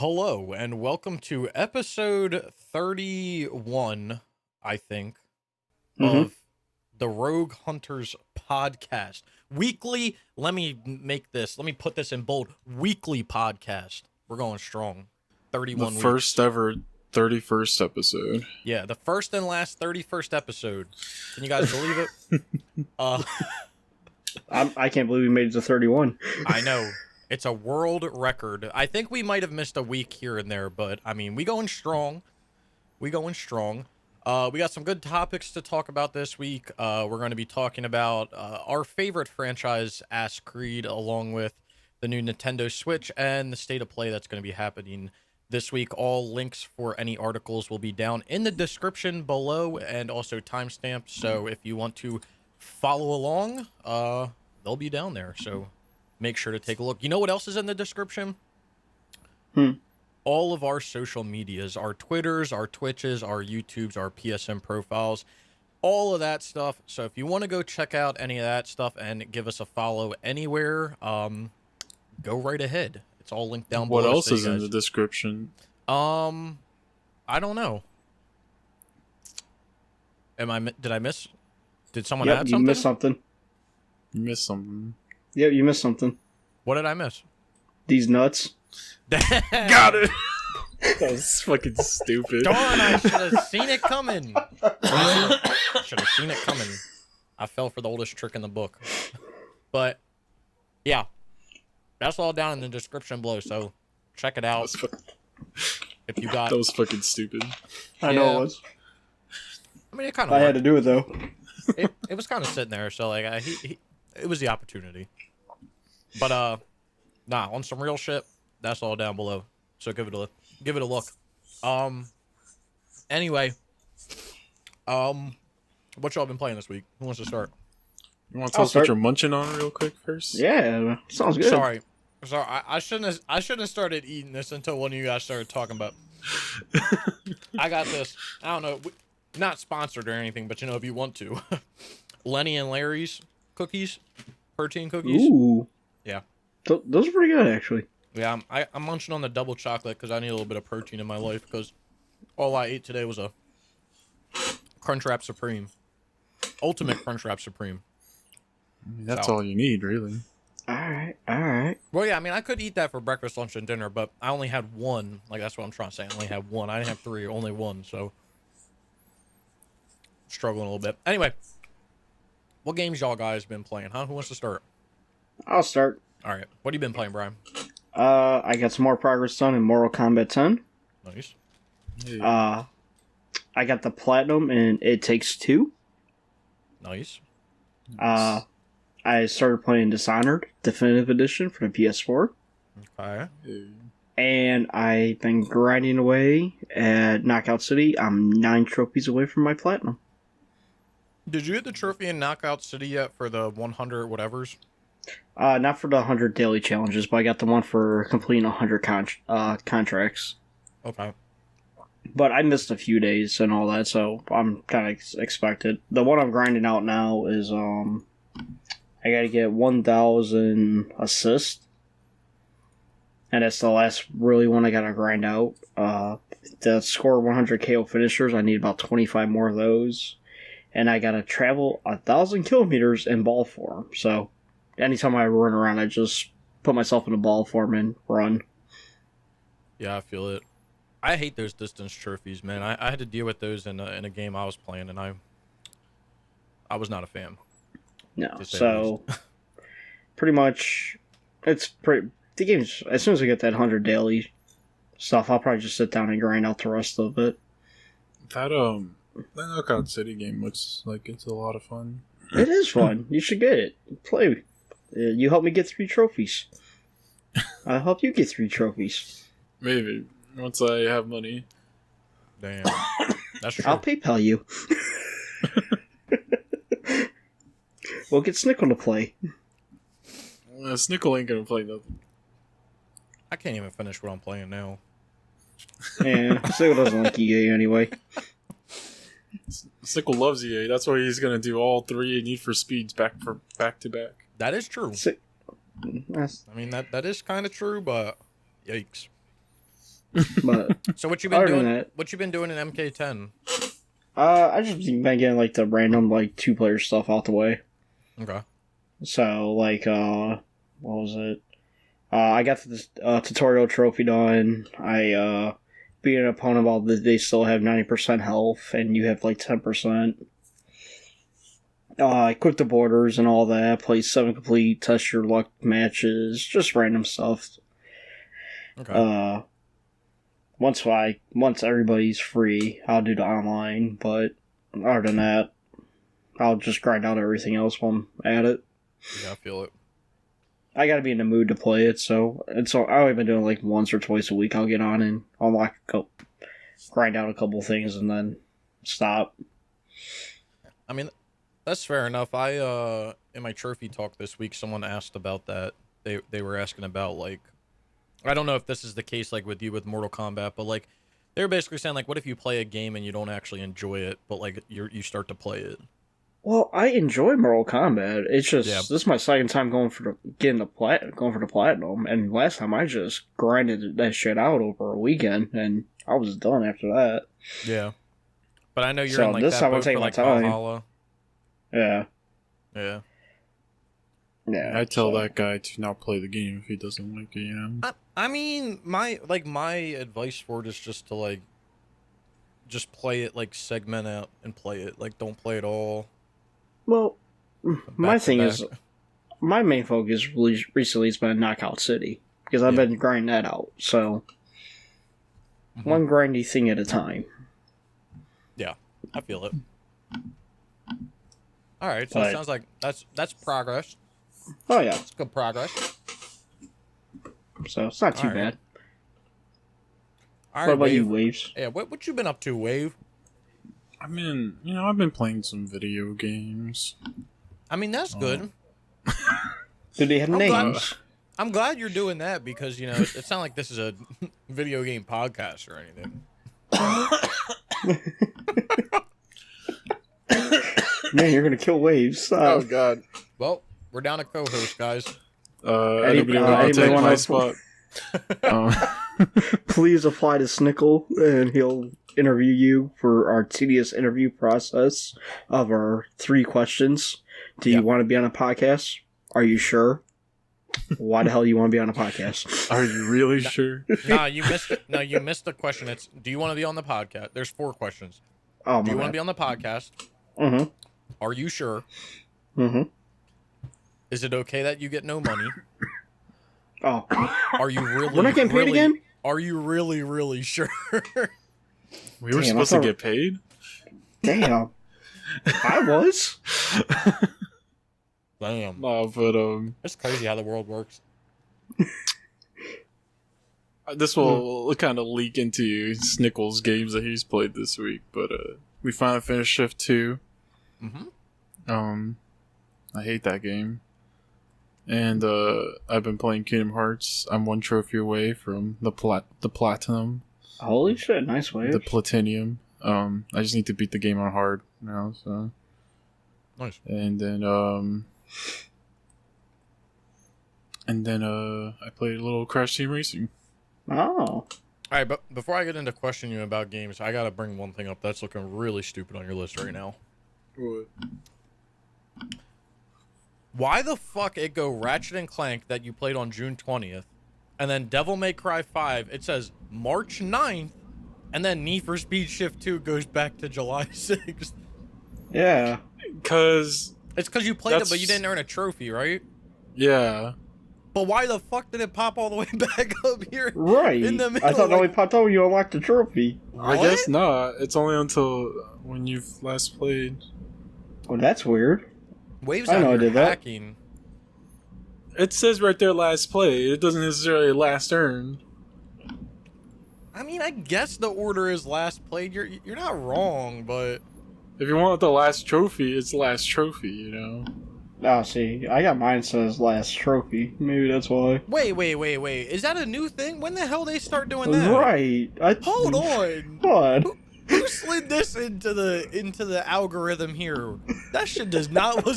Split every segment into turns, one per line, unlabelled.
Hello, and welcome to episode 31, I think,
Mm-hmm.
of the Rogue Hunters podcast. Weekly, let me put this in bold. Weekly podcast. We're going strong.
The
31
first
weeks.
ever 31st episode.
Yeah, the first and last 31st episode. Can you guys believe it?
I can't believe we made it to 31.
I know. It's a world record. I think we might have missed a week here and there, but I mean, we going strong. We got some good topics to talk about this week. We're going to be talking about our favorite franchise, Ass Creed, along with the new Nintendo Switch and the state of play that's going to be happening this week. All links for any articles will be down in the description below and also timestamped. So if you want to follow along, they'll be down there. So make sure to take a look. You know what else is in the description? All of our social medias, our Twitters, our Twitches, our YouTubes, our PSN profiles, all of that stuff. So if you want to go check out any of that stuff and give us a follow anywhere, go right ahead. It's all linked down below.
What else is in the description?
I don't know. Did I miss? Did someone add something?
You missed something.
You missed something.
Yep, you missed something.
What did I miss?
These nuts.
Got it! That was fucking stupid.
Darn, I should have seen it coming. Should have seen it coming. I fell for the oldest trick in the book. But, yeah. That's all down in the description below, so check it out. If you got...
That was fucking stupid.
I know it was.
I mean, it kind of
I had to do it, though.
it was kind of sitting there, so, like, it was the opportunity. But, nah, on some real shit, that's all down below. So give it a look. Anyway, what y'all been playing this week? Who wants to start?
You want to tell us what you're munching on real quick first?
Yeah, sounds good.
Sorry. I shouldn't have started eating this until one of you guys started talking about. I got this. I don't know. Not sponsored or anything, but you know, if you want to, Lenny and Larry's cookies, protein cookies.
Ooh.
Yeah.
Those are pretty good, actually.
Yeah, I'm munching on the double chocolate because I need a little bit of protein in my life because all I ate today was a Crunchwrap Supreme. Ultimate Crunchwrap Supreme.
I mean, that's all you need, really.
Alright.
Well, yeah, I mean, I could eat that for breakfast, lunch, and dinner, but I only had one. Like, that's what I'm trying to say. I only had one. I didn't have three, only one, so struggling a little bit. Anyway, what games y'all guys been playing, huh? Who wants to start?
I'll start.
All right. What have you been playing, Brian?
I got some more progress done in Mortal Kombat 10.
Nice.
Hey.
I got the Platinum in It Takes Two.
Nice.
I started playing Dishonored Definitive Edition for the PS4.
Okay.
Hey.
And I've been grinding away at Knockout City. I'm 9 trophies away from my Platinum.
Did you get the trophy in Knockout City yet for the 100 whatevers?
Not for the 100 daily challenges, but I got the one for completing 100 contracts.
Okay.
But I missed a few days and all that, so I'm kind of expected. The one I'm grinding out now is, I gotta get 1,000 assists. And that's the last really one I gotta grind out. To score 100 KO finishers, I need about 25 more of those. And I gotta travel 1,000 kilometers in ball form, so anytime I run around, I just put myself in a ball form and run.
Yeah, I feel it. I hate those distance trophies, man. I had to deal with those in a game I was playing, and I was not a fan.
No, so pretty much, the game's, as soon as I get that 100 daily stuff, I'll probably just sit down and grind out the rest of it.
That Knockout City game looks like it's a lot of fun.
It is fun. You should get it. Play. You helped me get 3 trophies. I'll help you get 3 trophies.
Maybe. Once I have money.
Damn. That's true.
I'll PayPal you. We'll get Snickle to play.
Snickle ain't gonna play nothing.
I can't even finish what I'm playing now.
Yeah, Snickle doesn't like EA anyway.
Snickle loves EA. That's why he's gonna do all 3 Need for Speeds back to back.
That is true.
That's,
I mean, that is kind of true, but yikes.
But
So what you been
other than
doing?
that,
What you been doing in MK10?
I just been getting like the random like 2-player stuff out the way.
Okay.
So like what was it? I got this tutorial trophy done. I beat an opponent while they still have 90% health and you have like 10%. I cooked the borders and all that. Played 7 complete test your luck matches, just random stuff.
Okay.
Once everybody's free, I'll do the online. But other than that, I'll just grind out everything else while I'm at it.
Yeah, I feel it.
I gotta be in the mood to play it, so I've only been doing like once or twice a week. I'll get on and unlock grind out a couple things and then stop.
I mean, that's fair enough. I in my trophy talk this week, someone asked about that. They were asking about like, I don't know if this is the case like with you with Mortal Kombat, but like they were basically saying like, what if you play a game and you don't actually enjoy it, but like you start to play it?
Well, I enjoy Mortal Kombat. It's just
Yeah.
this is my second time going for the platinum, and last time I just grinded that shit out over a weekend, and I was done after that.
Yeah. But I know you're
So
in like
this
that
time I'll
boat
take
for
my
like
time.
Valhalla.
Yeah,
Yeah.
yeah.
I tell
so-
that guy to not play the game if he doesn't like it, you know?
I mean, my advice for it is just to like, just play it, like segment out and play it. Like, don't play it all.
Well, my
back to
thing
back.
is, my main focus recently has been Knockout City because I've
Yeah.
been grinding that out. So
Mhm.
one grindy thing at a time.
Yeah, I feel it. All right, so
But-
it sounds like that's progress.
Oh yeah,
It's good progress.
so it's not too
All right.
bad.
All right,
What about
Wave.
you, Waves?
Yeah, what you been up to, Wave?
I mean, I've been playing some video games.
I mean, that's good.
Do they have
I'm glad-
names?
I'm glad you're doing that because it's not like this is a video game podcast or anything.
Man, you're gonna kill Waves.
God.
Well, we're down a co-host, guys.
Anybody want to
anybody
take
wanna-
my spot? um,
Please apply to Snickle, and he'll interview you for our tedious interview process of our 3 questions. Do you
Yep.
want to be on a podcast? Are you sure? Why the hell do you want to be on a podcast?
are you really sure?
Nah, you missed it. No, you missed the question. It's do you want to be on the podcast? There's 4 questions.
Oh
Do
my
you want to
god.
be on the podcast?
Mm-hmm.
Are you sure?
Mm-hmm.
Is it okay that you get no money?
Oh.
Are you really?
We're not getting paid
really-
again?
Are you really sure?
We were
Damn, I
supposed to
thought-
get paid?
Damn. I was.
Damn,
No, but
it's crazy how the world works.
this will kind of leak into Snickle's games that he's played this week. But we finally finished Shift 2.
Mm-hmm.
I hate that game. And I've been playing Kingdom Hearts. I'm 1 trophy away from the platinum,
Holy shit, nice Waves.
the platinum. I just need to beat the game on hard now. So,
Nice.
and then I played a little Crash Team Racing.
Oh.
All right, but before I get into questioning you about games, I gotta bring one thing up that's looking really stupid on your list right now.
What?
Why the fuck it go Ratchet and Clank that you played on June 20th, and then Devil May Cry 5, it says March 9th, and then Need for Speed Shift 2 goes back to July 6th.
Yeah.
Cause
It's because you played it, but you
That's-
didn't earn a trophy, right?
yeah,
But why the fuck did it pop all the way back up here?
Right.
In the middle,
I thought it only
like-
popped out when you unlocked the trophy.
I
What?
guess not. It's only until when you've last played.
Well, that's weird.
Waves
I
out
know I
here
did that.
hacking.
It says right there last play. It doesn't necessarily last earned.
I mean, I guess the order is last played. You're not wrong, but
If you want the last trophy, it's last trophy, you know?
Oh, see, I got mine says last trophy. Maybe that's why.
wait. Is that a new thing? When the hell they start doing that?
Right.
Hold on.
What?
Who slid this into the algorithm here? That shit was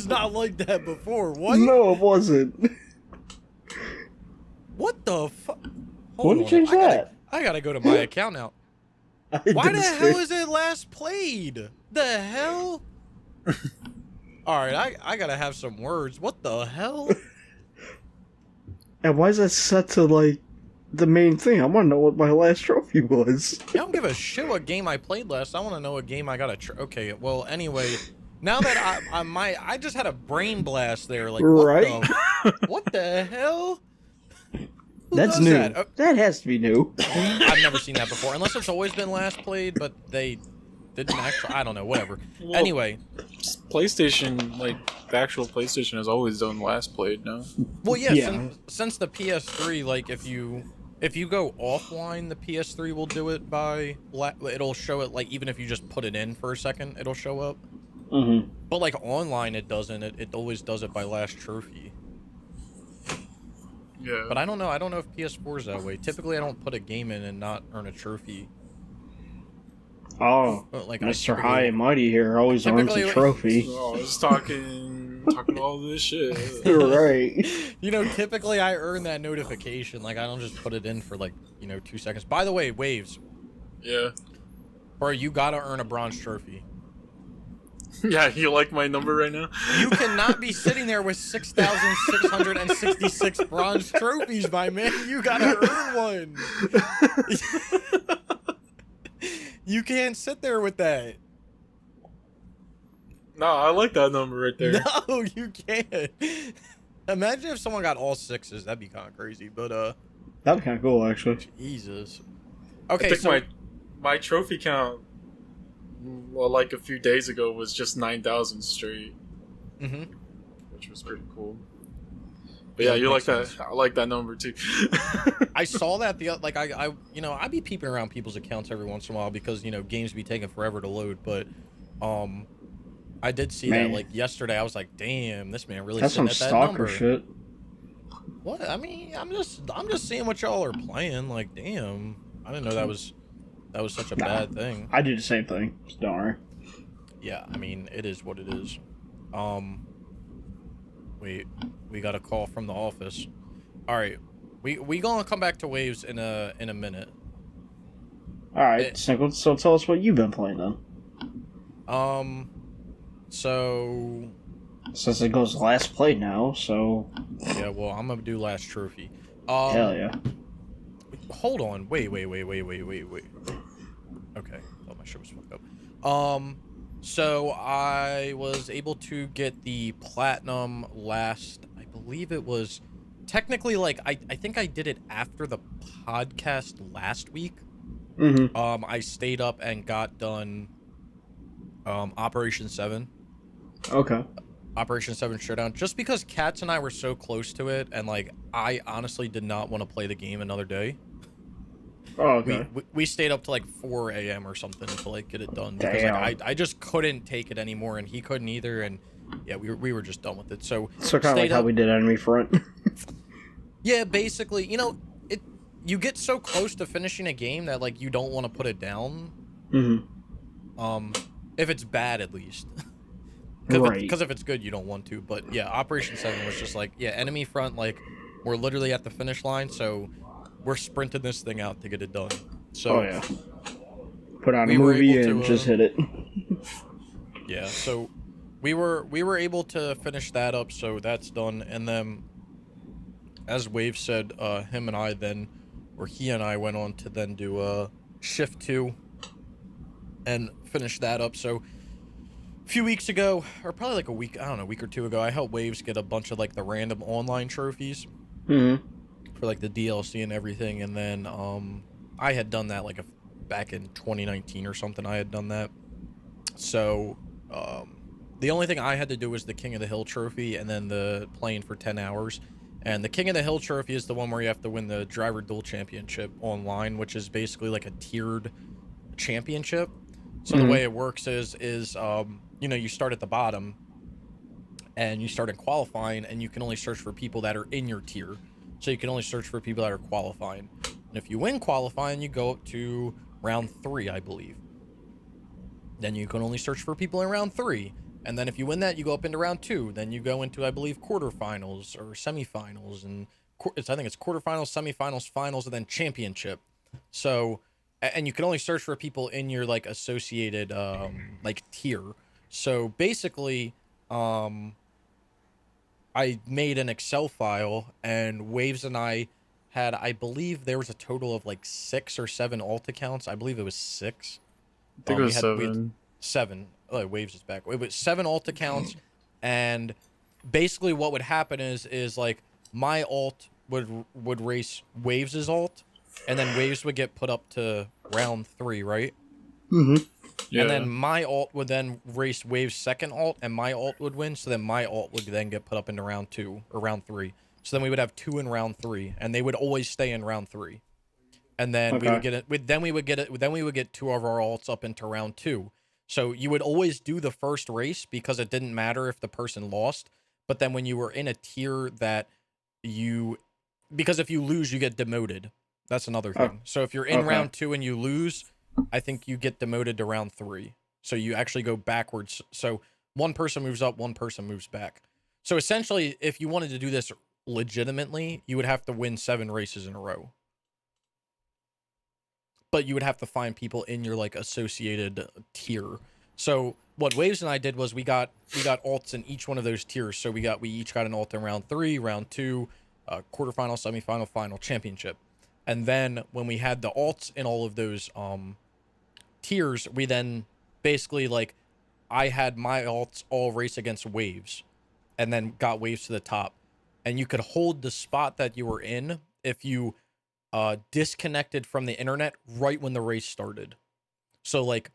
not like that before. What?
No, it wasn't.
What the fuck?
When did you change that?
I gotta go to my account now. Why the hell is it last played? The hell? All right, I gotta have some words. What the hell?
And why is that set to, like, the main thing? I want to know what my last trophy was.
I don't give a shit what game I played last. I want to know what game I got okay, well, anyway, now that I just had a brain blast there. Like,
right?
What the hell?
That's new. That has to be new.
I've never seen that before, unless it's always been last played, but they didn't actually. I don't know. Whatever. Well, anyway,
PlayStation, like the actual PlayStation, has always done last played. No.
Well, yeah. Since the PS3, like if you go offline, the PS3 will do it by. It'll show it like even if you just put it in for a second, it'll show up.
Mm-hmm.
But like online, it doesn't. It always does it by last trophy.
Yeah.
But I don't know. I don't know if PS4 is that way. Typically, I don't put a game in and not earn a trophy.
Oh,
like
Mr. High and Mighty here always earns a trophy.
Oh, I was talking all this shit.
Right.
You know, typically I earn that notification. Like, I don't just put it in for, like, 2 seconds. By the way, Waves.
Yeah.
Bro, you gotta earn a bronze trophy.
Yeah, you like my number right now?
You cannot be sitting there with 6,666 bronze trophies, my man. You gotta earn one. You can't sit there with that.
No, I like that number right there.
No, you can't. Imagine if someone got all 6s. That'd be kind of crazy, but
that'd be kind of cool, actually.
Jesus. Okay,
I think my trophy count, well, like a few days ago, was just 9,000 straight.
Mm-hmm.
Which was pretty cool. But yeah, you like that. I like that number too.
I saw that I be peeping around people's accounts every once in a while because games be taking forever to load. But I did see that like yesterday. I was like, damn, this man really.
That's some stalker
number.
shit.
What? I mean, I'm just seeing what y'all are playing. Like, damn, I didn't know that was such a bad thing.
I do the same thing. Just don't worry.
Yeah, I mean, it is what it is. Wait, we got a call from the office. All right, we gonna come back to Waves in a minute.
All right, so tell us what you've been playing then.
So
since it goes last play now, so
yeah, well, I'm gonna do last trophy.
Hell yeah.
Hold on, wait. Okay, thought my shit was fucked up. So I was able to get the platinum last, I believe it was technically like, I think I did it after the podcast last week.
Mm-hmm.
I stayed up and got done Operation 7.
Okay.
Operation 7 Showdown, just because Katz and I were so close to it, and like I honestly did not want to play the game another day.
Oh, okay.
We stayed up to like 4 a.m. or something to like get it done because like, I just couldn't take it anymore, and he couldn't either, and yeah, we were just done with it. So
kind of like how we did Enemy Front.
Yeah, basically, you get so close to finishing a game that like you don't want to put it down.
Mm-hmm.
If it's bad, at least.
Right.
Because if it's good, you don't want to. But yeah, Operation 7 was just like, yeah, Enemy Front, like we're literally at the finish line, so we're sprinting this thing out to get it done. So
yeah. Put on a movie and just hit it.
Yeah, so we were able to finish that up, so that's done. And then, as Wave said, he and I went on to then do Shift 2 and finish that up. So a few weeks ago, or probably like a week or two ago, I helped Waves get a bunch of like the random online trophies.
Mm-hmm.
For like the DLC and everything, and then I had done that like back in 2019 or something. I had done that, so the only thing I had to do was the King of the Hill trophy, and then the playing for 10 hours. And the King of the Hill trophy is the one where you have to win the driver duel championship online, which is basically like a tiered championship. So the way it works is you start at the bottom, and you start in qualifying, and you can only search for people that are in your tier. So you can only search for people that are qualifying. And if you win qualifying, you go up to round 3, I believe. Then you can only search for people in round 3. And then if you win that, you go up into round 2. Then you go into, I believe, quarterfinals or semifinals. And I think it's quarterfinals, semifinals, finals, and then championship. So, and you can only search for people in your like associated like tier. So basically, um, I made an Excel file, and Waves and I had, I believe there was a total of like 6 or 7 alt accounts. I believe it was 6.
I think it was
We had
7.
7. Oh, Waves is back. It was 7 alt accounts, and basically what would happen is like my alt would race Waves's alt, and then Waves would get put up to round 3, right?
Mm-hmm.
Yeah.
And then my alt would then race Wave's second alt, and my alt would win. So then my alt would then get put up into round 2 or round 3. So then we would have 2 in round 3, and they would always stay in round 3. And then we would get it. Then we would get it. Then we would get 2 of our alts up into round 2. So you would always do the first race because it didn't matter if the person lost. But then when you were in a tier that you, because if you lose, you get demoted. That's another thing. So if you're in round 2 and you lose, I think you get demoted to round 3. So you actually go backwards. So one person moves up, one person moves back. So essentially, if you wanted to do this legitimately, you would have to win 7 races in a row. But you would have to find people in your like associated tier. So what Waves and I did was we got alts in each one of those tiers. So we each got an alt in round 3, round 2, quarterfinal, semifinal, final, championship. And then when we had the alts in all of those tiers, we then basically like I had my alts all race against Waves, and then got Waves to the top. And you could hold the spot that you were in if you disconnected from the internet right when the race started. So like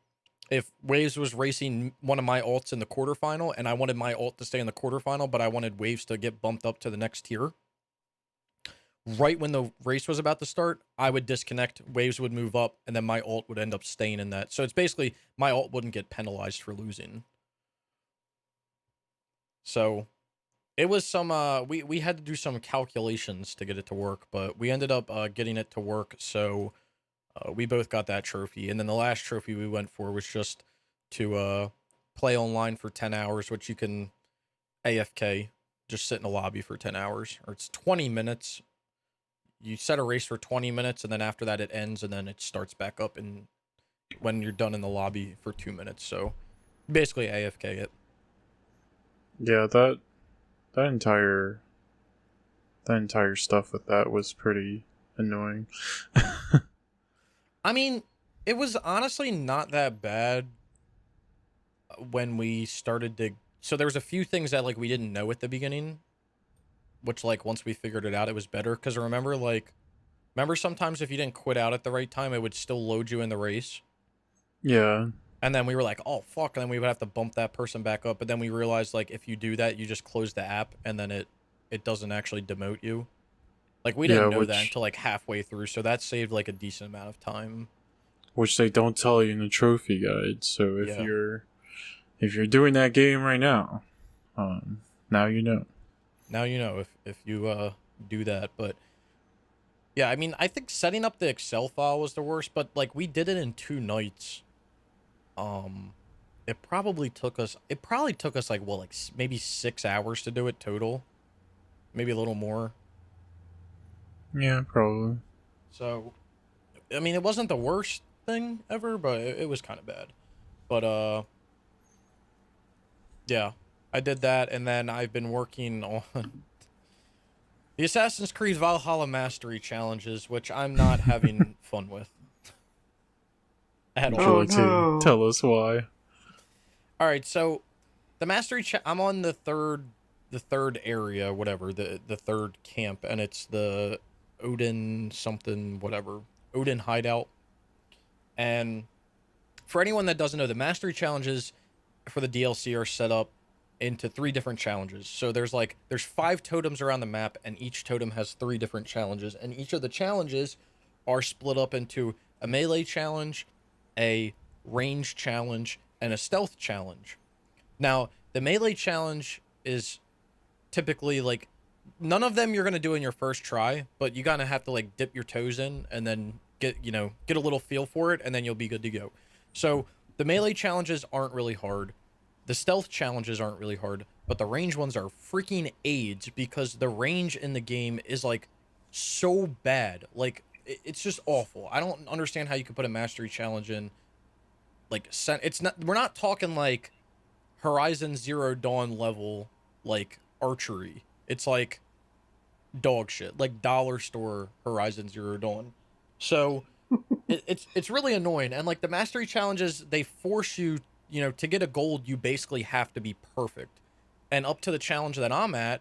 if Waves was racing one of my alts in the quarterfinal and I wanted my alt to stay in the quarterfinal, but I wanted Waves to get bumped up to the next tier, right when the race was about to start, I would disconnect, Waves would move up, and then my alt would end up staying in that. So it's basically my alt wouldn't get penalized for losing. So it was some we had to do some calculations to get it to work, but we ended up getting it to work. So we both got that trophy, and then the last trophy we went for was just to play online for 10 hours, which you can AFK, just sit in a lobby for 10 hours, or it's 20 minutes. You set a race for 20 minutes, and then after that it ends, and then it starts back up and when you're done in the lobby for 2 minutes. So basically AFK it.
Yeah, that entire stuff with that was pretty annoying.
I mean, it was honestly not that bad when we started to. So there was a few things that like we didn't know at the beginning, which like once we figured it out, it was better. Because remember sometimes if you didn't quit out at the right time, it would still load you in the race.
Yeah.
And then we were like, oh fuck, and then we would have to bump that person back up. But then we realized like if you do that, you just close the app, and then it doesn't actually demote you. Like we didn't know that until like halfway through, so that saved like a decent amount of time.
Which they don't tell you in the trophy guide. So if you're doing that game right now, now you know.
Now you know if you do that. But yeah, I mean, I think setting up the Excel file was the worst, but like we did it in 2 nights. It probably took us like what, like maybe 6 hours to do it total, maybe a little more.
Yeah, probably.
So, I mean, it wasn't the worst thing ever, but it was kind of bad. But yeah, I did that, and then I've been working on the Assassin's Creed Valhalla Mastery challenges, which I'm not having fun with at
Would
all.
you like to tell us why?
All right, so the Mastery I'm on the third area, whatever, the third camp, and it's the Odin something, whatever, Odin hideout. And for anyone that doesn't know, the Mastery challenges for the DLC are set up into 3 different challenges. So there's 5 totems around the map, and each totem has 3 different challenges, and each of the challenges are split up into a melee challenge, a range challenge, and a stealth challenge. Now, the melee challenge is typically like none of them you're going to do in your first try, but you gotta have to like dip your toes in and then get a little feel for it, and then you'll be good to go. So the melee challenges aren't really hard. The stealth challenges aren't really hard, but the range ones are freaking AIDS because the range in the game is like so bad. Like it's just awful. I don't understand how you could put a mastery challenge in. Like, it's not. We're not talking like Horizon Zero Dawn level like archery. It's like dog shit, like dollar store Horizon Zero Dawn. So it's really annoying. And like the mastery challenges, they force you, to get a gold, you basically have to be perfect. And up to the challenge that I'm at,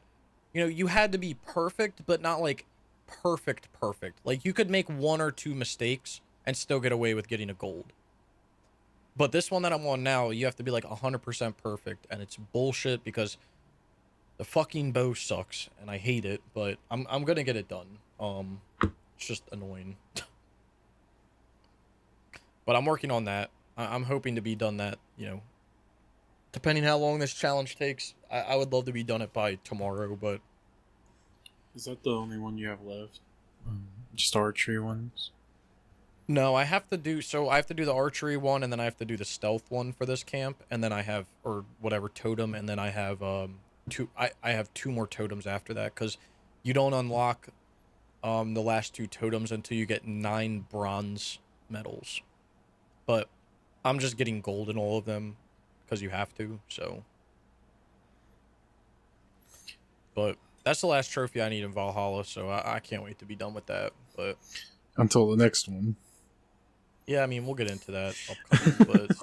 you had to be perfect, but not like perfect. Like you could make one or two mistakes and still get away with getting a gold. But this one that I'm on now, you have to be like 100% perfect, and it's bullshit because the fucking bow sucks and I hate it, but I'm gonna get it done. It's just annoying. But I'm working on that. I'm hoping to be done that, depending how long this challenge takes. I would love to be done it by tomorrow, but
Is that the only one you have left? Just archery ones?
no, I have to do the archery one, and then I have to do the stealth one for this camp, and then I have, or whatever, totem, and then I have I have two more totems after that, because you don't unlock the last two totems until you get 9 bronze medals. But I'm just getting gold in all of them because you have to, so. But that's the last trophy I need in Valhalla, so I can't wait to be done with that. But
Until the next one.
yeah, I mean, we'll get into that upcoming, but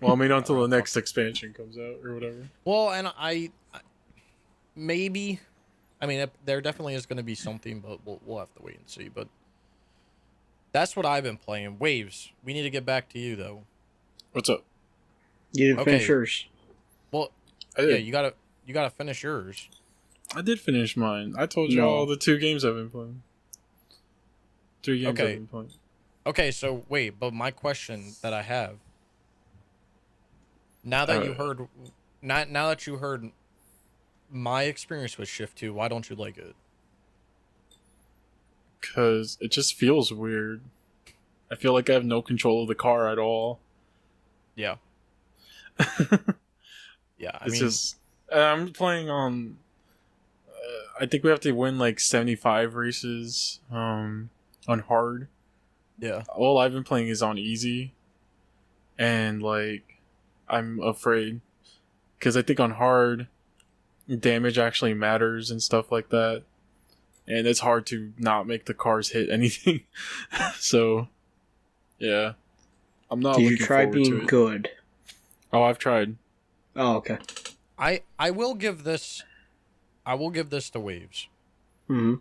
Well, I mean, until the next expansion comes out or whatever.
well, and I maybe, I mean, there definitely is going to be something, but we'll have to wait and see. But that's what I've been playing. Waves. We need to get back to you though.
What's up?
You didn't finish yours.
Well, yeah, you gotta finish yours.
I did finish mine. I told you all the 2 games I've been playing. 3 games I've been playing.
Okay, so wait, but my question that I have, now that you heard my experience with Shift 2, why don't you like it?
Because it just feels weird. I feel like I have no control of the car at all.
Yeah. Yeah, I
It's
mean,
just... I'm playing on... I think we have to win like 75 races on hard.
yeah.
All I've been playing is on easy. And like, I'm afraid. Because I think on hard, damage actually matters and stuff like that. And it's hard to not make the cars hit anything. So, yeah. I'm not
Did
looking
you try
forward to
being
it.
good?
Oh, I've tried.
Oh, okay.
I will give this to Waves.
Mm-hmm.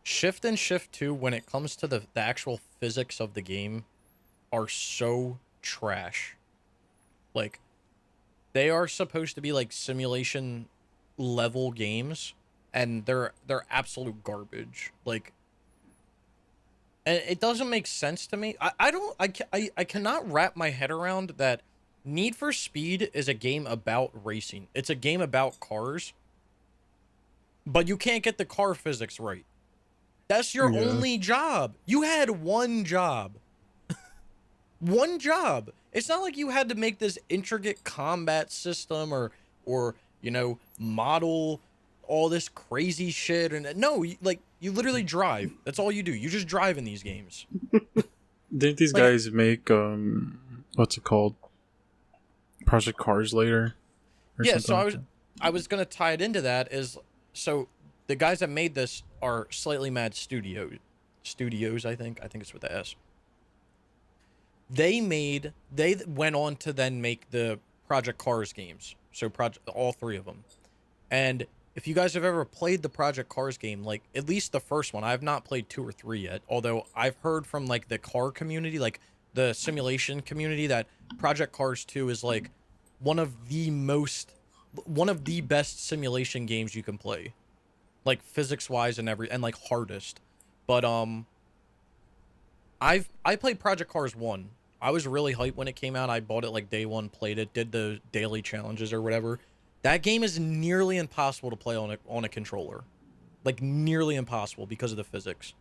Shift and Shift 2, when it comes to the actual physics of the game, are so trash. Like, they are supposed to be like simulation level games, and they're absolute garbage. Like, and it doesn't make sense to me. I cannot wrap my head around that Need for Speed is a game about racing. It's a game about cars, but you can't get the car physics right. That's your only job. You had one job. One job. It's not like you had to make this intricate combat system or model all this crazy shit. And no, you literally drive. That's all you do. You just drive in these games.
Didn't these guys make what's it called? Project Cars later?
Yeah, so I was gonna tie it into that so the guys that made this are Slightly Mad Studios, I think it's with the S. They went on to then make the Project Cars games. So all 3 of them. And if you guys have ever played the Project Cars game, like at least the first one, I've not played 2 or 3 yet, although I've heard from like the car community, like the simulation community, that Project Cars 2 is like one of the best simulation games you can play. Like physics wise and like hardest. But I played Project Cars 1. I was really hyped when it came out. I bought it like day 1, played it, did the daily challenges or whatever. That game is nearly impossible to play on a controller. Like nearly impossible because of the physics.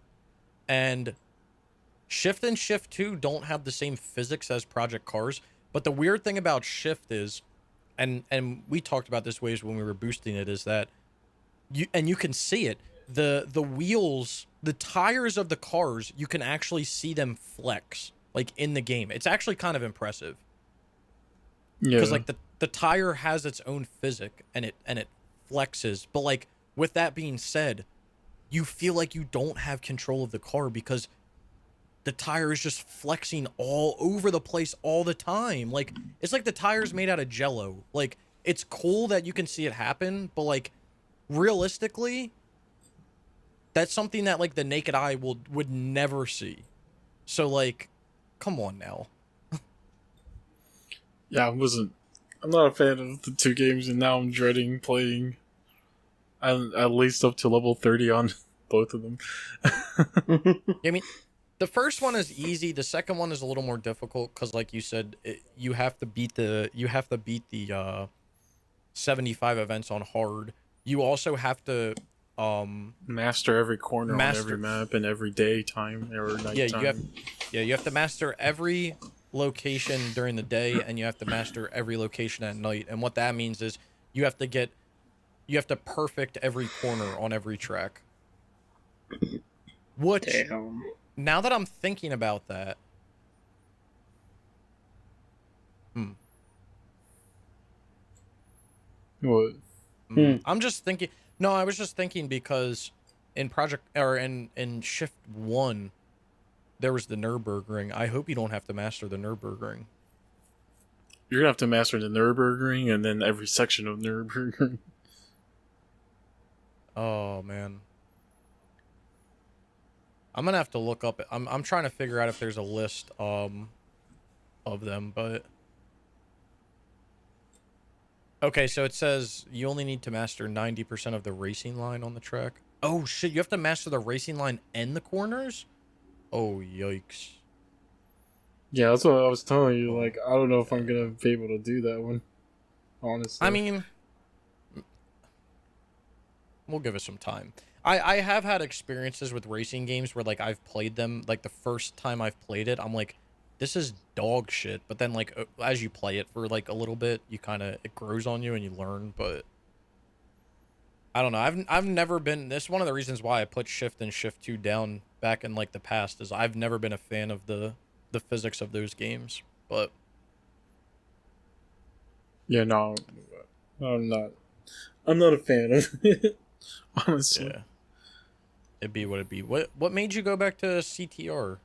And Shift and Shift 2 don't have the same physics as Project Cars, but the weird thing about Shift is, and we talked about this Waves when we were boosting it, is that you can see it, the wheels, the tires of the cars, you can actually see them flex, like, in the game. It's actually kind of impressive.
Yeah.
Because, like, the tire has its own physics, and it flexes. But, like, with that being said, you feel like you don't have control of the car because the tire is just flexing all over the place all the time. Like, it's like the tire's made out of jello. Like, it's cool that you can see it happen, but, like, realistically, that's something that, like, the naked eye would never see. So, like, come on now.
Yeah, I'm not a fan of the two games, and now I'm dreading playing at least up to level 30 on both of them.
I mean, the first one is easy. The second one is a little more difficult because, like you said, you have to beat the 75 events on hard. You also have to
master every corner on every map and every daytime or nighttime.
You have to master every location during the day, and you have to master every location at night. And what that means is you have to perfect every corner on every track. Which,
Damn.
now that I'm thinking about that,
What?
I'm just thinking. No, I was just thinking because in in Shift 1, there was the Nürburgring. I hope you don't have to master the Nürburgring.
You're gonna have to master the Nürburgring and then every section of Nürburgring.
Oh man, I'm gonna have to look up. I'm trying to figure out if there's a list of them, but okay. So it says you only need to master 90% of the racing line on the track. Oh shit! You have to master the racing line and the corners. Oh yikes!
Yeah, that's what I was telling you. Like, I don't know if I'm gonna be able to do that one. Honestly,
I mean, we'll give it some time. I have had experiences with racing games where, like, I've played them, like, the first time I've played it, I'm like, this is dog shit. But then, like, as you play it for, like, a little bit, you kind of, it grows on you and you learn. But I don't know. I've never been, this is one of the reasons why I put Shift and Shift 2 down back in, like, the past, is I've never been a fan of the physics of those games. But
yeah, no, I'm not. I'm not a fan of it. Honestly.
yeah, it'd be what it'd be. What made you go back to CTR?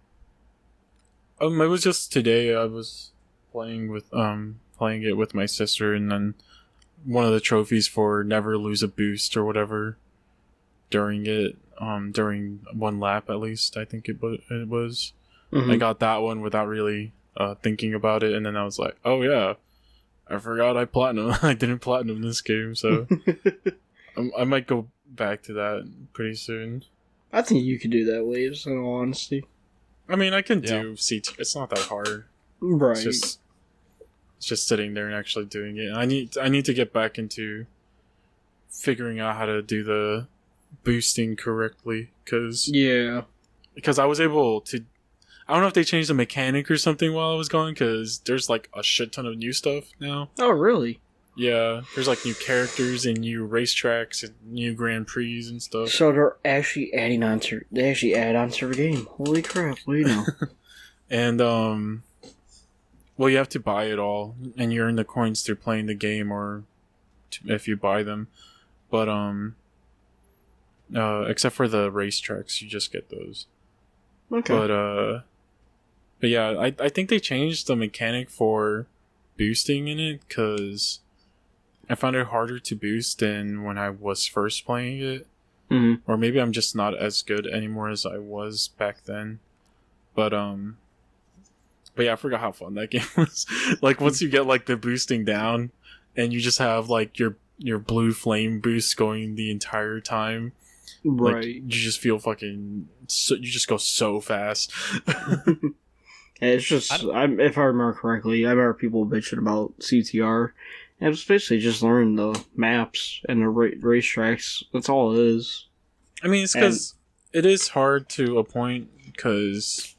It was just today. I was playing it with my sister, and then one of the trophies for never lose a boost or whatever during one lap at least. I think it was.
Mm-hmm.
I got that one without really thinking about it, and then I was like, oh yeah, I forgot I didn't platinum this game, so I might go back to that pretty soon.
I think you could do that, Waves, in all honesty.
I mean, I can do CT. It's not that hard.
Right.
It's just sitting there and actually doing it. I need to get back into figuring out how to do the boosting correctly, because I was able to. I don't know if they changed the mechanic or something while I was going, because there's like a shit ton of new stuff now.
Oh, really?
Yeah, there's like new characters and new racetracks and new Grand Prix and stuff.
So they're actually adding on to the game. Holy crap! What do you know?
And well, you have to buy it all, and you earn the coins through playing the game or if you buy them. But except for the racetracks, you just get those.
Okay.
But yeah, I think they changed the mechanic for boosting in it, because I found it harder to boost than when I was first playing it.
Mm-hmm.
Or maybe I'm just not as good anymore as I was back then. But yeah, I forgot how fun that game was. Like, once you get like the boosting down and you just have like your blue flame boost going the entire time.
Right.
Like, you just feel you just go so fast.
It's just, if I remember correctly, I remember people bitching about CTR. And it was basically just learning the maps and the racetracks. That's all it is.
I mean, it's because it is hard to a point, because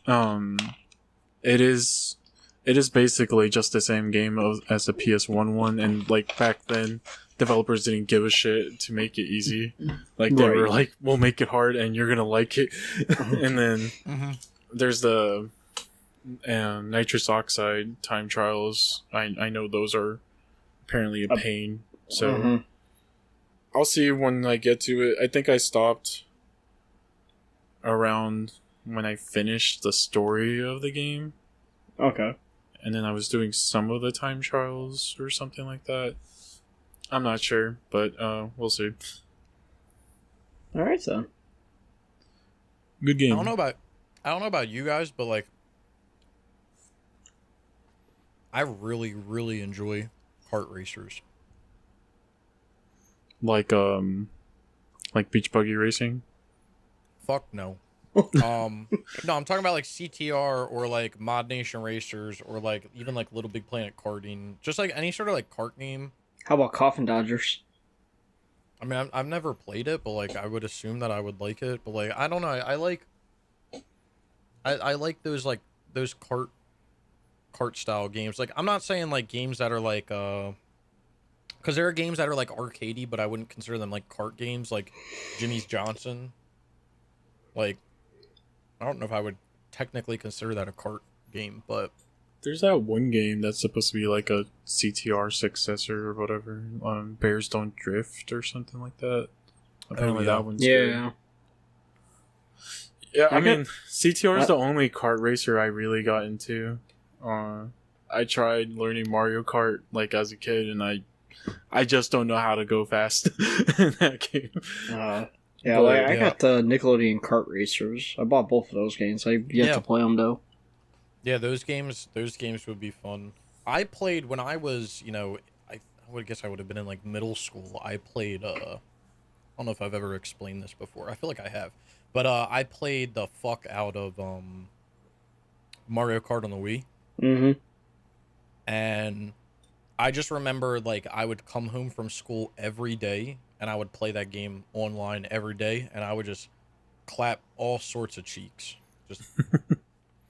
it is basically just the same game as the PS1 one, and like back then developers didn't give a shit to make it easy. Like they were like, "We'll make it hard, and you're gonna like it." And then there's the nitrous oxide time trials. I know those are apparently a pain. So I'll see when I get to it. I think I stopped around when I finished the story of the game.
Okay.
And then I was doing some of the time trials or something like that. I'm not sure, but we'll see.
All right then.
Good game.
I don't know about you guys, but like, I really, really enjoy kart racers.
Like beach buggy racing.
Fuck no. No, I'm talking about like CTR or like Mod Nation Racers or like even like Little Big Planet karting, just like any sort of like kart game.
How about Coffin Dodgers?
I mean, I've never played it, but like I would assume that I would like it. But like I don't know, I like those like those kart style games. Like I'm not saying like games that are like because there are games that are like arcadey, but I wouldn't consider them like kart games, like Jimmy's Johnson. Like, I don't know if I would technically consider that a kart game, but
there's that one game that's supposed to be like a CTR successor or whatever. Bears Don't Drift or something like that. Apparently that one's good. Yeah, I mean, CTR is the only kart racer I really got into. I tried learning Mario Kart like as a kid, and I just don't know how to go fast in that game.
Yeah, I got the Nickelodeon Kart Racers. I bought both of those games. I've yet to play them though.
Yeah, those games would be fun. I played when I was, I would guess I would have been in like middle school. I played I don't know if I've ever explained this before. I feel like I have. But I played the fuck out of Mario Kart on the Wii.
Mm-hmm.
And I just remember like I would come home from school every day and I would play that game online every day, and I would just clap all sorts of cheeks, just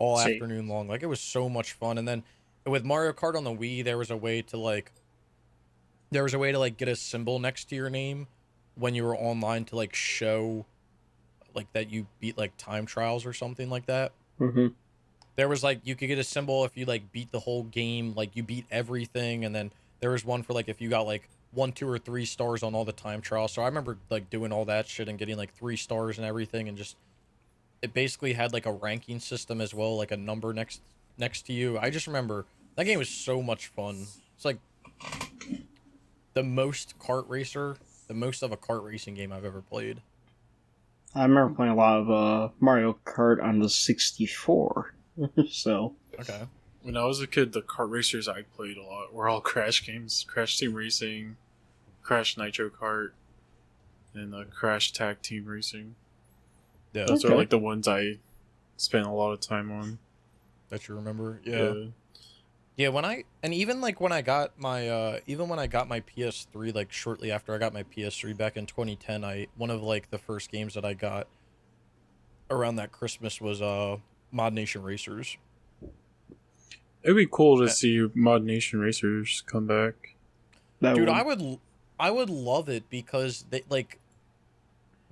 all afternoon long. Like, it was so much fun. And then with Mario Kart on the Wii, there was a way to get a symbol next to your name when you were online to like show like that you beat like time trials or something like that.
Mm-hmm.
There was like, you could get a symbol if you like beat the whole game, like you beat everything. And then there was one for like if you got like 1, 2, or 3 stars on all the time trials. So I remember like doing all that shit and getting like 3 stars and everything, and just it basically had like a ranking system as well, like a number next to you. I just remember that game was so much fun. It's like the most of a kart racing game I've ever played.
I remember playing a lot of Mario Kart on the 64. So
okay.
When I was a kid, the kart racers I played a lot were all Crash games. Crash Team Racing, Crash Nitro Kart, and Crash Tag Team Racing.
Yeah,
those are like the ones I spent a lot of time on.
That you remember? Yeah. Even when I got my PS3, like shortly after I got my PS3 back in 2010, one of like the first games that I got around that Christmas was Mod Nation Racers.
It'd be cool to see Mod Nation Racers come back.
Dude, I would love it, because they like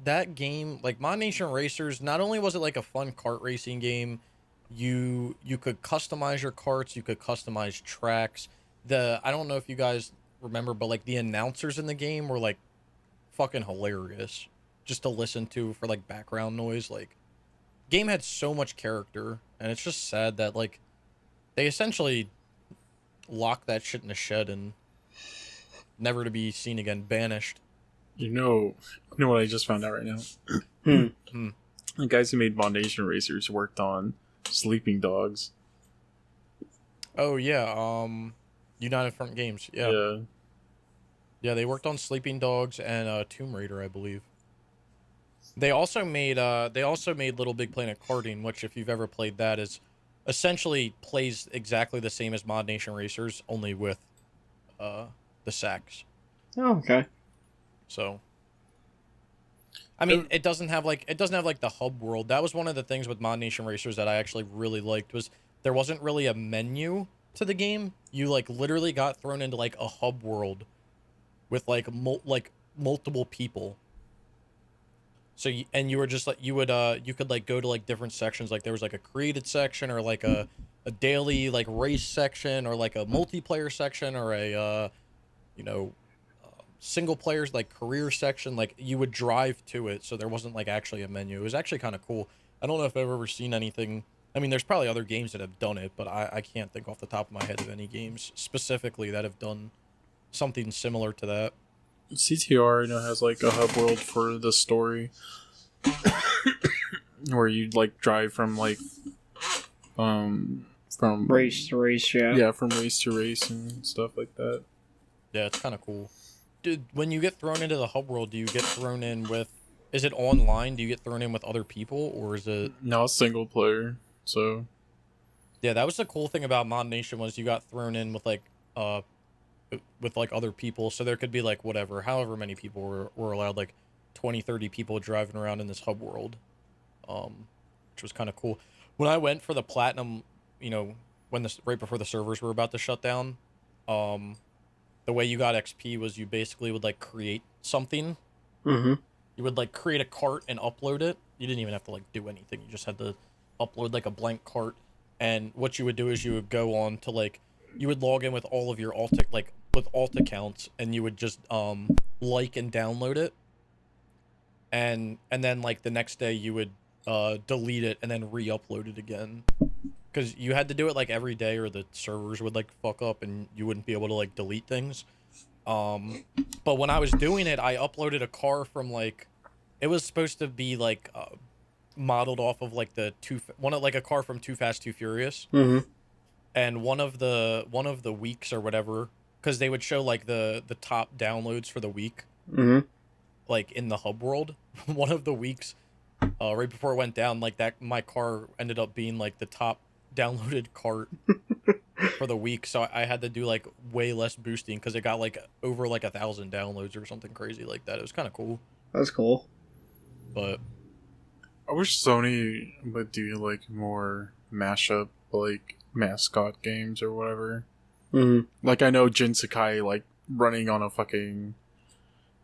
that game, like Mod Nation Racers. Not only was it like a fun kart racing game, you could customize your karts, you could customize tracks. I don't know if you guys remember, but like the announcers in the game were like fucking hilarious just to listen to for like background noise. Like, game had so much character, and it's just sad that like they essentially locked that shit in a shed and never to be seen again, banished.
You know what I just found out right now? The guys who made Mod Nation Racers worked on Sleeping Dogs.
Oh yeah, United Front Games. Yeah, they worked on Sleeping Dogs and Tomb Raider, I believe. They also made Little Big Planet Karting, which, if you've ever played that, is essentially plays exactly the same as Mod Nation Racers, only with the sacks.
Oh, okay.
So, I mean, it doesn't have like the hub world. That was one of the things with Mod Nation Racers that I actually really liked, was there wasn't really a menu to the game. You like literally got thrown into like a hub world with like multiple people. So you were just like you could like go to like different sections. Like there was like a created section or like a daily like race section or like a multiplayer section or a you know single players like career section. Like you would drive to it, so there wasn't like actually a menu. It was actually kind of cool. I don't know if I've ever seen anything. I mean, there's probably other games that have done it, but I can't think off the top of my head of any games specifically that have done something similar to that.
CTR, has like a hub world for the story, where you like drive from like from
Race to race, yeah.
yeah, from race to race and stuff like that.
Yeah, it's kind of cool. Dude, when you get thrown into the hub world, do you get thrown in with? Is it online? Do you get thrown in with other people, or is it?
No, it's single player. So
Yeah, that was the cool thing about Mod Nation was you got thrown in with like other people, so there could be like whatever, however many people were allowed, like 20, 30 people driving around in this hub world, which was kind of cool. When I went for the platinum, when right before the servers were about to shut down, the way you got XP was you basically would like create something.
Mm-hmm.
You would like create a cart and upload it. You didn't even have to like do anything. You just had to upload like a blank cart. And what you would do is you would go on to like, you would log in with all of your alt accounts, and you would just like and download it. And then like the next day you would delete it and then re-upload it again. Because you had to do it like every day or the servers would like fuck up and you wouldn't be able to like delete things. But when I was doing it, I uploaded a car from like, it was supposed to be like modeled off of like a car from Too Fast Too Furious.
Mm-hmm.
And one of the weeks or whatever, because they would show like the top downloads for the week,
Mm-hmm.
like in the hub world. One of the weeks, right before it went down, like that my car ended up being like the top downloaded cart for the week, so I had to do like way less boosting because it got like over like 1,000 downloads or something crazy like that. It was kind of cool.
That's cool.
But
I wish Sony would do like more mashup like mascot games or whatever.
Mm-hmm.
Like I know Jin Sakai like running on a fucking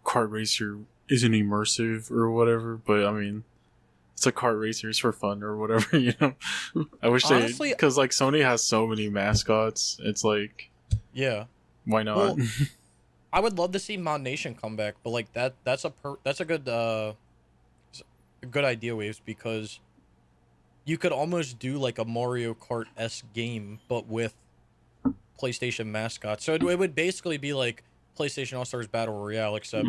kart racer isn't immersive or whatever, but I mean it's a kart racer, it's for fun or whatever, I wish
honestly,
because like Sony has so many mascots, it's like,
yeah,
why not?
well, I would love to see Mod Nation come back, but like that's a good idea, Waves, because you could almost do like a Mario Kart-esque game but with PlayStation mascots. So it would basically be like PlayStation All-Stars Battle Royale, except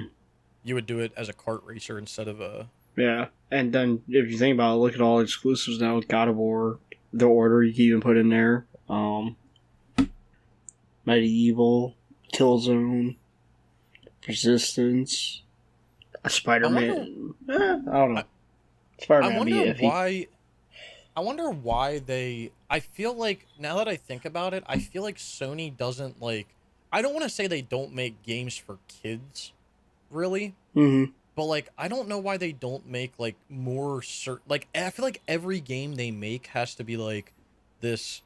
you would do it as a kart racer instead of a...
Yeah, and then if you think about it, look at all the exclusives now with God of War, the order you can even put in there. Medieval, Killzone, Resistance, Spider-Man. I don't know. Spider-Man.
I wonder why they... I feel like, now that I think about it, I feel like Sony doesn't like... I don't want to say they don't make games for kids, really.
Mm-hmm.
But, like, I don't know why they don't make, like, more like, I feel like every game they make has to be, like, this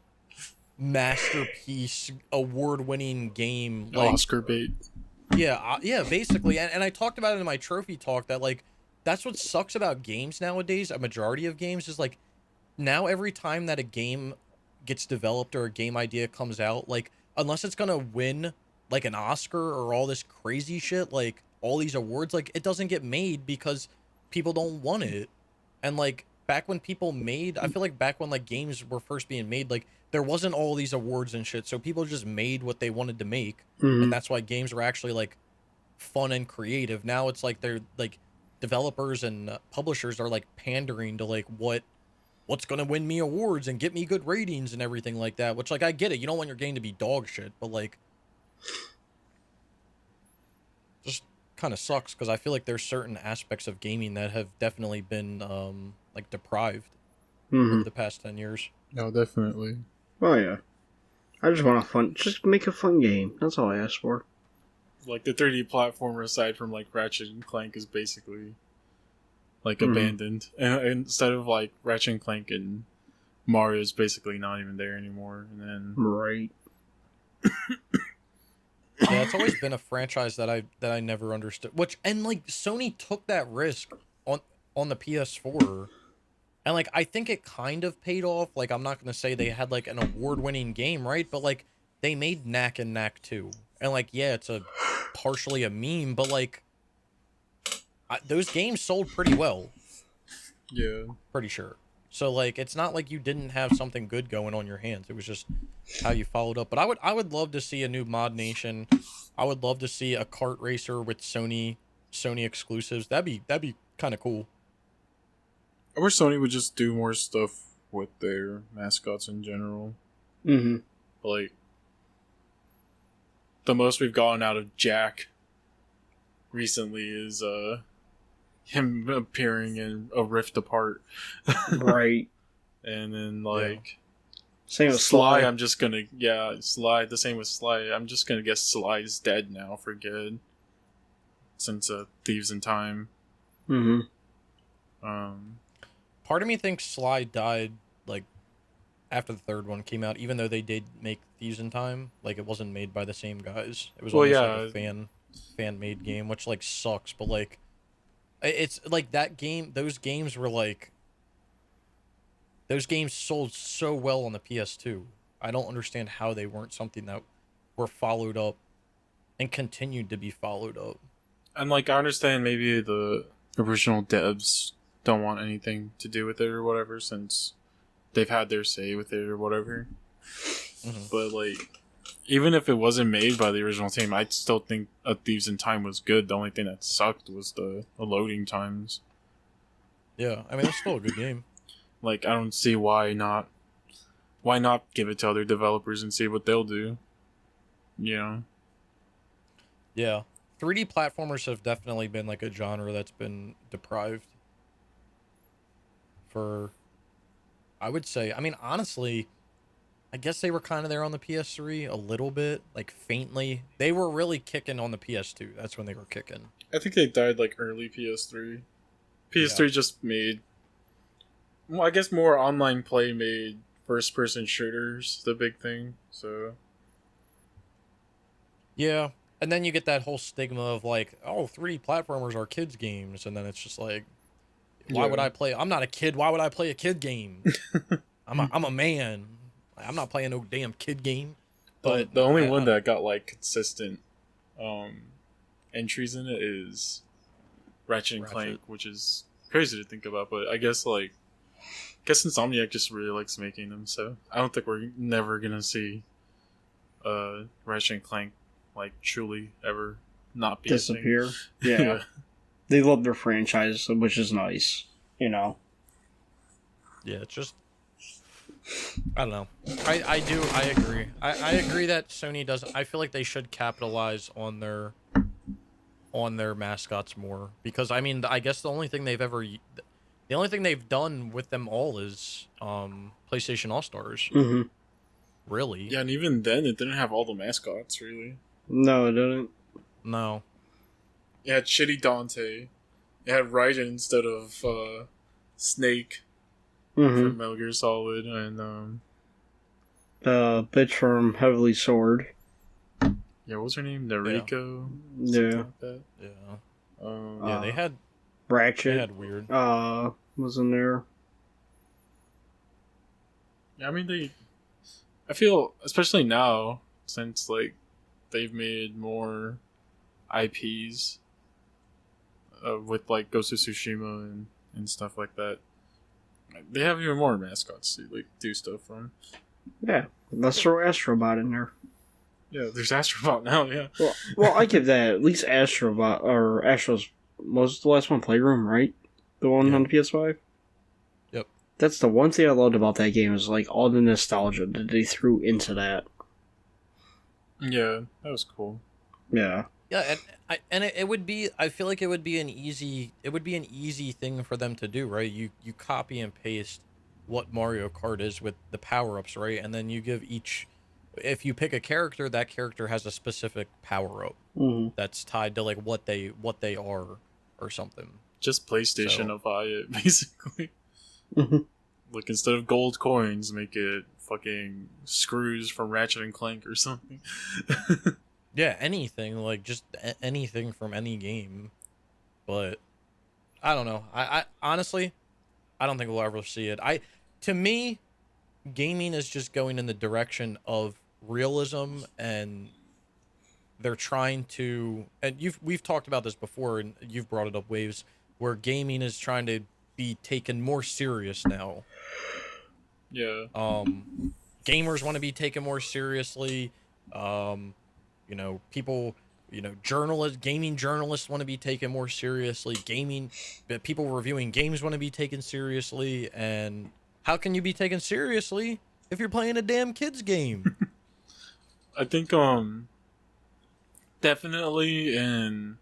masterpiece, award-winning game. Like,
Oscar bait.
Yeah, basically. And I talked about it in my trophy talk that, like, that's what sucks about games nowadays. A majority of games is, like, now every time that a game gets developed or a game idea comes out, like, unless it's gonna win, like, an Oscar or all this crazy shit, like, all these awards, like, it doesn't get made because people don't want it. And like back when people made, I feel like back when like games were first being made, like there wasn't all these awards and shit, so people just made what they wanted to make.
Mm-hmm.
And that's why games were actually like fun and creative. Now it's like they're like developers and publishers are like pandering to like what's gonna win me awards and get me good ratings and everything like that, which like I get it, you don't want your game to be dog shit, but like just kind of sucks because I feel like there's certain aspects of gaming that have definitely been like deprived over the past 10 years.
No, definitely.
Oh yeah, I just want just make a fun game. That's all I ask for.
Like the 3D platformer aside from like Ratchet and Clank is basically like abandoned, and instead of like Ratchet and Clank and Mario's basically not even there anymore. And then
right.
Yeah, it's always been a franchise that I never understood. Which and like Sony took that risk on the PS4, and like I think it kind of paid off. Like I'm not gonna say they had like an award-winning game, right? But like they made Knack and Knack 2, and like yeah, it's a partially a meme, but like those games sold pretty well.
Yeah.
Pretty sure. So like it's not like you didn't have something good going on your hands. It was just how you followed up. But I would love to see a new Mod Nation. I would love to see a kart racer with Sony exclusives. That'd be kind of cool.
I wish Sony would just do more stuff with their mascots in general.
Mm-hmm.
Like, the most we've gotten out of Jack recently is him appearing in a Rift Apart.
Right.
And then like
Same with
Sly,
Sly.
I'm just gonna Sly. The same with Sly. I'm just gonna guess Sly's dead now for good. Since Thieves in Time.
Mm-hmm.
Part of me thinks Sly died like after the third one came out, even though they did make Thieves in Time. Like it wasn't made by the same guys. It was
Well,
almost
yeah.
like a fan made game, which like sucks. But like it's like that game. Those games were like those games sold so well on the PS2. I don't understand how they weren't something that were followed up and continued to be followed up.
And like I understand maybe the original devs don't want anything to do with it or whatever since they've had their say with it or whatever.
Mm-hmm.
But like even if it wasn't made by the original team, I'd still think A Thieves in Time was good. The only thing that sucked was the loading times.
Yeah, I mean it's still a good game.
Like I don't see why not give it to other developers and see what they'll do. You know?
Yeah. 3D platformers have definitely been like a genre that's been deprived for, I would say, I mean, honestly, I guess they were kind of there on the PS3 a little bit, like faintly. They were really kicking on the PS2. That's when they were kicking.
I think they died like early PS3. PS3 just made, well, I guess more online play made first-person shooters the big thing. So
Yeah. And then you get that whole stigma of like, oh, 3D platformers are kids' games. And then it's just like, why would I play? I'm not a kid. Why would I play a kid game? I'm a man. I'm not playing no damn kid game. But
the only one that got like consistent entries in it is Ratchet and Clank, which is crazy to think about. But I guess Insomniac just really likes making them, so I don't think we're never gonna see Ratchet and Clank like truly ever not be
disappear.
A thing.
Yeah. They love their franchise, which is nice. You know.
Yeah, it's just I don't know. I agree. I agree that Sony does. I feel like they should capitalize on their mascots more because I mean I guess the only thing they've done with them all is PlayStation All Stars.
Mm-hmm.
Really?
Yeah, and even then it didn't have all the mascots really.
No, it didn't.
No.
It had Shitty Dante. It had Raiden instead of Snake from Metal Gear Solid, and
bitch from Heavily Sword.
yeah, what was her name? Nariko.
Yeah.
Like that.
Yeah. Yeah, they had
Ratchet.
They had weird.
Was in there.
Yeah, I mean I feel especially now since like they've made more IPs with like Ghost of Tsushima and stuff like that. They have even more mascots to like do stuff from.
Yeah, let's throw Astrobot in there.
Yeah, there's Astrobot now. Yeah.
Well, I give that at least Astrobot or Astro's was the last one Playroom, right? The one on the PS5.
Yep.
That's the one thing I loved about that game is like all the nostalgia that they threw into that.
Yeah, that was cool.
Yeah.
Yeah, and it would be. I feel like it would be an easy thing for them to do, right? You copy and paste what Mario Kart is with the power ups, right? And then you give each. If you pick a character, that character has a specific power up that's tied to like what they are or something.
Just PlayStation-ify it, basically.
Mm-hmm.
Like instead of gold coins, make it fucking screws from Ratchet and Clank or something.
Yeah, anything, like just anything from any game. But I don't know. I honestly, I don't think we'll ever see it. To me, gaming is just going in the direction of realism, and they're trying to, and we've talked about this before, and you've brought it up, Waves, where gaming is trying to be taken more serious now.
Yeah.
Gamers want to be taken more seriously. Um, people, journalists, gaming journalists want to be taken more seriously. People reviewing games want to be taken seriously. And how can you be taken seriously if you're playing a damn kids game?
I think definitely in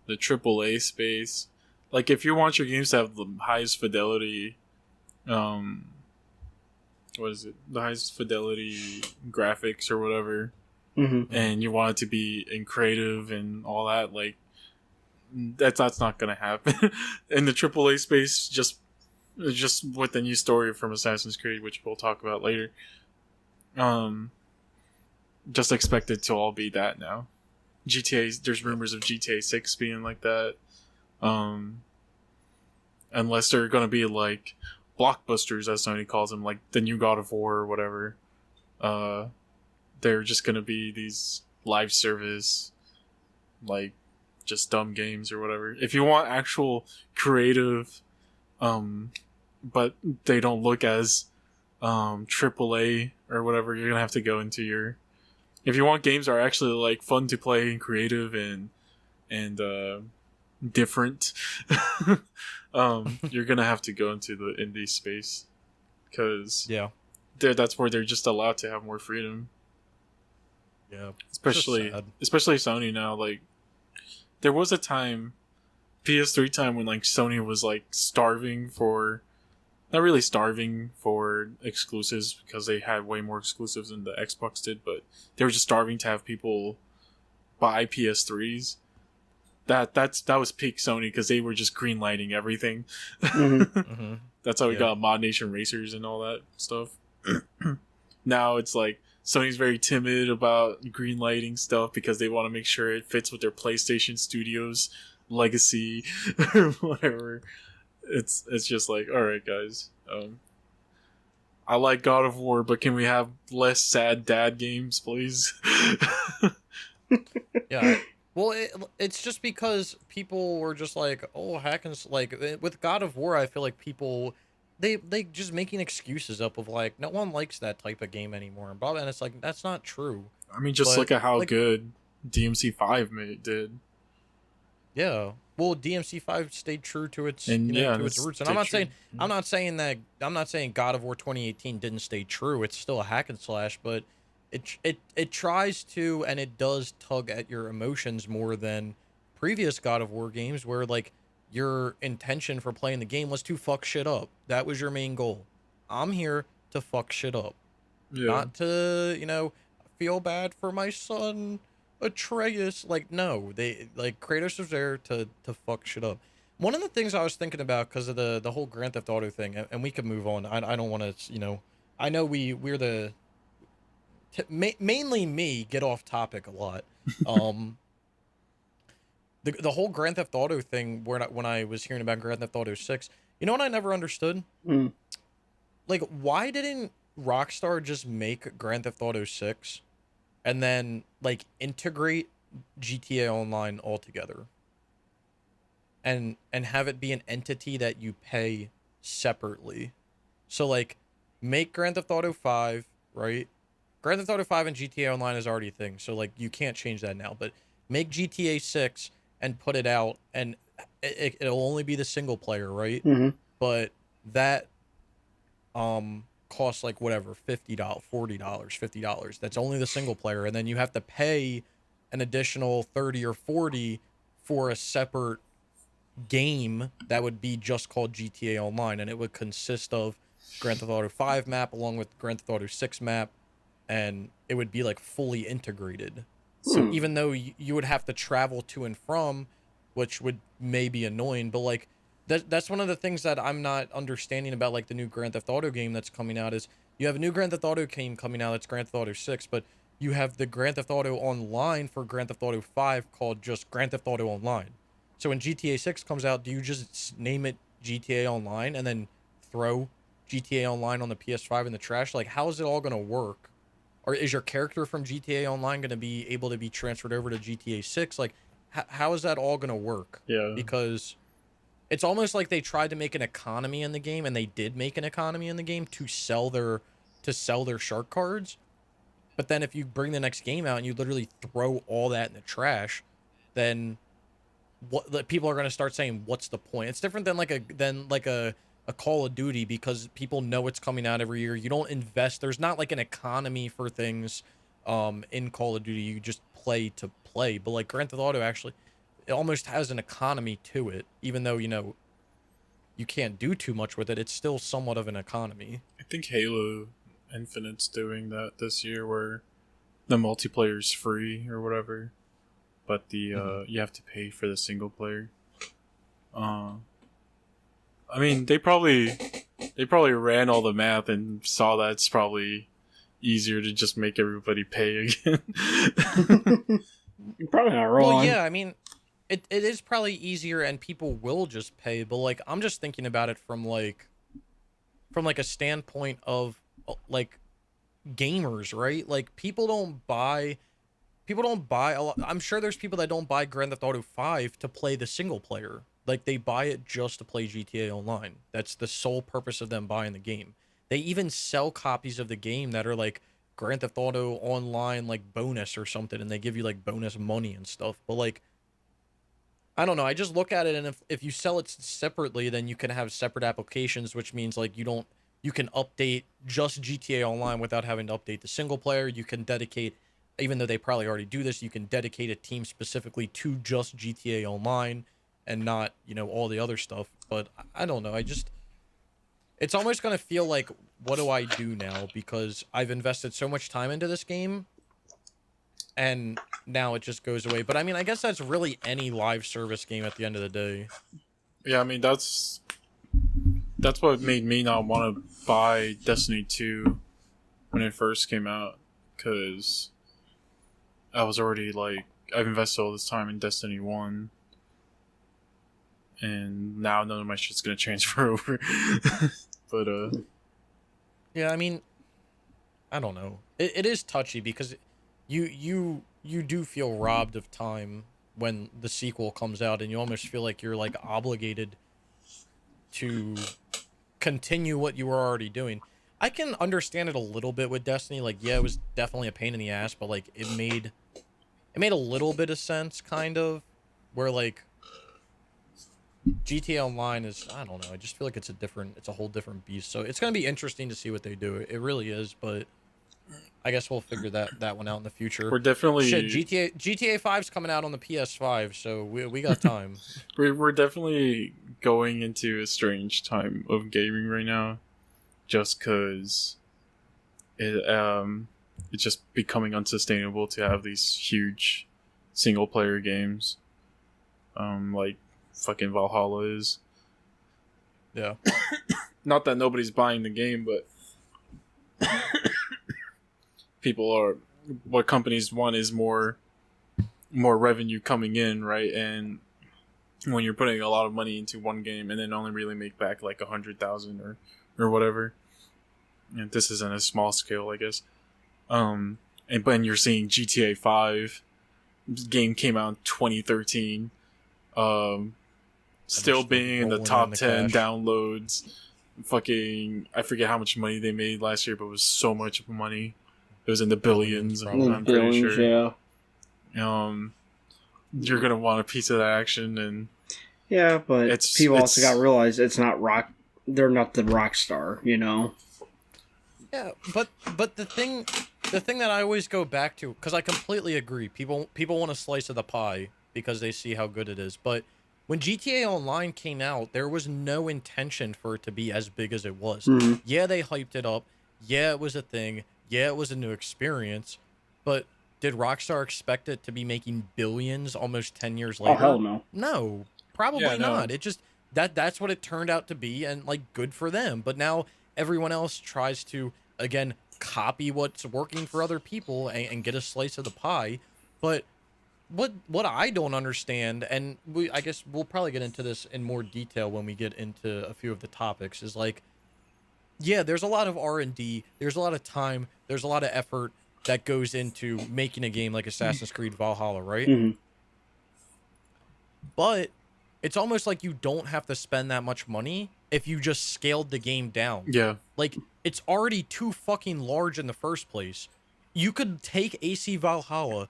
the AAA space, like if you want your games to have the highest fidelity, um, what is it? The highest fidelity graphics or whatever, and you want it to be in creative and all that, like that's not gonna happen in the AAA space. Just with the new story from Assassin's Creed, which we'll talk about later. Just expect it to all be that now. GTA, there's rumors of GTA 6 being like that. Unless they're gonna be like blockbusters, as Sony calls them, like the new God of War or whatever. They're just gonna be these live service, like just dumb games or whatever. If you want actual creative, but they don't look as AAA or whatever, you're gonna have to go into your. If you want games that are actually like fun to play and creative and different, you're gonna have to go into the indie space because
Yeah.
that's where they're just allowed to have more freedom.
Yeah.
Especially Sony now. Like there was a time, PS3 time, when like Sony was like starving for. Not really starving for exclusives because they had way more exclusives than the Xbox did, but they were just starving to have people buy PS3s. That was peak Sony because they were just greenlighting everything. That's how we got Mod Nation Racers and all that stuff. Now it's like Sony's very timid about greenlighting stuff because they want to make sure it fits with their PlayStation Studios legacy or whatever. It's just like, all right, guys. I like God of War, but can we have less sad dad games, please?
Yeah. Well, it's just because people were just like, oh, hack and like with God of War, I feel like people they just making excuses up of like no one likes that type of game anymore, and and it's like that's not true.
I mean, just look at how good DMC5 did.
Yeah. Well, DMC5 stayed true to its
to
its roots, and I'm not saying God of War 2018 didn't stay true. It's still a hack and slash, but it tries to, and it does tug at your emotions more than previous God of War games, where like your intention for playing the game was to fuck shit up. That was your main goal. I'm here to fuck shit up, not to feel bad for my son Atreus. Like, no, Kratos was there to fuck shit up. One of the things I was thinking about because of the whole Grand Theft Auto thing, and we can move on. I don't want to, I know we're mainly me get off topic a lot. The whole Grand Theft Auto thing, when I was hearing about Grand Theft Auto 6, you know what I never understood? Like, why didn't Rockstar just make Grand Theft Auto 6 and then like integrate GTA Online altogether and have it be an entity that you pay separately? So like make Grand Theft Auto 5, right? Grand Theft Auto 5 and GTA Online is already a thing, so like you can't change that now, but make GTA 6 and put it out, and it'll only be the single player, right? But that costs like whatever, $50, $40, $50. That's only the single player, and then you have to pay an additional 30 or 40 for a separate game that would be just called GTA Online, and it would consist of Grand Theft Auto 5 map along with Grand Theft Auto 6 map, and it would be like fully integrated. So even though you would have to travel to and from, which would maybe annoying, but like that's one of the things that I'm not understanding about like the new Grand Theft Auto game that's coming out is you have a new Grand Theft Auto game coming out that's Grand Theft Auto 6, but you have the Grand Theft Auto Online for Grand Theft Auto 5 called just Grand Theft Auto Online. So when GTA 6 comes out, do you just name it GTA Online and then throw GTA Online on the PS5 in the trash? Like, how is it all going to work? Or is your character from GTA Online going to be able to be transferred over to GTA 6? Like, how is that all going to work?
Yeah.
Because it's almost like they tried to make an economy in the game, and they did make an economy in the game to sell their shark cards. But then if you bring the next game out and you literally throw all that in the trash, then people are going to start saying, what's the point? It's different than a Call of Duty, because people know it's coming out every year. You don't invest. There's not like an economy for things in Call of Duty. You just play to play. But like Grand Theft Auto, actually, it almost has an economy to it, even though, you can't do too much with it. It's still somewhat of an economy.
I think Halo Infinite's doing that this year, where the multiplayer's free or whatever, but the you have to pay for the single player. I mean, they probably ran all the math and saw that it's probably easier to just make everybody pay again.
You're probably not wrong.
Well, yeah, I mean, it is probably easier, and people will just pay. But like, I'm just thinking about it from a standpoint of like gamers, right? Like, people don't buy a lot. I'm sure there's people that don't buy Grand Theft Auto 5 to play the single player. Like, they buy it just to play GTA Online. That's the sole purpose of them buying the game. They even sell copies of the game that are like Grand Theft Auto Online, like bonus or something, and they give you like bonus money and stuff. But like, I don't know. I just look at it, and if you sell it separately, then you can have separate applications, which means like you can update just GTA Online without having to update the single player. You can dedicate, even though they probably already do this, you can dedicate a team specifically to just GTA Online and not, all the other stuff. But I don't know. It's almost going to feel like, what do I do now? Because I've invested so much time into this game, and now it just goes away. But I mean, I guess that's really any live service game at the end of the day.
Yeah, I mean, that's what made me not want to buy Destiny 2 when it first came out, because I was already like, I've invested all this time in Destiny 1, and now none of my shit's gonna transfer over. But
yeah, I mean, I don't know. It is touchy, because you do feel robbed of time when the sequel comes out, and you almost feel like you're like obligated to continue what you were already doing. I can understand it a little bit with Destiny. Like, yeah, it was definitely a pain in the ass, but like, it made a little bit of sense, kind of, where like GTA Online is, I don't know, I just feel like it's a whole different beast. So it's gonna be interesting to see what they do. It really is, but I guess we'll figure that one out in the future.
we're definitely
GTA 5's coming out on the PS5, so we got time.
we're definitely going into a strange time of gaming right now, just because it's just becoming unsustainable to have these huge single player games, like fucking Valhalla is.
Yeah.
Not that nobody's buying the game, but what companies want is more revenue coming in, right? And when you're putting a lot of money into one game and then only really make back like 100,000 or whatever, and this isn't a small scale, I guess. And when you're seeing GTA 5, game came out in 2013, still being in the top 10 downloads. Fucking, I forget how much money they made last year, but it was so much money. It was in the billions. I'm pretty sure.
Yeah.
You're gonna want a piece of that action, and
yeah, but people also got to realize it's not rock. They're not the rock star,
Yeah, but the thing that I always go back to, because I completely agree, people want a slice of the pie because they see how good it is. But when GTA Online came out, there was no intention for it to be as big as it was.
Mm-hmm.
Yeah, they hyped it up. Yeah, it was a thing. Yeah, it was a new experience. But did Rockstar expect it to be making billions almost 10 years later?
Oh, hell no.
No, probably not. It just that's what it turned out to be, and like, good for them. But now everyone else tries to, again, copy what's working for other people and get a slice of the pie. But what I don't understand, and I guess we'll probably get into this in more detail when we get into a few of the topics, is like, yeah, there's a lot of R&D, there's a lot of time, there's a lot of effort that goes into making a game like Assassin's Creed Valhalla, right?
Mm-hmm.
But it's almost like you don't have to spend that much money if you just scaled the game down.
Yeah.
Like, it's already too fucking large in the first place. You could take AC Valhalla,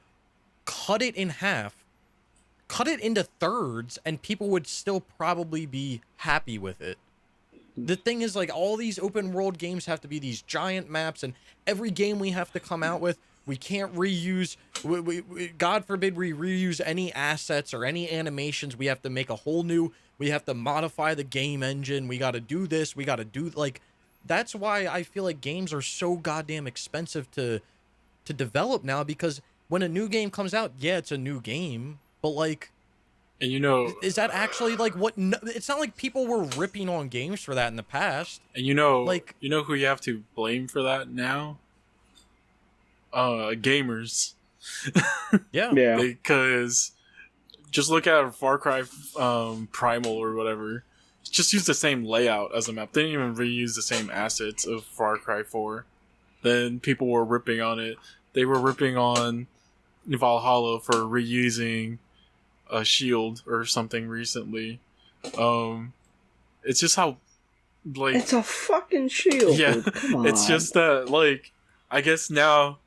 cut it in half, cut it into thirds, and people would still probably be happy with it. The thing is, like, all these open world games have to be these giant maps, and every game we have to come out with, we can't reuse, God forbid we reuse any assets or any animations. We have to make a whole new, we have to modify the game engine. We got to do this. We got to do, like, that's why I feel like games are so goddamn expensive to develop now, because when a new game comes out, yeah, it's a new game, but, like,
And you know,
is that actually, like, what, no, it's not like people were ripping on games for that in the past.
and you know,
like,
you know who you have to blame for that now? Gamers.
Yeah.
Yeah.
Because just look at Far Cry Primal or whatever. Just use the same layout as a map. They didn't even reuse the same assets of Far Cry 4. Then people were ripping on it. They were ripping on Valhalla for reusing a shield or something recently. It's just how, like,
It's a fucking shield.
yeah,
Come on.
it's just that, like, I guess now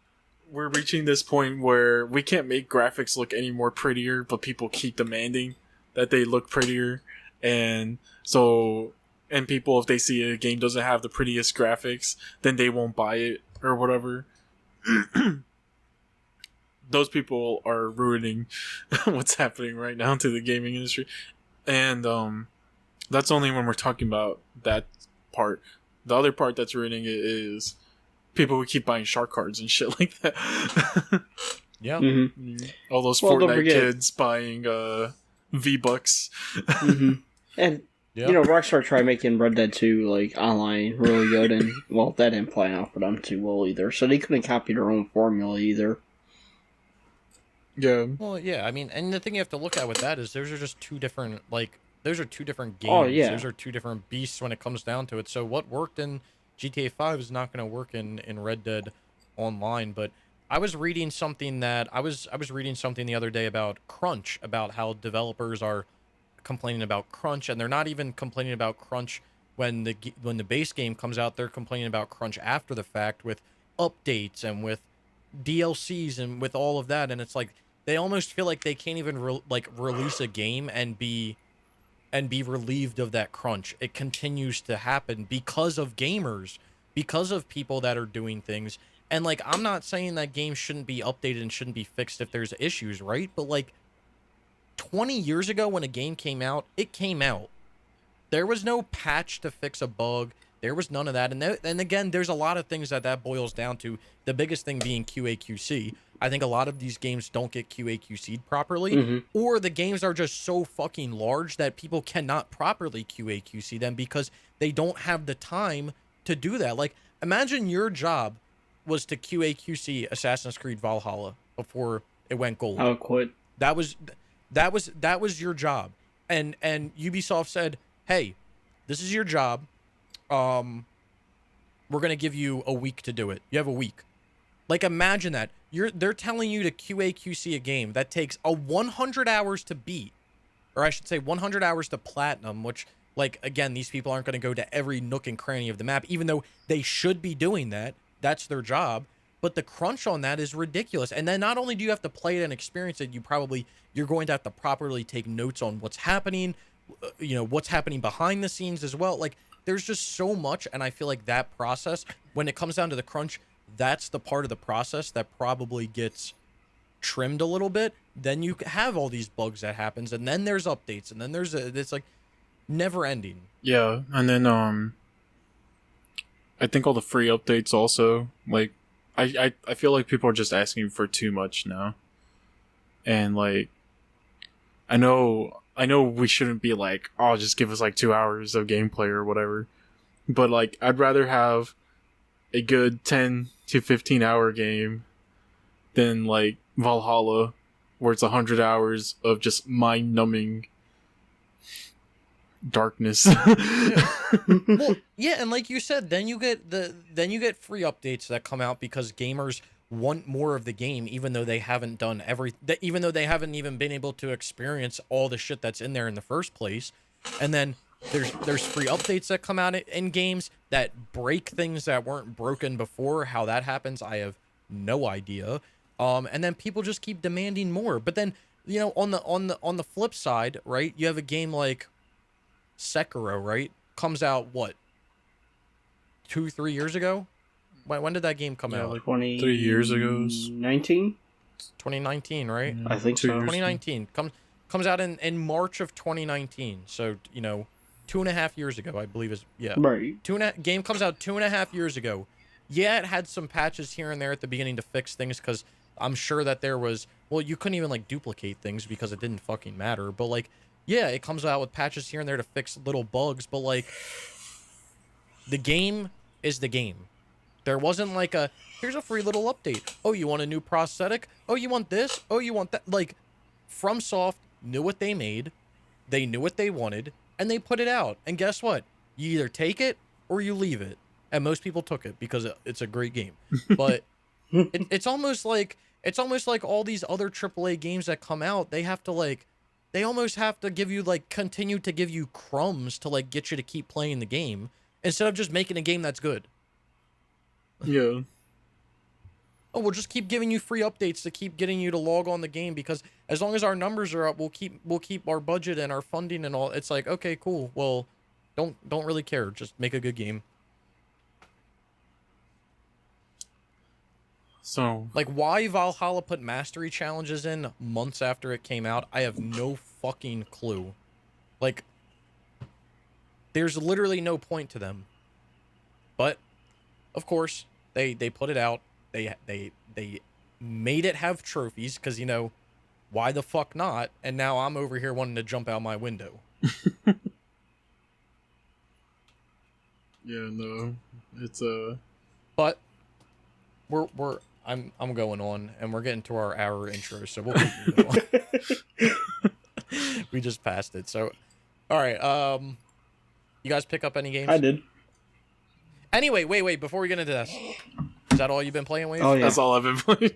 we're reaching this point where we can't make graphics look any more prettier, but people keep demanding that they look prettier. And so, and people, if they see a game doesn't have the prettiest graphics, then they won't buy it or whatever. Those people are ruining what's happening right now to the gaming industry. And that's only when we're talking about that part. The other part that's ruining it is people who keep buying shark cards and shit like that.
Yeah.
Mm-hmm.
All those
Well, don't
Fortnite
forget-
kids buying V-Bucks.
Mm-hmm. And
Yeah.
you know, Rockstar tried making Red Dead 2 like online really good, and well, that didn't play out for them too well either. So they couldn't copy their own formula either.
Yeah.
Well, yeah, I mean, and the thing you have to look at with that is those are just two different, like, those are two different games.
Oh, yeah.
Those are two different beasts when it comes down to it. So what worked in GTA 5 is not going to work in Red Dead Online. But I was reading something that, I was reading something the other day about crunch, about how developers are complaining about crunch, and they're not even complaining about crunch when the base game comes out. They're complaining about crunch after the fact with updates and with DLCs and with all of that, and it's like they almost feel like they can't even release a game and be relieved of that crunch. It continues to happen because of gamers, because of people that are doing things. And, like, I'm not saying that games shouldn't be updated and shouldn't be fixed if there's issues, right? But, like, 20 years ago when a game came out, it came out. There was no patch to fix a bug. There was none of that. And again, there's a lot of things that boils down to. The biggest thing being QA/QC. I think a lot of these games don't get QA/QC'd properly,
Mm-hmm.
or the games are just so fucking large that people cannot properly QA/QC them because they don't have the time to do that. Like, imagine your job was to QA/QC Assassin's Creed Valhalla before it went gold.
I would quit.
That was your job. And Ubisoft said, "Hey, this is your job. We're going to give you a week to do it. You have a week." Like, imagine that. They're telling you to QA/QC a game that takes 100 hours to beat, or I should say 100 hours to platinum, which, like, again, these people aren't going to go to every nook and cranny of the map, even though they should be doing that. That's their job. But the crunch on that is ridiculous. And then not only do you have to play it and experience it, you're going to have to properly take notes on what's happening, what's happening behind the scenes as well. Like, there's just so much, and I feel like that process, when it comes down to the crunch, that's the part of the process that probably gets trimmed a little bit. Then you have all these bugs that happens, and then there's updates, and then it's like never ending.
Yeah, and then I think all the free updates also, like, I feel like people are just asking for too much now. And, like, I know we shouldn't be like, oh, just give us like 2 hours of gameplay or whatever. But, like, I'd rather have a good 10 to 15 hour game than like Valhalla, where it's 100 hours of just mind numbing darkness.
Well, yeah, and like you said, then you get free updates that come out because gamers want more of the game, even though they haven't done even though they haven't even been able to experience all the shit that's in there in the first place. And then there's free updates that come out in games that break things that weren't broken before. How that happens, I have no idea. And then people just keep demanding more. But then, you know, on the flip side, right? You have a game like Sekiro, right? Comes out what? 2-3 years ago? When did that game come out?
Like 3 years ago.
19?
2019, right?
I think so.
2019 comes out in March of 2019. So, you know, 2.5 years ago, I believe is
Right.
Game comes out 2.5 years ago. Yeah, it had some patches here and there at the beginning to fix things, because I'm sure that there was, well, you couldn't even like duplicate things because it didn't fucking matter. But like, yeah, it comes out with patches here and there to fix little bugs, but like, the game is the game. There wasn't like here's a free little update. Oh, you want a new prosthetic? Oh, you want this? Oh, you want that? Like, FromSoft knew what they made, they knew what they wanted, and they put it out. And guess what? You either take it or you leave it. And most people took it because it's a great game. But it's almost like all these other AAA games that come out, they almost have to give you continue to give you crumbs to get you to keep playing the game instead of just making a game that's good.
Yeah.
Oh, we'll just keep giving you free updates to keep getting you to log on the game, because as long as our numbers are up, we'll keep our budget and our funding and all. It's like, okay, cool. Well, don't really care. Just make a good game.
So,
like, why Valhalla put mastery challenges in months after it came out, I have no fucking clue. Like, there's literally no point to them. But of course, they put it out. They made it have trophies, because, you know, why the fuck not? And now I'm over here wanting to jump out my window.
yeah, no, it's
But I'm going on, and we're getting to our hour intro, so we'll keep moving on. We just passed it. So, all right. You guys pick up any games?
I did.
Anyway, wait. Before we get into this, is that all you've been playing with?
Oh, yeah.
that's all I've been playing.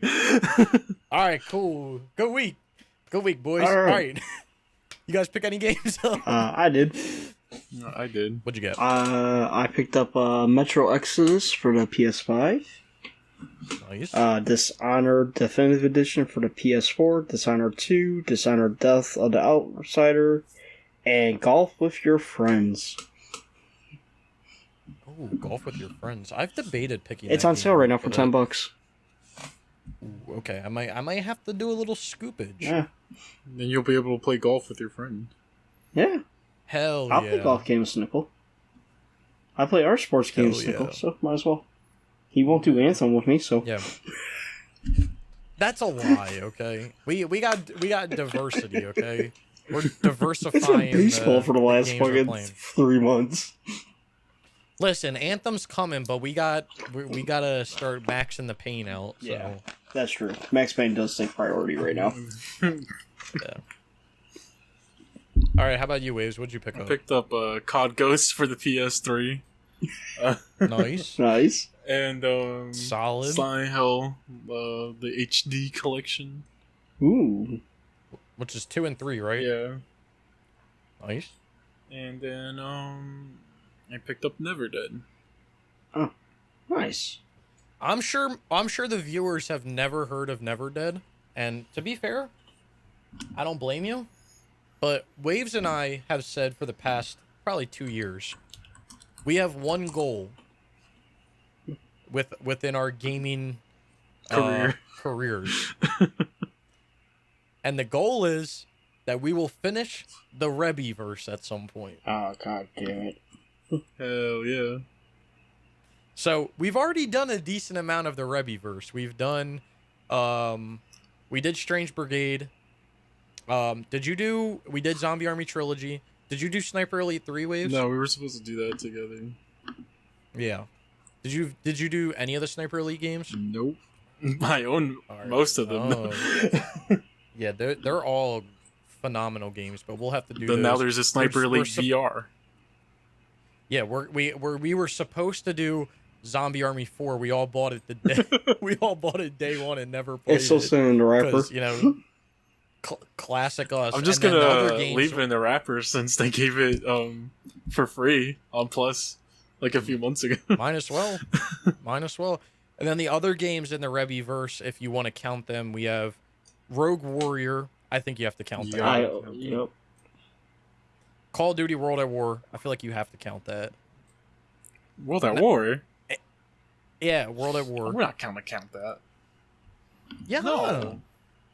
All right, cool. Good week, boys.
All
All
right.
right. You guys pick any games up?
I did.
No, I did.
What'd you get?
I picked up Metro Exodus for the PS5.
Nice.
Dishonored Definitive Edition for the PS4. Dishonored 2. Dishonored Death of the Outsider. And Golf with Your Friends.
Oh, Golf with Your Friends. I've debated picking.
It's
that
on
game
sale right now
up,
for
but,
$10.
Ooh, okay, I might have to do a little scoopage.
Yeah.
Then you'll be able to play golf with your friend.
Yeah.
Hell
I'll
yeah.
play golf games with Nickel. I play our sports games with Nickel, so might as well. He won't do Anthem with me, so.
Yeah. That's a lie, okay? We got diversity, okay? We're diversifying.
It's been baseball for the last
games we're
fucking
playing.
3 months.
Listen, Anthem's coming, but we gotta start maxing the pain out. So.
Yeah. That's true. Max Payne does take priority right now.
Yeah. All right, how about you, Waves? What'd you pick
I
up?
picked up COD Ghost for the PS3.
Nice.
Nice.
And
Solid.
Silent Hill, the HD collection.
Ooh.
Which is 2 and 3, right?
Yeah.
Nice.
And then I picked up Never Dead.
Oh, nice.
I'm sure the viewers have never heard of Never Dead, and to be fair, I don't blame you. But Waves and I have said for the past probably 2 years, we have one goal within our gaming careers. And the goal is that we will finish the Rebbiverse at some point.
Oh, god damn it.
Hell yeah.
So we've already done a decent amount of the Rebbiverse. We've done, we did Strange Brigade. We did Zombie Army Trilogy. Did you do Sniper Elite 3, Waves?
No, we were supposed to do that together.
Yeah. Did you do any of the Sniper Elite games?
Nope. I own
Alright.
most of them.
Oh. Yeah, they're all phenomenal games, but we'll have to do
Then
those.
now there's a Sniper
We're
Elite
sup-
VR.
Yeah, we were supposed to do Zombie Army 4. We all bought it the day we all bought it day one and never played
It's still
it
sitting in the wrapper.
because classic us.
I'm just
And then the
gonna
other games-
leave it in the wrapper since they gave it for free on Plus like a few months ago.
Might as well. And then the other games in the Reviverse, if you want to count them, we have Rogue Warrior. I think you have to count that.
Yeah.
Yep.
Call of Duty World at War. I feel like you have to count that.
World at War.
Yeah, World at War.
We're not gonna count that.
Yeah.
No.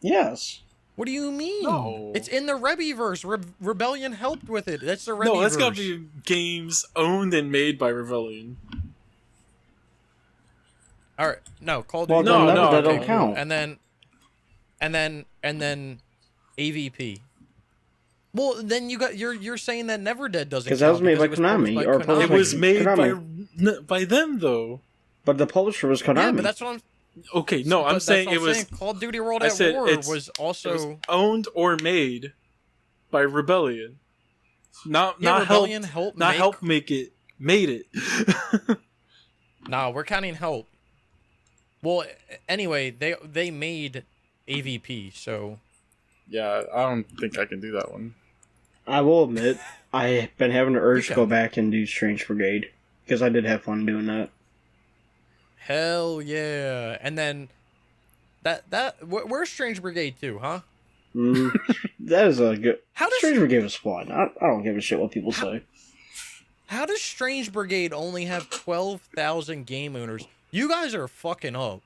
Yes.
What do you mean?
No.
It's in the Reviverse. Rebellion helped with it. That's the Reviverse.
No, that's gotta be games owned and made by Rebellion.
All right. No, Call of
Well,
Duty.
No,
then
no,
that
okay.
don't count.
And then AVP. Well, then you're saying that Never Dead doesn't count
'Cause that was made by
because it was
Konami,
published
or
by
published
It
by
was made
Konami.
by them though.
But the publisher was Konami.
Yeah, but that's what I'm.
Okay, no, I'm
that's
saying
what
it was
Call of Duty World
I
at
said
War
it's-
was also.
it was owned or made by Rebellion. Not
Rebellion
helped
helped
make it. Made it.
Nah, we're counting help. Well, anyway, they made AVP, so
Yeah, I don't think I can do that one.
I will admit, I've been having the urge to
Okay.
go back and do Strange Brigade. Because I did have fun doing that.
hell yeah. And then where's Strange Brigade 2, huh?
That is a good...
How does
Strange Brigade was fun. I don't give a shit what people say.
How does Strange Brigade only have 12,000 game owners? You guys are fucking up.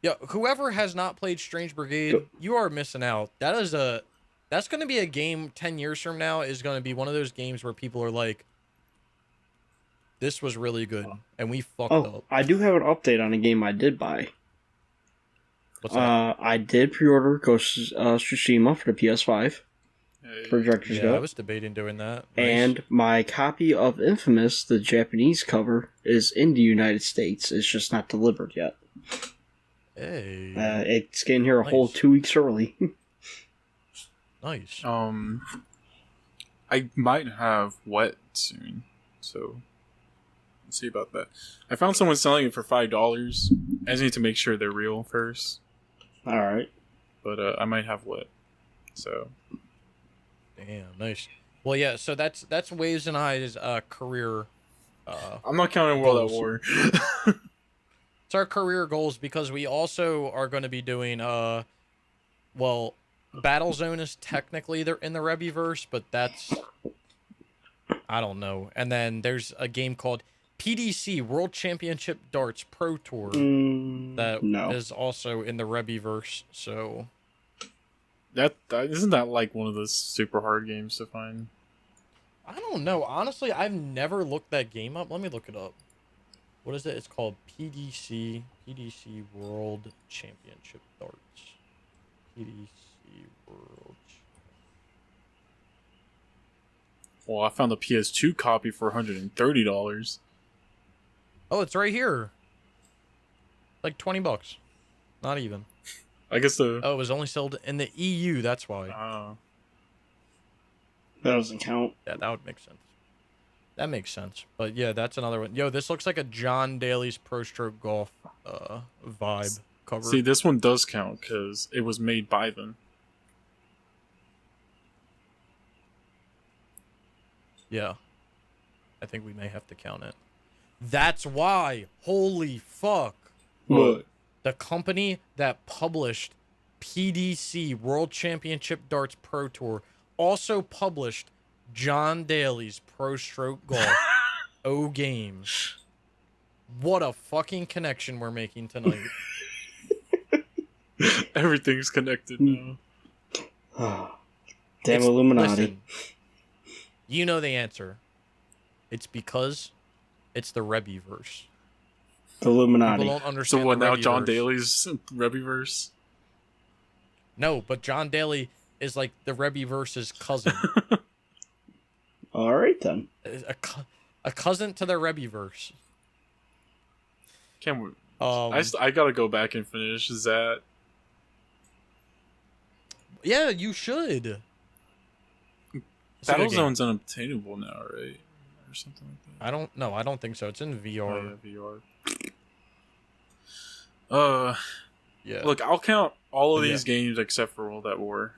Yeah, whoever has not played Strange Brigade, you are missing out. That's going to be a game 10 years from now is going to be one of those games where people are like, this was really good, and we fucked up.
I do have an update on a game I did buy.
What's that?
I did pre-order Ghost of Tsushima for the PS5 for Director's
Yeah, I
Cut.
was debating doing that.
And my copy of Infamous, the Japanese cover, is in the United States. It's just not delivered yet.
Hey,
It's getting here a whole
Nice.
2 weeks early.
nice.
I might have Wet soon, so let's see about that. I found someone selling it for $5. I just need to make sure they're real first,
Alright.
but I might have Wet. So
Damn, nice. Well, yeah. So that's Waves and I's career.
I'm not counting World at
Goals.
War.
It's our career goals because we also are going to be doing well, Battlezone is technically they're in the Reviverse, but that's I don't know. And then there's a game called PDC World Championship Darts Pro Tour that is
No.
also in the Reviverse. So
that isn't that like one of those super hard games to find.
I don't know. Honestly, I've never looked that game up. Let me look it up. What is it? It's called PDC World Championship Darts. PDC World.
Well, I found a PS2 copy for $130.
Oh, it's right here. Like $20. Not even.
I guess the
Oh, it was only sold in the EU. That's why.
That doesn't count.
Yeah, that would make sense. That makes sense. But yeah, that's another one. Yo, this looks like a John Daly's Pro Stroke Golf vibe cover.
see, this one does count because it was made by them.
Yeah. I think we may have to count it. That's why. Holy fuck.
What?
The company that published PDC World Championship Darts Pro Tour also published John Daly's Pro Stroke Golf O Games. What a fucking connection we're making tonight.
Everything's connected now.
Damn
It's-
Illuminati.
listen, you know the answer. It's because it's the Reviverse.
The Illuminati.
People don't understand.
So what
the
now? John
Reviverse.
Daly's Reviverse?
No, but John Daly is like the Reviverse's cousin.
Alright then.
A cousin to the Reviverse.
Can't wait.
Um,
I gotta go back and finish that.
yeah, you should. It's a good game.
Battlezone's unobtainable now, right? Or something like that.
I don't know. I don't think so. It's in VR.
Oh, yeah, VR.
Yeah.
Look, I'll count all of
Yeah.
these games except for World at War.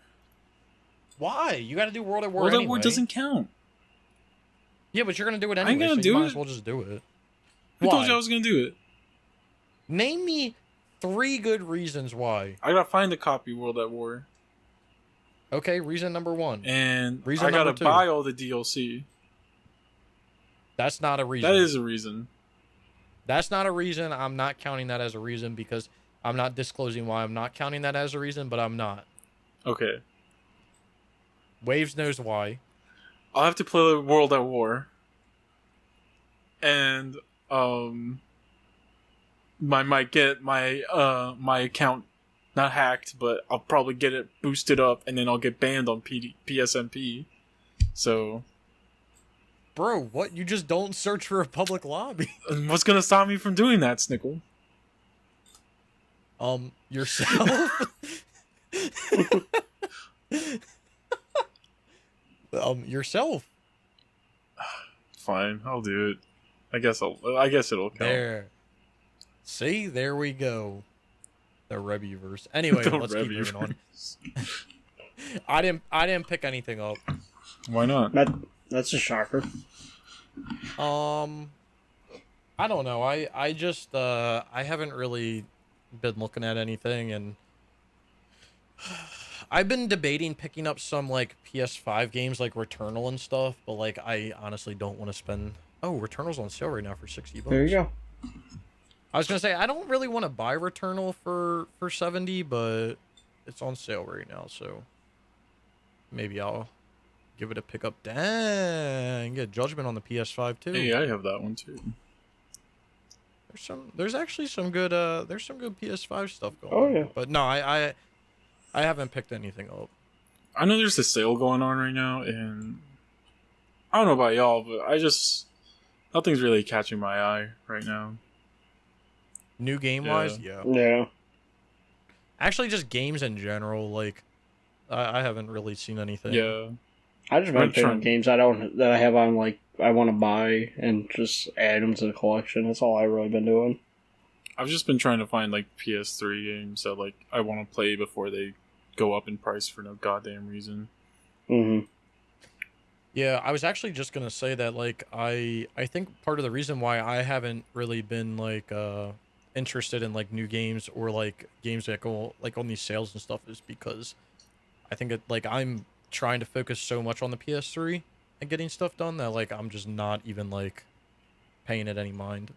Why? You got to do World at War
World
anyway.
at War doesn't count.
Yeah, but you're gonna do it
I ain't
anyway.
gonna
So
do
you might
it.
as well just do it.
Who told
Why?
you I was gonna do it?
Name me 3 good reasons why.
I gotta find a copy of World at War,
Okay, reason number 1.
and
Reason
I gotta
number 2.
buy all the DLC.
That's not a reason.
That is a reason.
That's not a reason. I'm not counting that as a reason because I'm not disclosing why I'm not counting that as a reason, but I'm not.
Okay,
Waves knows why.
I'll have to play World at War, and I might get my account not hacked, but I'll probably get it boosted up, and then I'll get banned on PSMP. So,
Bro, what? You just don't search for a public lobby.
what's gonna stop me from doing that, Snickle?
Yourself? Yourself.
Fine, I'll do it. I guess it'll count.
There. See, there we go. The Rebuverse. Anyway,
The
let's keep moving on.
Rebuverse.
I didn't pick anything up.
Why not?
That's a shocker.
I don't know. I just I haven't really been looking at anything, and I've been debating picking up some like PS5 games like Returnal and stuff, but like I honestly don't want to spend. Oh, Returnal's on sale right now for $60.
There you go.
I was gonna say I don't really want to buy Returnal for 70, but it's on sale right now, so maybe I'll give it a pick up. Dang, get Judgment on the PS5 too.
Hey, I have that one too.
There's actually some good PS5 stuff going
Oh,
on.
yeah.
But no, I haven't picked anything up.
I know there's a sale going on right now, and I don't know about y'all, but nothing's really catching my eye right now.
New game wise, yeah.
Yeah.
Actually, just games in general. Like, I haven't really seen anything.
Yeah.
I just been picking up games that I have on like I want to buy and just add them to the collection. That's all I've really been doing.
I've just been trying to find like PS3 games that like I want to play before they go up in price for no goddamn reason.
Mm-hmm.
Yeah, I was actually just gonna say that. Like, I think part of the reason why I haven't really been like interested in like new games or like games that go like on these sales and stuff is because I think like I'm trying to focus so much on the PS3 and getting stuff done that like I'm just not even like paying it any mind.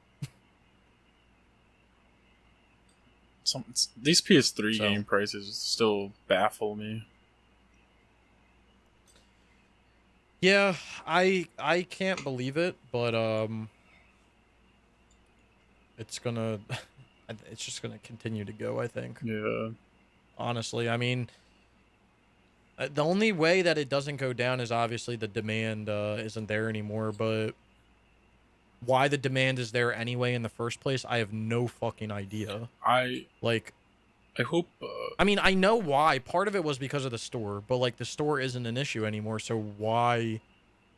These PS3
So-
game prices still baffle me.
Yeah, I can't believe it, but it's gonna it's just gonna continue to go, I think.
Yeah.
Honestly, I mean, the only way that it doesn't go down is obviously the demand isn't there anymore, but why the demand is there anyway in the first place, I have no fucking idea.
I hope
I mean, I know why. Part of it was because of the store, but like the store isn't an issue anymore, so why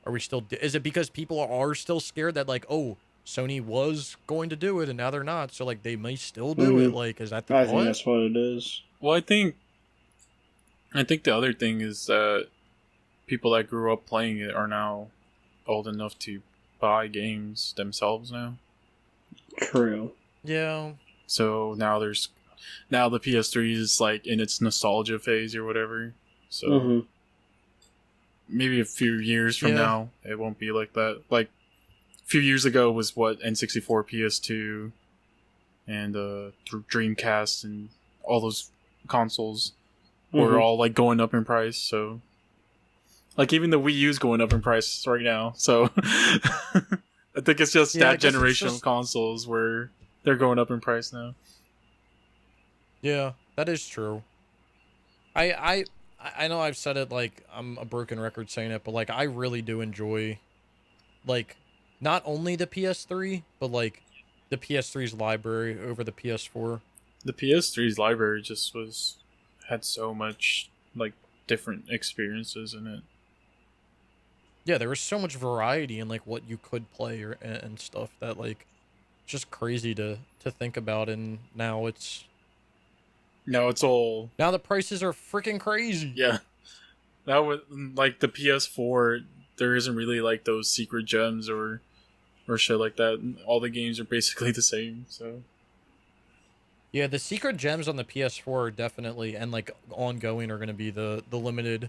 are we still is it because people are still scared that like, oh, Sony was going to do it and now they're not, so like they may still do it? Like, is that the
I think
thought?
that's what it is.
well, I think the other thing is that people that grew up playing it are now old enough to buy games themselves now.
True.
Yeah.
So now the PS3 is like in its nostalgia phase or whatever. So
Mm-hmm.
maybe a few years from
Yeah.
now it won't be like that. Like a few years ago was what N64, PS2, and Dreamcast and all those consoles were all like going up in price. So like even the Wii U's going up in price right now. So I think it's just
Yeah, I
that
guess it's
generation
just-
of consoles where they're going up in price now.
Yeah, that is true. I know I've said it like I'm a broken record saying it, but like I really do enjoy like not only the PS3, but like the PS3's library over the PS4.
The PS3's library just had so much like different experiences in it.
Yeah, there was so much variety in like what you could play and stuff that like just crazy to think about. And now
all
now the prices are freaking crazy.
yeah. Now with like the PS4, there isn't really like those secret gems or shit like that. All the games are basically the same. So
Yeah, the secret gems on the PS4 are definitely and like ongoing are going to be the limited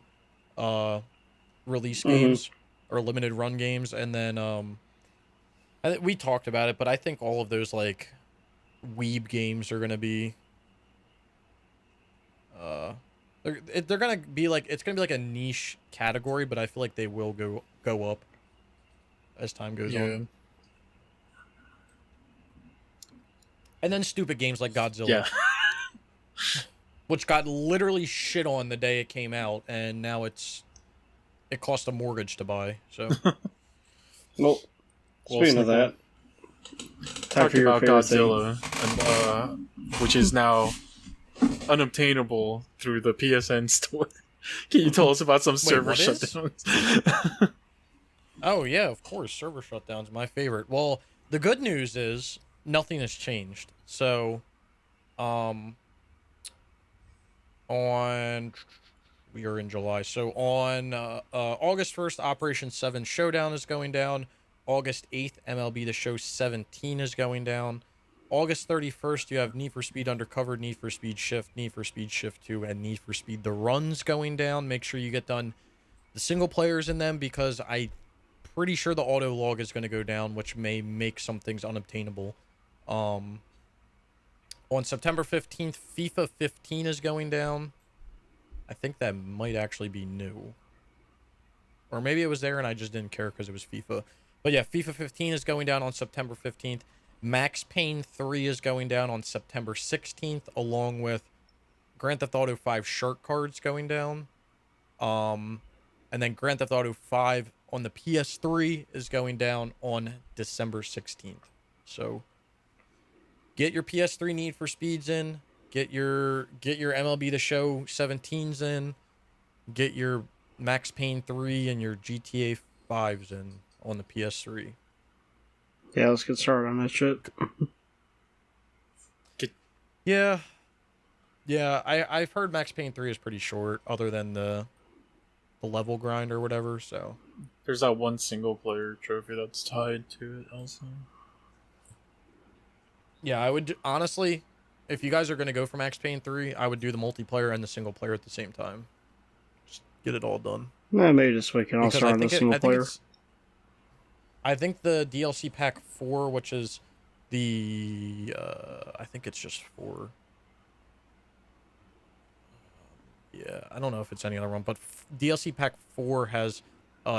release games or limited run games, and then we talked about it, but I think all of those like weeb games are going to be they're going to be like it's going to be like a niche category, but I feel like they will go up as time goes on. And then stupid games like Godzilla.
Yeah.
Which got literally shit on the day it came out, and now it cost a mortgage to buy. So,
well, speaking of that,
talking about Godzilla, and, which is now unobtainable through the PSN store. Can you tell us about some server shutdowns?
Oh yeah, of course, server shutdowns, my favorite. Well, the good news is nothing has changed. So, we are in July. So on August 1st, Operation 7 Showdown is going down. August 8th, MLB The Show 17 is going down. August 31st, you have Need for Speed Undercover, Need for Speed Shift, Need for Speed Shift 2, and Need for Speed The Runs going down. Make sure you get done the single players in them, because I'm pretty sure the auto log is going to go down, which may make some things unobtainable. On September 15th, FIFA 15 is going down. I think that might actually be new. Or maybe it was there and I just didn't care because it was FIFA. But yeah, FIFA 15 is going down on September 15th. Max Payne 3 is going down on September 16th, along with Grand Theft Auto 5 Shark Cards going down. And then Grand Theft Auto 5 on the PS3 is going down on December 16th. So get your PS3 Need for Speeds in. Get your MLB The Show 17s in. Get your Max Payne 3 and your GTA 5s in on the PS3.
Yeah, let's get started on that shit.
Yeah. Yeah, I've heard Max Payne 3 is pretty short, other than the level grind or whatever, so.
There's that one single player trophy that's tied to it also.
Yeah, I would honestly, if you guys are going to go for Max Payne 3, I would do the multiplayer and the single player at the same time. Just get it all done.
Nah, maybe this week and I'll start on the single player.
I think the DLC pack 4, which is the I think it's just 4. Yeah, I don't know if it's any other one, but DLC pack 4 has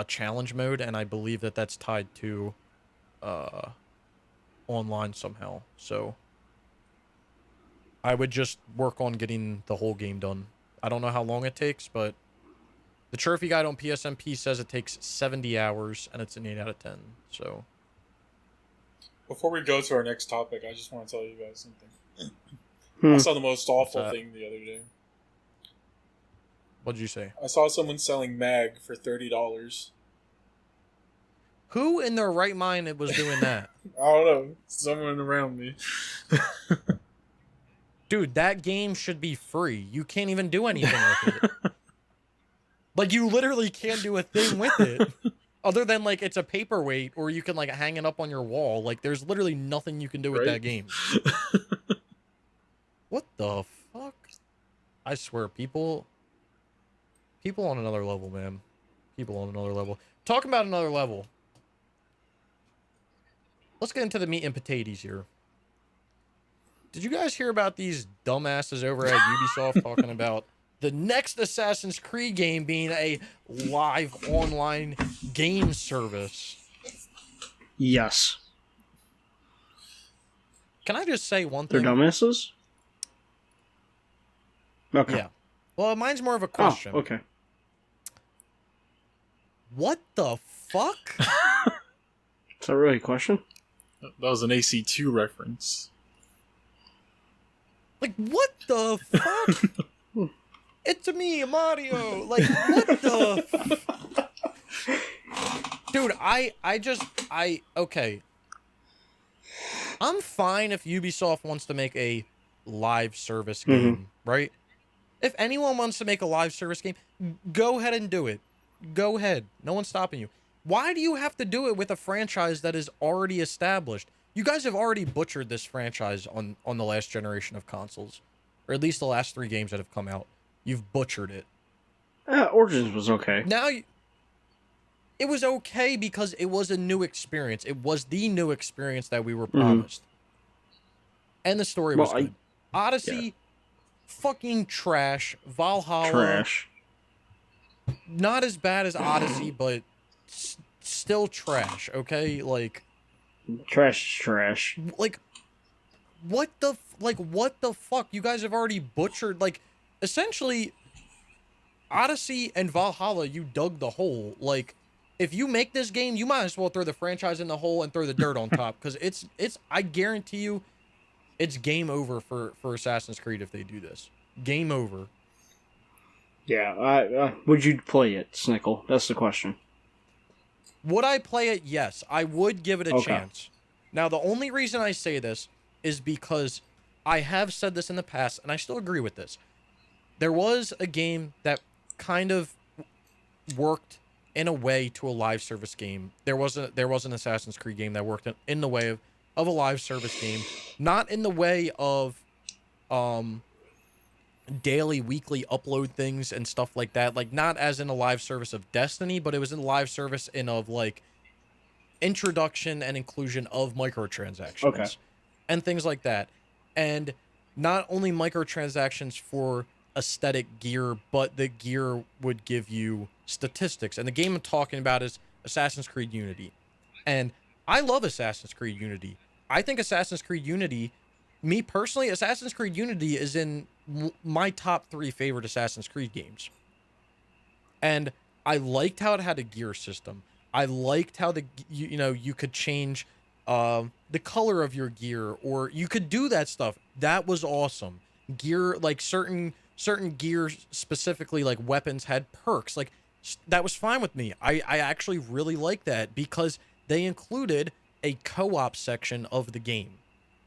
challenge mode, and I believe that that's tied to online somehow. So I would just work on getting the whole game done. I don't know how long it takes, but the trophy guide on PSMP says it takes 70 hours, and it's an 8 out of 10. So
before we go to our next topic, I just want to tell you guys something. I saw the most awful thing the other day.
What'd you say?
I saw someone selling mag for $30.
Who in their right mind was doing that?
I don't know. Someone around me.
Dude, that game should be free. You can't even do anything with it. Like, you literally can't do a thing with it. Other than, like, it's a paperweight, or you can, like, hang it up on your wall. Like, there's literally nothing you can do with that game. What the fuck? I swear, people on another level, man. People on another level. Talking about another level. Let's get into the meat and potatoes here. Did you guys hear about these dumbasses over at Ubisoft talking about the next Assassin's Creed game being a live online game service?
Yes.
Can I just say one thing?
They're dumbasses? Okay.
Yeah. Well, mine's more of a question.
Oh, okay.
What the fuck?
Is that really a question?
That was an AC2 reference.
Like, what the fuck? It's me, Mario. Like, what the? Dude, okay. I'm fine if Ubisoft wants to make a live service game, right? If anyone wants to make a live service game, go ahead and do it. Go ahead. No one's stopping you. Why do you have to do it with a franchise that is already established? You guys have already butchered this franchise on the last generation of consoles. Or at least the last 3 games that have come out. You've butchered it.
Origins was okay.
Now, it was okay because it was a new experience. It was the new experience that we were promised. And the story was good. Odyssey, fucking trash. Valhalla,
trash.
Not as bad as Odyssey, but still trash, okay? Like...
Trash.
Like, what the fuck? You guys have already butchered, like, essentially, Odyssey and Valhalla, you dug the hole. Like, if you make this game, you might as well throw the franchise in the hole and throw the dirt on top, because it's, I guarantee you, it's game over for Assassin's Creed if they do this. Game over.
Yeah, would you play it, Snickle? That's the question.
Would I play it? Yes. I would give it a chance. Now, the only reason I say this is because I have said this in the past, and I still agree with this. There was a game that kind of worked in a way to a live service game. There was an Assassin's Creed game that worked in the way of a live service game. Not in the way of daily, weekly upload things and stuff like that. Like, not as in a live service of Destiny, but it was in live service of, like, introduction and inclusion of microtransactions. And things like that. And not only microtransactions for aesthetic gear, but the gear would give you statistics. And the game I'm talking about is Assassin's Creed Unity. And I love Assassin's Creed Unity. I think Assassin's Creed Unity, me personally, Assassin's Creed Unity is in my top 3 favorite Assassin's Creed games. And I liked how it had a gear system. I liked how you could change the color of your gear, or you could do that stuff. That was awesome. Gear, like certain gear, specifically like weapons, had perks. Like, that was fine with me. I actually really liked that because they included a co-op section of the game.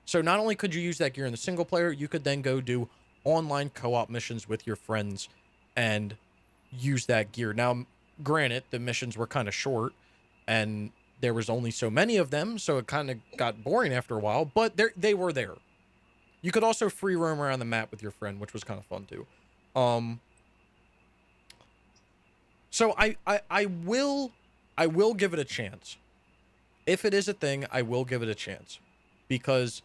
So not only could you use that gear in the single player, you could then go do online co-op missions with your friends and use that gear. Now, granted, the missions were kind of short and there was only so many of them, so it kind of got boring after a while, but they were there. You could also free roam around the map with your friend, which was kind of fun too. So I will give it a chance. If it is a thing, I will give it a chance because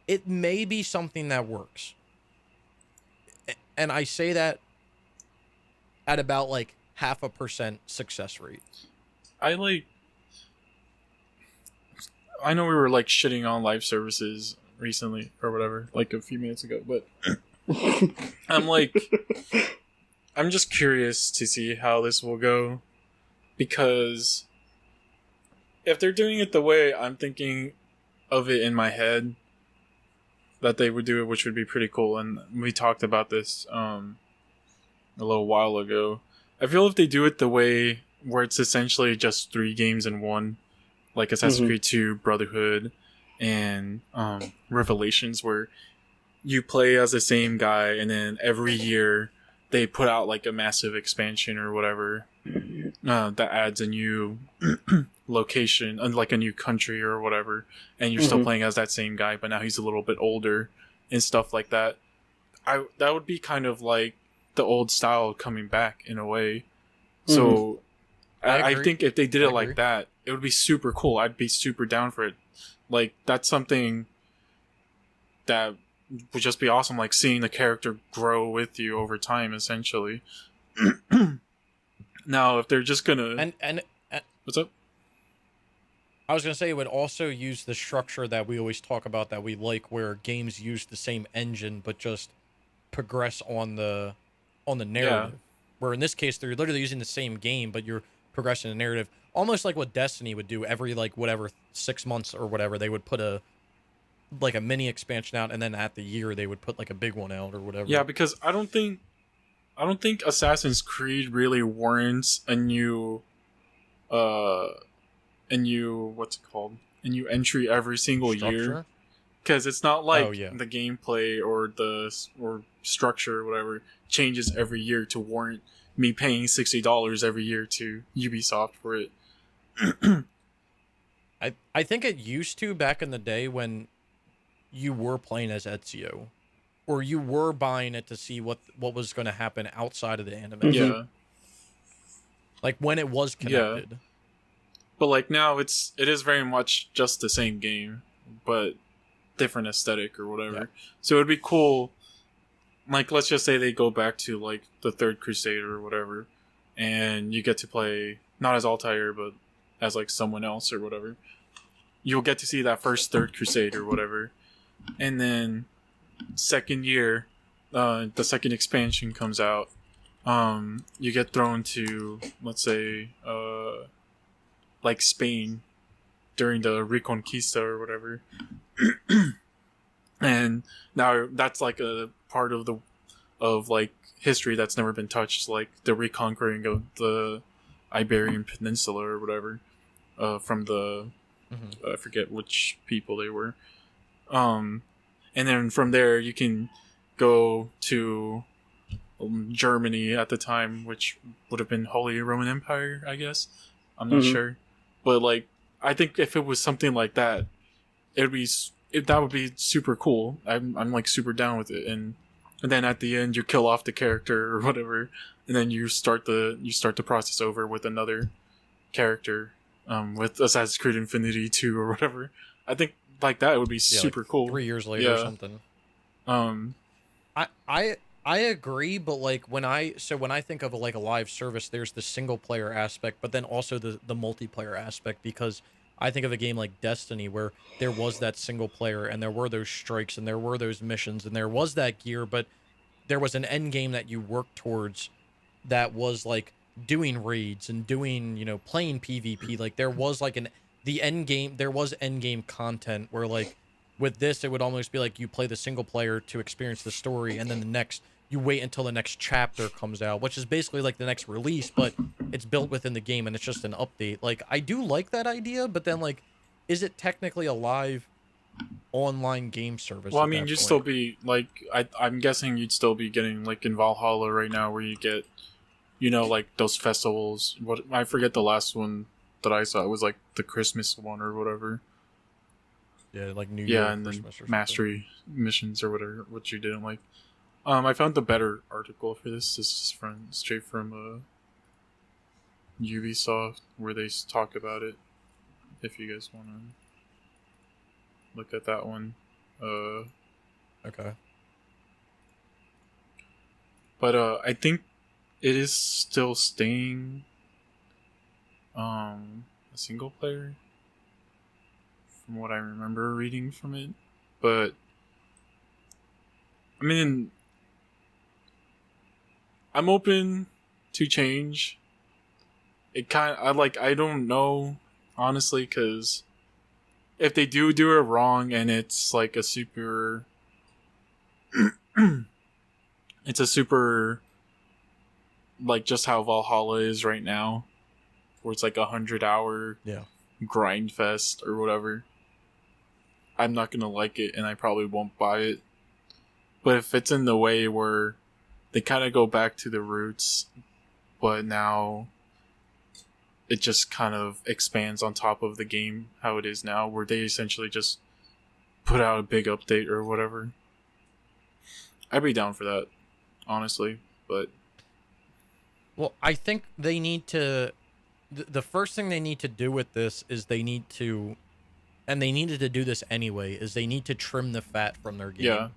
it may be something that works. And I say that at about like 0.5% success rate.
I know we were like shitting on live services recently or whatever, like a few minutes ago, but I'm just curious to see how this will go, because if they're doing it the way I'm thinking of it in my head that they would do it, which would be pretty cool, and we talked about this a little while ago. I feel if they do it the way where it's essentially just 3 games in one, like Assassin's Creed 2, Brotherhood, and Revelations, where you play as the same guy, and then every year they put out like a massive expansion or whatever that adds a new location, like a new country or whatever, and you're still playing as that same guy, but now he's a little bit older and stuff like that. That would be kind of like the old style coming back in a way. So I think if they did it like that, it would be super cool. I'd be super down for it. Like, that's something that would just be awesome, like seeing the character grow with you over time, essentially. Now, if they're just gonna and what's up?
I was gonna say it would also use the structure that we always talk about that we like, where games use the same engine but just progress on the narrative. Yeah. Where in this case they're literally using the same game, but you're progression and narrative, almost like what Destiny would do every like whatever 6 months or whatever. They would put a mini expansion out, and then at the year they would put like a big one out or whatever.
Yeah, because I don't think Assassin's Creed really warrants a new what's it called? A new entry every single year. Because it's not like the gameplay or or structure or whatever changes every year to warrant me paying $60 every year to Ubisoft for it.
I think it used to back in the day when you were playing as Ezio, or you were buying it to see what was going to happen outside of the anime.
Yeah.
Like when it was connected.
Yeah. But like now it is very much just the same game, but different aesthetic or whatever. Yeah. So it'd be cool, like let's just say they go back to like the Third Crusader or whatever, and you get to play not as Altair but as like someone else or whatever. You'll get to see that first Third Crusade or whatever, and then second year, the second expansion comes out. You get thrown to, let's say, like Spain during the Reconquista or whatever. And now that's like a part of like history that's never been touched, like the reconquering of the Iberian Peninsula or whatever, from the I forget which people they were. And then from there you can go to Germany at the time, which would have been Holy Roman Empire, I guess. I'm not sure, but like I think if it was something like that, that would be super cool. I'm like super down with it, and then at the end you kill off the character or whatever, and then you start the process over with another character, with Assassin's Creed Infinity 2 or whatever. I think like that would be super
like
cool.
3 years later or something. I agree, but like when I think of like a live service, there's the single player aspect, but then also the multiplayer aspect, because I think of a game like Destiny where there was that single player and there were those strikes and there were those missions and there was that gear, but there was an end game that you worked towards that was like doing raids and doing, playing PvP. Like there was like there was end game content where like with this, it would almost be like you play the single player to experience the story, and then you wait until the next chapter comes out, which is basically like the next release, but it's built within the game and it's just an update. Like, I do like that idea, but then like, is it technically a live online game service?
Well, I mean, you'd still be like, I'm guessing you'd still be getting like in Valhalla right now, where you get, like those festivals. What, I forget the last one that I saw. It was like the Christmas one or whatever.
Yeah, like New Year,
and then mastery missions or whatever, which you didn't like. I found the better article for this. This is straight from Ubisoft, where they talk about it. If you guys want to look at that one.
Okay.
But I think it is still staying a single player, from what I remember reading from it. But I mean, I'm open to change. I don't know, honestly, because if they do it wrong and it's like a super like just how Valhalla is right now, where it's like 100-hour grind fest or whatever, I'm not gonna like it and I probably won't buy it. But if it's in the way where they kind of go back to the roots, but now it just kind of expands on top of the game how it is now, where they essentially just put out a big update or whatever, I'd be down for that, honestly. But
well, I think they need to. The first thing they need to do with this is they need to, and they needed to do this anyway, is they need to trim the fat from their game.
Yeah.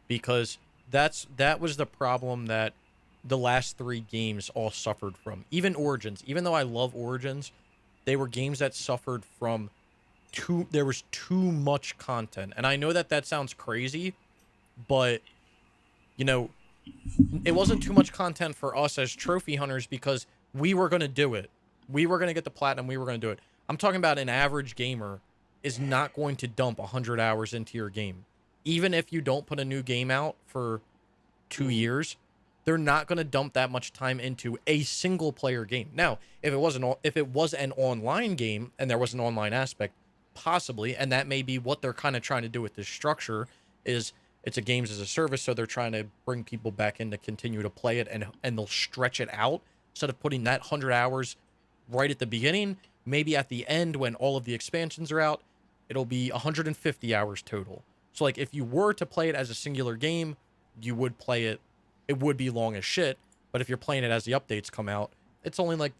Because that was the problem that the last 3 games all suffered from. Even Origins, even though I love Origins, they were games that suffered from there was too much content. And I know that sounds crazy, but it wasn't too much content for us as trophy hunters because we were going to do it. we were going to get the platinum, we were going to do it. I'm talking about an average gamer is not going to dump 100 hours into your game. Even if you don't put a new game out for 2 years, they're not going to dump that much time into a single player game. Now, if it was an online game and there was an online aspect, possibly, and that may be what they're kind of trying to do with this structure, is it's a games as a service, so they're trying to bring people back in to continue to play it, and they'll stretch it out instead of putting that 100 hours right at the beginning. Maybe at the end when all of the expansions are out, it'll be 150 hours total. So like if you were to play it as a singular game, you would play it. It would be long as shit, but if you're playing it as the updates come out, it's only like,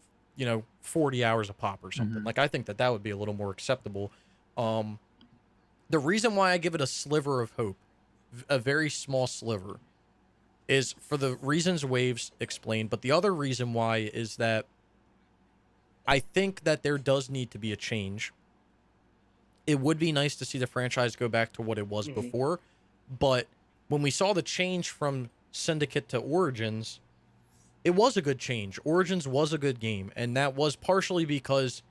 40 hours a pop or something. Like I think that would be a little more acceptable. The reason why I give it a sliver of hope, a very small sliver, is for the reasons Waves explained, but the other reason why is that I think that there does need to be a change. It would be nice to see the franchise go back to what it was before, but when we saw the change from Syndicate to Origins, it was a good change. Origins was a good game, and that was partially because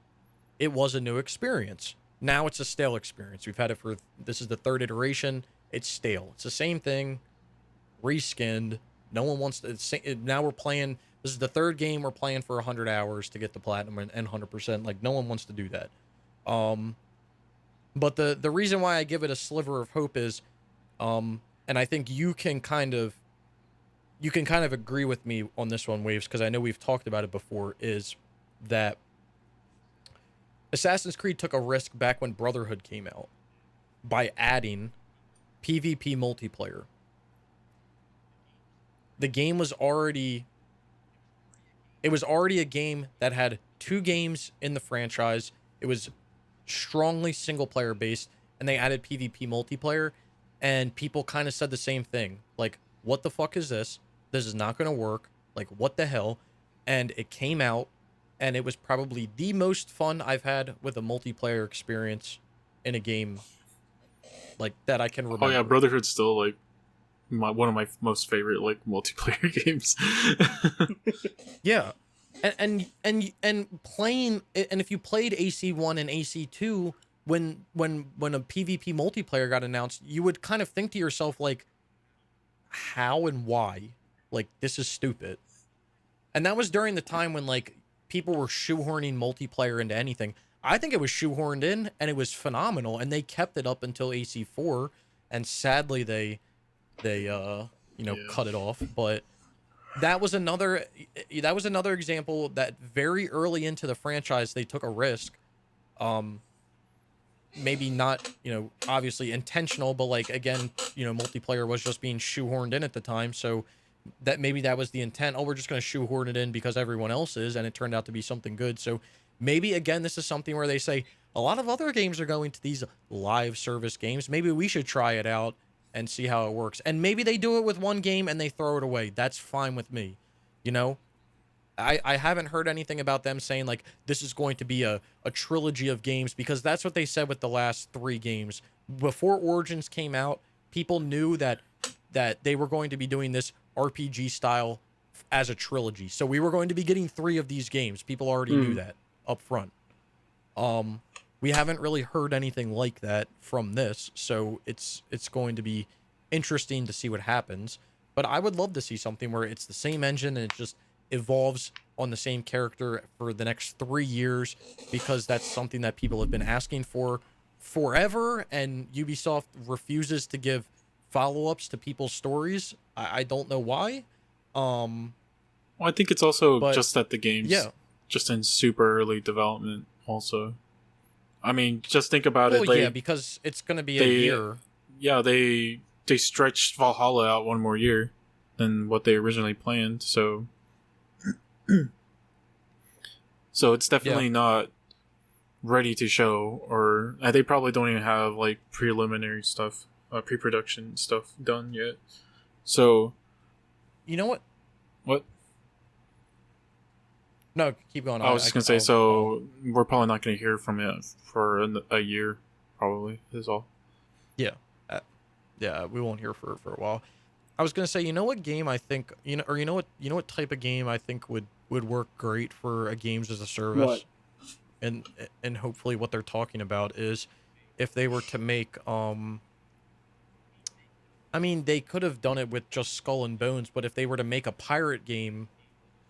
it was a new experience. Now it's a stale experience. We've had it this is the third iteration. It's stale. It's the same thing, reskinned. No one wants to. Now we're playing. This is the third game we're playing for 100 hours to get the platinum and 100%. Like no one wants to do that. But the reason why I give it a sliver of hope is, and I think you can kind of agree with me on this one, Waves, because I know we've talked about it before, is that Assassin's Creed took a risk back when Brotherhood came out by adding PvP multiplayer. The game was already a game that had 2 games in the franchise. It was strongly single player based, and they added PvP multiplayer, and people kind of said the same thing. Like, what the fuck is this? This is not going to work. Like, what the hell? And it came out, and it was probably the most fun I've had with a multiplayer experience in a game like that I can remember.
Oh yeah, Brotherhood's still like one of my most favorite like multiplayer games.
Yeah. And playing, and if you played AC1 and AC2 when a PvP multiplayer got announced, you would kind of think to yourself like, how and why? Like, this is stupid. And that was during the time when like people were shoehorning multiplayer into anything. I think it was shoehorned in and it was phenomenal, and they kept it up until AC4, and sadly they cut it off. But that was another example that very early into the franchise they took a risk. Maybe not, obviously intentional, but like again, multiplayer was just being shoehorned in at the time, so that maybe that was the intent. Oh, we're just going to shoehorn it in because everyone else is, and it turned out to be something good. So maybe again, this is something where they say a lot of other games are going to these live service games. Maybe we should try it out and see how it works. And maybe they do it with one game and they throw it away. That's fine with me. I haven't heard anything about them saying like this is going to be a trilogy of games, because that's what they said with the last 3 games. Before Origins came out, people knew that they were going to be doing this RPG style as a trilogy. So we were going to be getting 3 of these games. People already knew that up front. We haven't really heard anything like that from this, so it's going to be interesting to see what happens. But I would love to see something where it's the same engine and it just evolves on the same character for the next 3 years, because that's something that people have been asking for forever, and Ubisoft refuses to give follow-ups to people's stories. I don't know why.
Well, I think it's also just that the game's just in super early development also. I mean, just think about it.
Yeah, because it's going to be a year. Yeah,
they stretched Valhalla out 1 more year than what they originally planned, so it's definitely not ready to show, or they probably don't even have like preliminary stuff, pre-production stuff done yet. So,
you know what?
What?
No, keep going.
I was just gonna say, we're probably not gonna hear from it for a year, probably is all.
Yeah, yeah, we won't hear for a while. I was gonna say, you know what game I think, you know what type of game I think would work great for a games as a
What?
service, and hopefully what they're talking about is if they were to make I mean, they could have done it with just Skull and Bones, but if they were to make a pirate game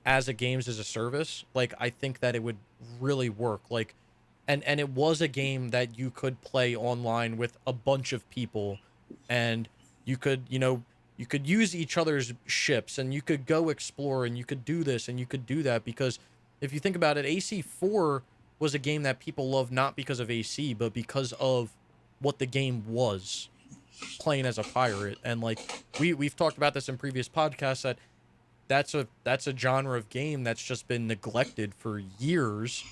as a games as a service, like I think that it would really work. Like, and it was a game that you could play online with a bunch of people, and you could, you could use each other's ships, and you could go explore, and you could do this, and you could do that. Because if you think about it, AC4 was a game that people loved not because of AC, but because of what the game was, playing as a pirate. And like we've talked about this in previous podcasts, that that's a genre of game that's just been neglected for years,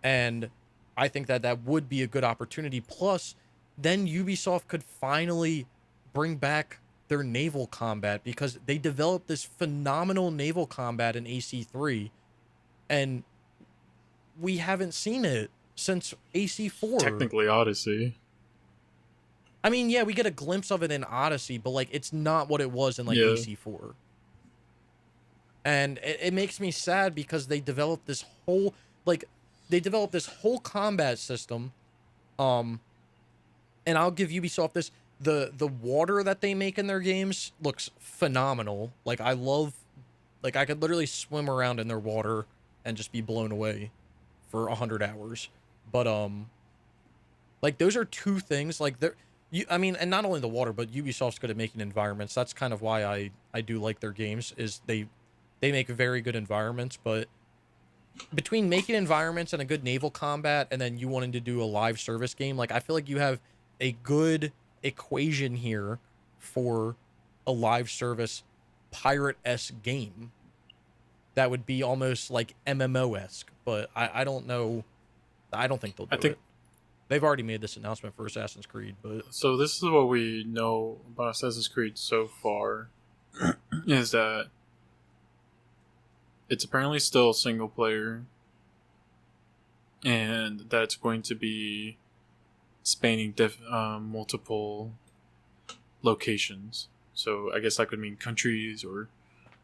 and I think that that would be a good opportunity. Plus, then Ubisoft could finally bring back their naval combat, because they developed this phenomenal naval combat in AC3, and we haven't seen it since AC4.
Technically Odyssey.
I mean, yeah, we get a glimpse of it in Odyssey, but like it's not what it was in like AC4. And it makes me sad, because they developed this whole combat system, and I'll give Ubisoft this: the water that they make in their games looks phenomenal. Like I love, like I could literally swim around in their water and just be blown away for 100 hours. But like those are two things. Like I mean, and not only the water, but Ubisoft's good at making environments. That's kind of why I do like their games, is they make very good environments. But between making environments and a good naval combat, and then you wanting to do a live service game, like I feel like you have a good equation here for a live service pirate-esque game that would be almost like MMO-esque. But I don't know. I don't think they'll do it. They've already made this announcement for Assassin's Creed, but...
So this is what we know about Assassin's Creed so far, is that it's apparently still single player, and that's going to be spanning multiple locations. So I guess that could mean countries or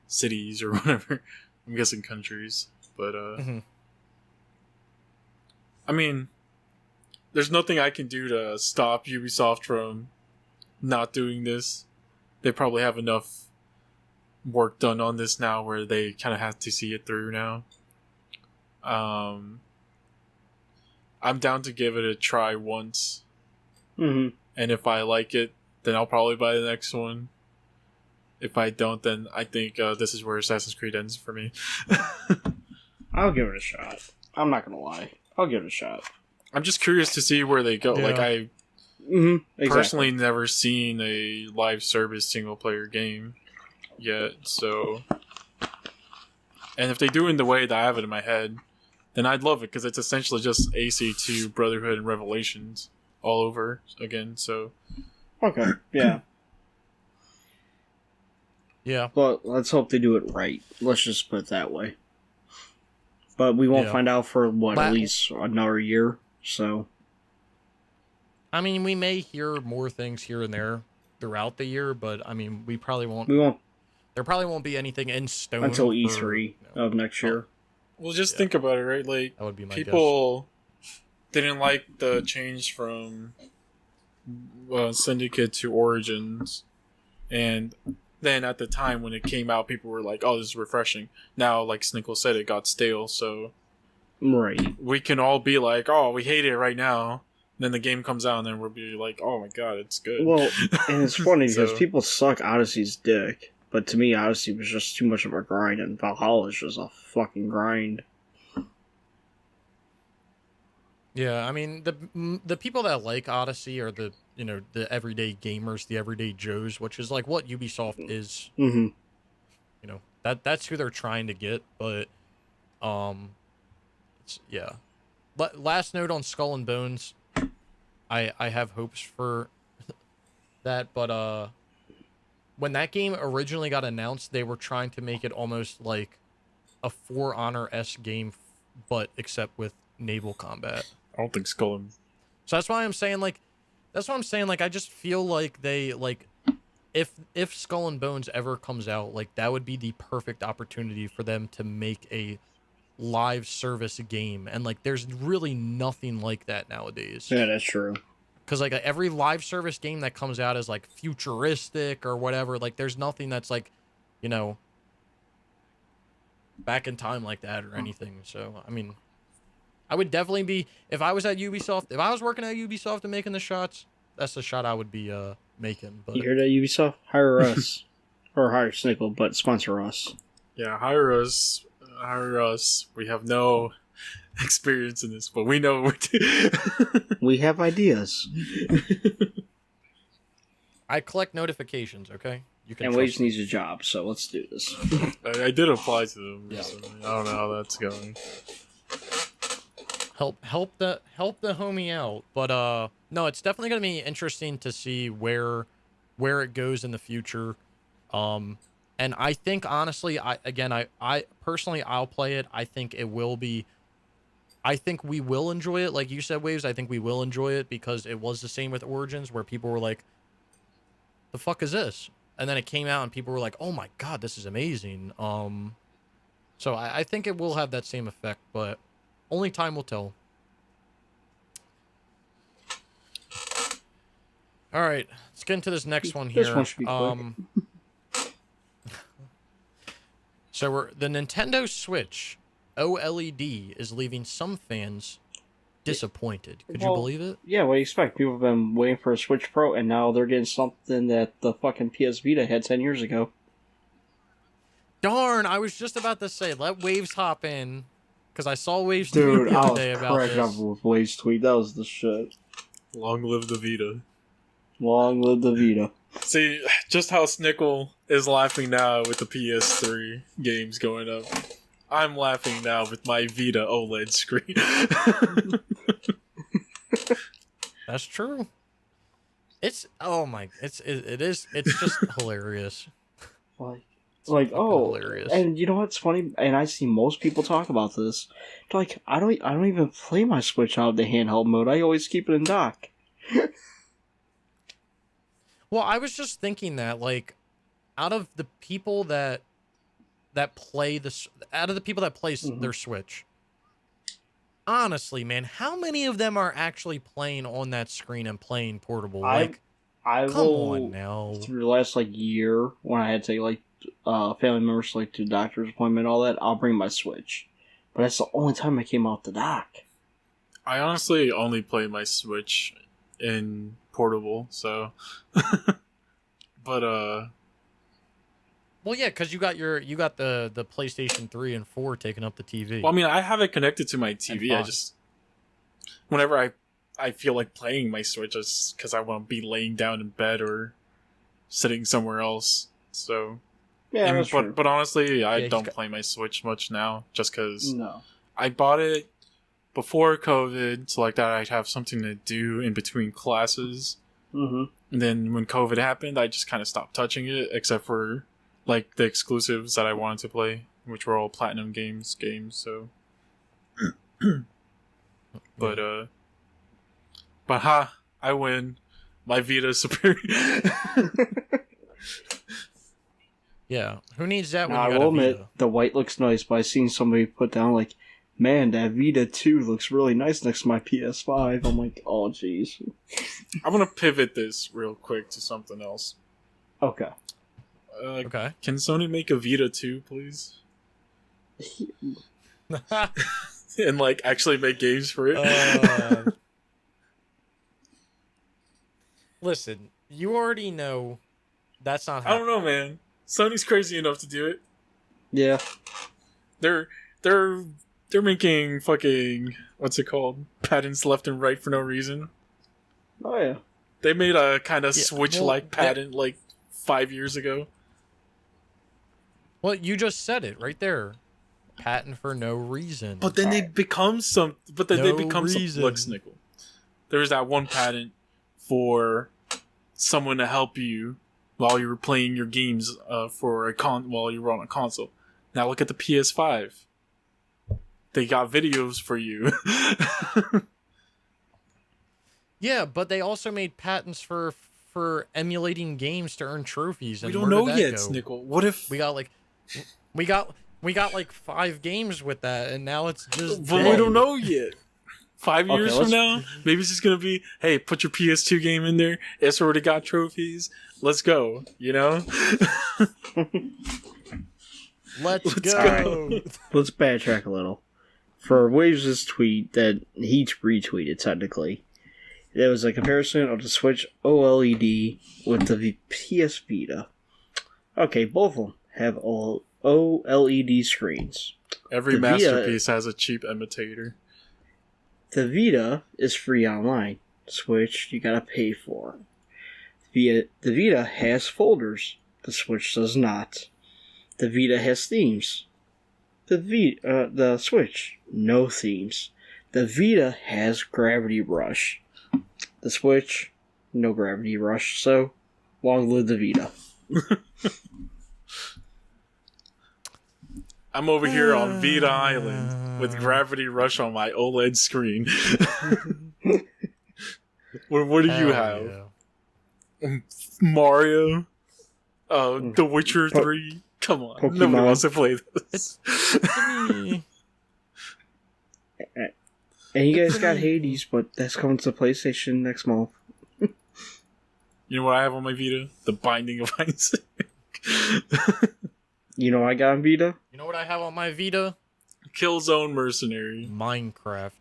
cities or whatever. I'm guessing countries, but I mean, there's nothing I can do to stop Ubisoft from not doing this. They probably have enough work done on this now where they kind of have to see it through now. I'm down to give it a try once.
Mm-hmm.
And if I like it, then I'll probably buy the next one. If I don't, then I think this is where Assassin's Creed ends for me.
I'll give it a shot. I'm not gonna lie. I'll give it a shot.
I'm just curious to see where they go.
Yeah.
Like, I personally never seen a live service single player game yet, so... And if they do it in the way that I have it in my head, then I'd love it, because it's essentially just AC2, Brotherhood, and Revelations all over again, so...
Okay, yeah.
Yeah.
Well, let's hope they do it right. Let's just put it that way. But we won't find out for, at least another year, so...
I mean, we may hear more things here and there throughout the year, but, I mean, we probably won't... There probably won't be anything in stone
until E3 of next year.
Well, just think about it, right? Like,
that would be my
people didn't like the change from Syndicate to Origins, and then at the time when it came out, people were like, "Oh, this is refreshing." Now, like Snickle said, it got stale. So,
right,
we can all be like, "Oh, we hate it right now." Then the game comes out, and then we'll be like, "Oh my god, it's good."
Well, and it's funny because people suck Odyssey's dick. But to me, Odyssey was just too much of a grind, and Valhalla is just a fucking grind.
Yeah, I mean, the people that like Odyssey are the everyday gamers, the everyday Joes, which is like what Ubisoft is.
Mm-hmm.
You know, that's who they're trying to get. But, yeah. But last note on Skull and Bones, I have hopes for that, but when that game originally got announced, they were trying to make it almost like a For Honor-esque game, but except with naval combat.
I don't think Skull and...
So that's why I'm saying, like, I just feel like they, like, if Skull and Bones ever comes out, like that would be the perfect opportunity for them to make a live service game, and like there's really nothing like that nowadays.
Yeah, that's true.
Because like every live service game that comes out is like futuristic or whatever. Like there's nothing that's like, you know, back in time like that or anything. So I mean, I would definitely be, if I was at Ubisoft, if I was working at Ubisoft and making the shots, that's the shot I would be making. But
You hear that, Ubisoft? Hire us. Or hire Snickle, but sponsor us.
Yeah, hire us. Hire us. We have no experience in this, but we know what we're doing.
We have ideas.
I collect notifications, okay? You can
And
trust
Waves
me.
needs a job, so let's do this.
I did apply to them.
Yeah.
So I don't know how that's going.
Help the homie out. But no, it's definitely gonna be interesting to see where it goes in the future. And I think honestly, I personally I'll play it. I think it will be, I think we will enjoy it. Like you said, Waves, I think we will enjoy it because it was the same with Origins where people were like, the fuck is this? And then it came out and people were like, oh my god, this is amazing. So I think it will have that same effect, but only time will tell. All right, let's get into this next one here.
This one should be quick.
So the Nintendo Switch OLED is leaving some fans disappointed. Could you
Well,
believe it?
Yeah, what do you expect? People have been waiting for a Switch Pro, and now they're getting something that the fucking PS Vita had 10 years ago.
Darn, I was just about to say, let Waves hop in, because I saw Waves tweet
Dude,
the
I
other
was
day about
cracking up
this.
with Wade's tweet. That was the shit.
Long live the Vita.
Long live the Vita.
See, just how Snickle is laughing now with the PS3 games going up. I'm laughing now with my Vita OLED screen.
That's true. It's it's just hilarious.
Like oh,
hilarious.
and you know what's funny? And I see most people talk about this. They're like, I don't even play my Switch out of the handheld mode. I always keep it in dock.
Well, I was just thinking that, like, out of the people that play this, out of the people that play their Switch, honestly, man, how many of them are actually playing on that screen and playing portable? Like,
I
come
will,
on now.
through the last like year, when I had to take like family members like to the doctor's appointment and all that, I'll bring my Switch. But that's the only time I came out the dock.
I honestly only play my Switch in portable, so but
Well, yeah, because you got the PlayStation 3 and 4 taking up the TV.
well, I mean, I have it connected to my TV. I just whenever I feel like playing my Switch, just because I want to be laying down in bed or sitting somewhere else. So
Yeah, that's true.
but honestly, I
Yeah,
don't play my Switch much now, just because
No.
I bought it before COVID, so like that I'd have something to do in between classes.
Mm-hmm.
And then when COVID happened, I just kind of stopped touching it, except for like the exclusives that I wanted to play, which were all platinum games. So, but I win. My Vita is superior.
Yeah, who needs that when
Now,
you
I
got
will
a
admit,
Vita?
the white looks nice, but I seen somebody put down like, man, that Vita 2 looks really nice next to my PS5. I'm like, oh, jeez.
I'm gonna pivot this real quick to something else.
Okay.
Okay.
Can Sony make a Vita 2, please? And like actually make games for it?
Listen, you already know that's not
I
happening.
don't know, man. Sony's crazy enough to do it.
Yeah.
They're making fucking, what's it called, patents left and right for no reason.
Oh, yeah.
They made a kind of
Yeah,
Switch-like
well,
patent like 5 years ago.
Well, you just said it right there. Patent for no reason.
But then they become some. But then
No
they become some.
reason.
Look, Snickle. There's that one patent for someone to help you while you were playing your games while you were on a console. Now look at the PS5. They got videos for you.
Yeah, but they also made patents for for emulating games to earn trophies. And
We don't
where
know
did that
yet,
go?
Snickle. What if
We got like 5 games with that, and now it's just.
But
dead.
we don't know yet. 5 years
Okay,
from now, maybe it's just gonna be, hey, put your PS2 game in there. It's already got trophies. Let's go. You know?
Let's go.
Alright. Let's backtrack a little. For Waves' tweet that he retweeted, technically, there was a comparison of the Switch OLED with the PS Vita. Okay, both of them have OLED screens.
Every
The
masterpiece has a cheap imitator.
The Vita is free online. Switch, you gotta pay for. The Vita has folders. The Switch does not. The Vita has themes. The Switch, no themes. The Vita has Gravity Rush. The Switch, no Gravity Rush. So, long live the Vita.
I'm over here on Vita Island with Gravity Rush on my OLED screen. What do you have?
Yeah.
Mario? The Witcher 3? Come on.
Pokemon.
Nobody wants to play this.
And you guys got Hades, but that's coming to PlayStation next month.
You know what I have on my Vita? The Binding of Isaac.
You know I got on Vita?
You know what I have on my Vita?
Killzone Mercenary.
Minecraft.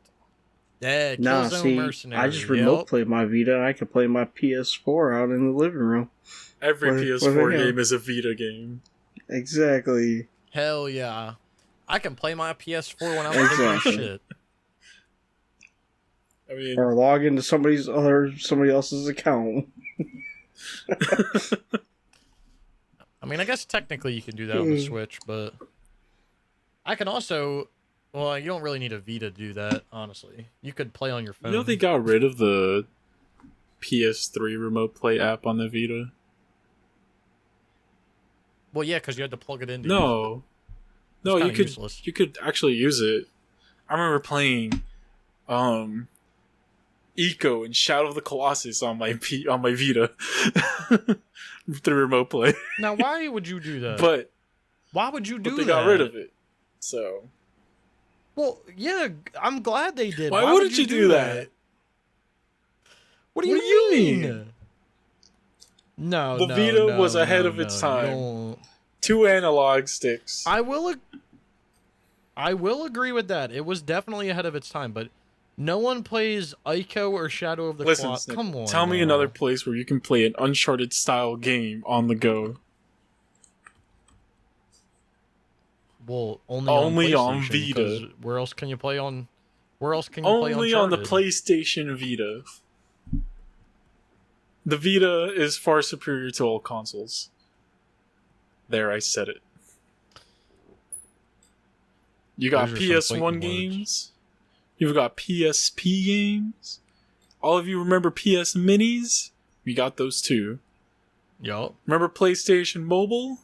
Yeah,
Nah,
Killzone
see,
Mercenary.
I just remote played my Vita. I could play my PS4 out in the living room.
Every
What
PS4
the hell?
game is a Vita game.
Exactly.
Hell yeah. I can play my PS4 when I'm taking
Exactly.
shit.
I mean,
Or log into somebody else's account.
I mean, I guess technically you can do that on the Switch, but I can also. Well, you don't really need a Vita to do that, honestly. You could play on your phone.
you know they got rid of the PS3 Remote Play app on the Vita?
Well, yeah, because you had to plug it in. To
No. No,
It's
you
kinda
could
useless.
you could actually use it. I remember playing Eco and Shadow of the Colossus on my Vita through Remote Play.
Now, why would you do that?
But
why would you do that?
they got rid of it. So
Well, yeah, I'm glad they did.
why
would
wouldn't you do that?
What do you
What do you
mean?
mean?
No,
The
no,
Vita
no,
was ahead
no,
of its
no, you
time.
don't-
2 analog sticks.
I will agree with that. It was definitely ahead of its time, but no one plays Ico or Shadow of the
Listen,
Colossus.
Snick,
Come on.
tell me
now.
another place where you can play an Uncharted style game on the go.
Well,
Only on
PlayStation,
Vita.
'cause Where else can you play on? Where else can you play
Only on the
Uncharted?
PlayStation Vita. The Vita is far superior to all consoles. There, I said it. You got
Those are some
PS1
fighting words.
games. You've got PSP games. All of you remember PS Minis? We got those too.
Yup.
Remember PlayStation Mobile?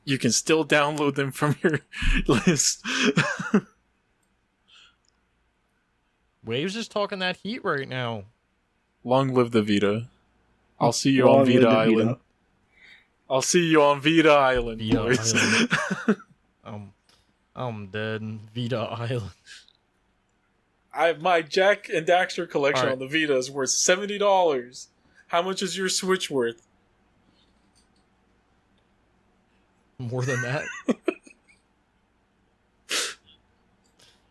You can still download them from your list.
Waves is talking that heat right now.
Long live the Vita. I'll see you
Long
on
live
Vita
the
Island.
Vita.
I'll see you on Vita Island,
Vita
boys.
I'm dead. Vita Island.
My Jack and Daxter collection
All right.
on the Vita is worth $70. How much is your Switch worth?
More than that.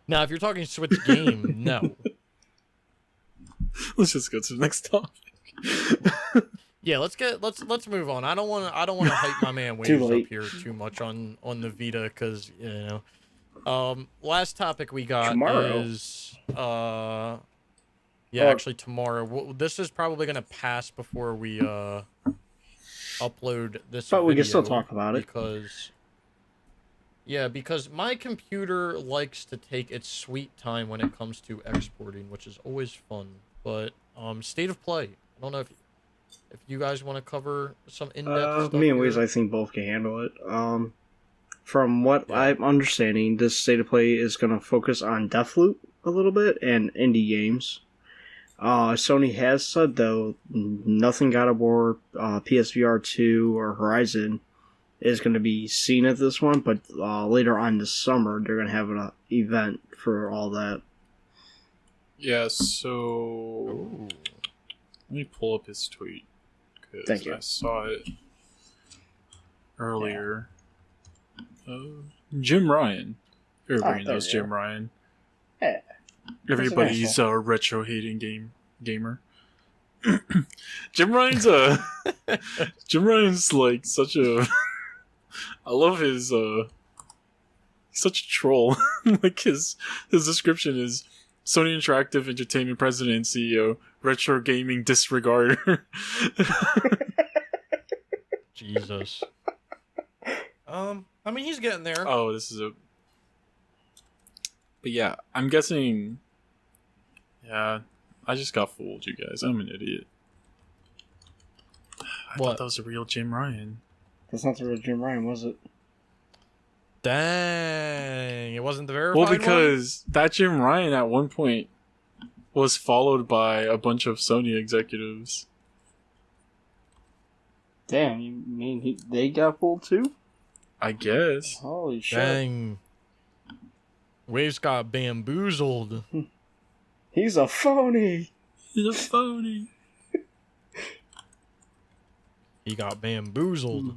Now, if you're talking Switch game, no.
Let's just go to the next topic.
Yeah, let's move on. I don't want to hype my man Waves
Too
up
late.
here too much on the Vita because last topic we got
Tomorrow.
is
Oh.
actually tomorrow. This is probably gonna pass before we upload this.
But we can still
video
talk about it.
because my computer likes to take its sweet time when it comes to exporting, which is always fun. But state of play. I don't know if you guys want to cover some in-depth stuff.
Me and Waze,
here.
I think both can handle it. From what I'm understanding, this state of play is going to focus on Deathloop a little bit and indie games. Sony has said though nothing God of War, PSVR 2 or Horizon is going to be seen at this one, but later on this summer they're going to have an event for all that.
Yeah, so
Ooh.
let me pull up his tweet
Thank
because
you.
I saw it earlier. Jim Ryan. Everybody
there
knows
you
Jim
go.
Ryan.
Yeah.
Everybody's a retro hating gamer. Jim Ryan's Jim Ryan's like such a I love his he's such a troll. Like his description is Sony Interactive Entertainment President and CEO, retro gaming disregarder.
Jesus. I mean, he's getting there.
Oh, this is a. But yeah, I'm guessing. Yeah, I just got fooled, you guys. I'm an idiot. I thought that was a real Jim Ryan.
That's not the real Jim Ryan, was it?
Dang, it wasn't the verified
Well, because that Jim Ryan at one point was followed by a bunch of Sony executives.
Damn, you mean they got fooled too?
I guess.
Holy
one?
shit.
Dang. Waves got bamboozled.
He's a phony!
He's a phony.
He got bamboozled.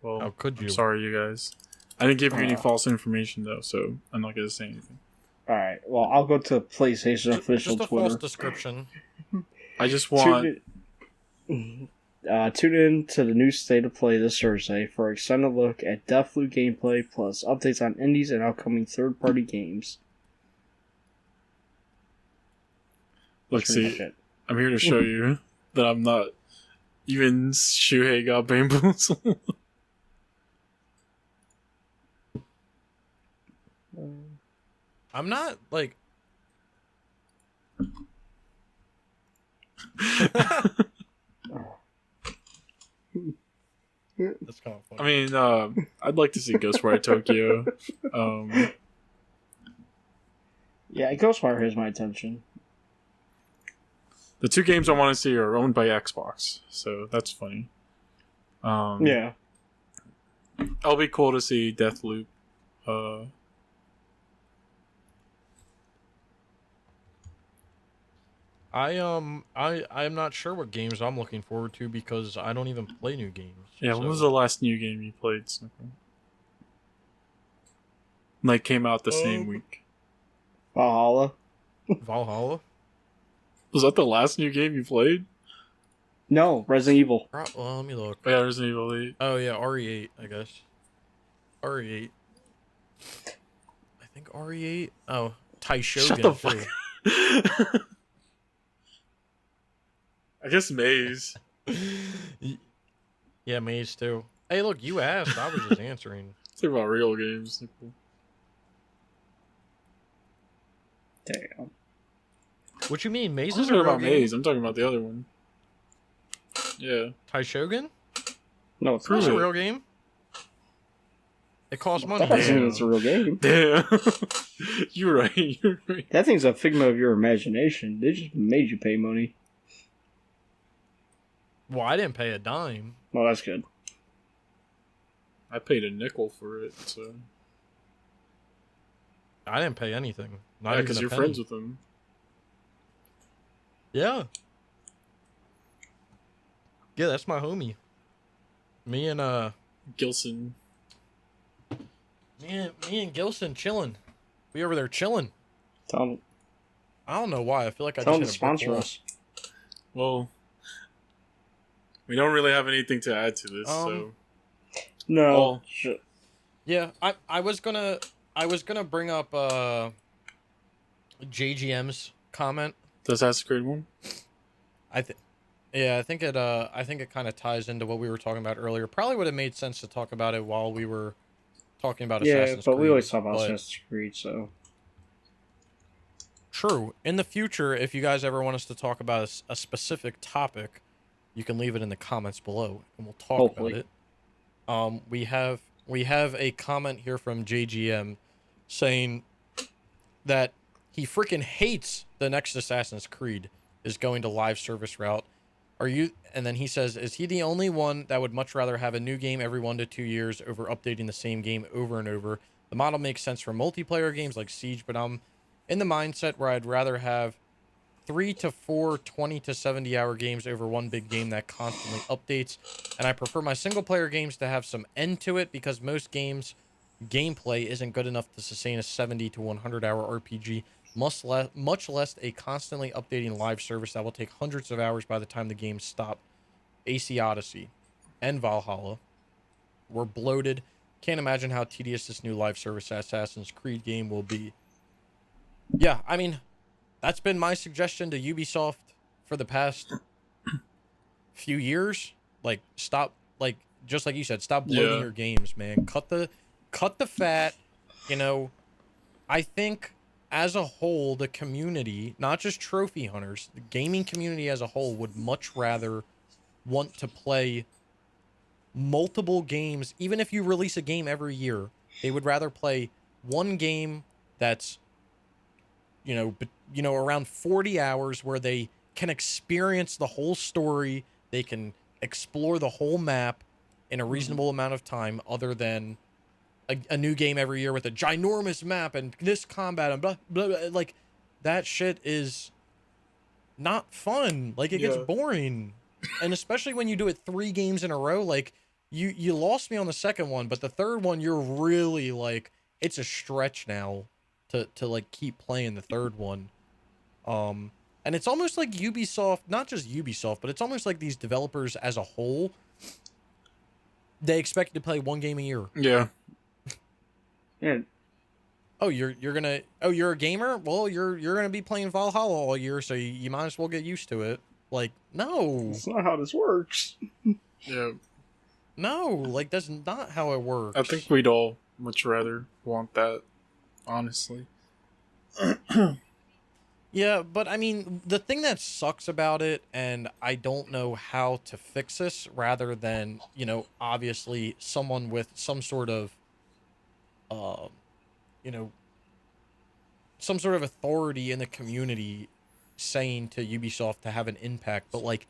Well,
How could you?
I'm sorry, you guys. I didn't give you any false information, though, so I'm not going to say anything.
Alright, well, I'll go to PlayStation official
Just a
Twitter.
false description.
I just want...
Tune in to the new State of Play this Thursday for an extended look at Deathloop gameplay plus updates on indies and upcoming third-party games.
Look,
That's pretty
see,
much it.
I'm here to show you that I'm not... Even Shuhei got bamboozled.
I'm not, like... That's kind of funny.
I mean, I'd like to see Ghostwire Tokyo.
Yeah, Ghostwire has my attention.
The two games I want to see are owned by Xbox, so that's funny.
Yeah.
It'll be cool to see Deathloop.
I'm not sure what games I'm looking forward to because I don't even play new games.
Yeah,
so.
when was the last new game you played, Snickle? Like, came out the same week.
Valhalla?
Valhalla?
Was that the last new game you played?
No, Resident Evil.
Well, let me look.
Oh, yeah, Resident Evil 8.
Oh yeah, RE8, I guess. RE8. I think RE8. Oh, Taishogun.
Shut the
too.
fuck. I guess Maze.
Yeah, Maze too. Hey, look, you asked. I was just answering.
Talk about real games, Snickle.
Damn.
What you mean? Maze
I'm
is
talking
a real
about
game?
Maze. I'm talking about the other one. Yeah.
Taishogun?
No, it's
That's
not.
a real game. It costs money.
That doesn't mean
Damn.
it's a real game.
Damn. You're right. You're right.
That thing's a figment of your imagination. They just made you pay money.
Well, I didn't pay a dime.
Well, that's good.
I paid a nickel for it, so.
I didn't pay anything. Not
Yeah,
even
because
a
you're
penny.
friends with them.
Yeah. Yeah, that's my homie. Me and
Gilson.
me and Gilson chilling. We over there chilling.
Tell them
I don't know why. I feel like I
to
just hit a brick
sponsor
wall.
us.
Well, we don't really have anything to add to this, so.
No.
Well,
Shit.
Yeah, I was gonna bring up JGM's comment.
does Assassin's Creed 1?
I think it kind of ties into what we were talking about earlier. Probably would have made sense to talk about it while we were talking about
Yeah,
Assassin's
but
Creed.
we always talk about
but-
Assassin's Creed, so.
True. In the future, if you guys ever want us to talk about a specific topic, you can leave it in the comments below, and we'll talk
Hopefully.
about it. We have a comment here from JGM saying that he freaking hates the next Assassin's Creed is going to live service route. Are you? And then he says, is he the only one that would much rather have a new game every 1 to 2 years over updating the same game over and over? The model makes sense for multiplayer games like Siege, but I'm in the mindset where I'd rather have 3 to 4 20 to 70 hour games over one big game that constantly updates. And I prefer my single player games to have some end to it because most games gameplay isn't good enough to sustain a 70 to 100 hour RPG, much less a constantly updating live service that will take hundreds of hours by the time the games stop. AC Odyssey and Valhalla were bloated. Can't imagine how tedious this new live service Assassin's Creed game will be. Yeah, I mean, that's been my suggestion to Ubisoft for the past few years. Like, stop, like, just like you said, stop bloating your games, man. Cut the fat, you know. I think as a whole, the community, not just trophy hunters, the gaming community as a whole would much rather want to play multiple games. Even if you release a game every year, they would rather play one game that's, you know, around 40 hours where they can experience the whole story, they can explore the whole map in a reasonable amount of time, other than a new game every year with a ginormous map and this combat and blah, blah, blah. Like, that shit is not fun. Like, it gets boring. And especially when you do it 3 games in a row, like, you lost me on the second one, but the third one, you're really, like, it's a stretch now to like, keep playing the third one. And it's almost like Ubisoft, not just Ubisoft, but it's almost like these developers as a whole, they expect you to play one game a year.
Yeah.
Yeah.
Oh, you're a gamer? Well, you're gonna be playing Valhalla all year, so you might as well get used to it. Like, no.
That's not how this works.
Yeah.
No, like, that's not how it works.
I think we'd all much rather want that, honestly.
Yeah, but I mean, the thing that sucks about it, and I don't know how to fix this, rather than, you know, obviously someone with some sort of, you know, some sort of authority in the community saying to Ubisoft to have an impact. But, like,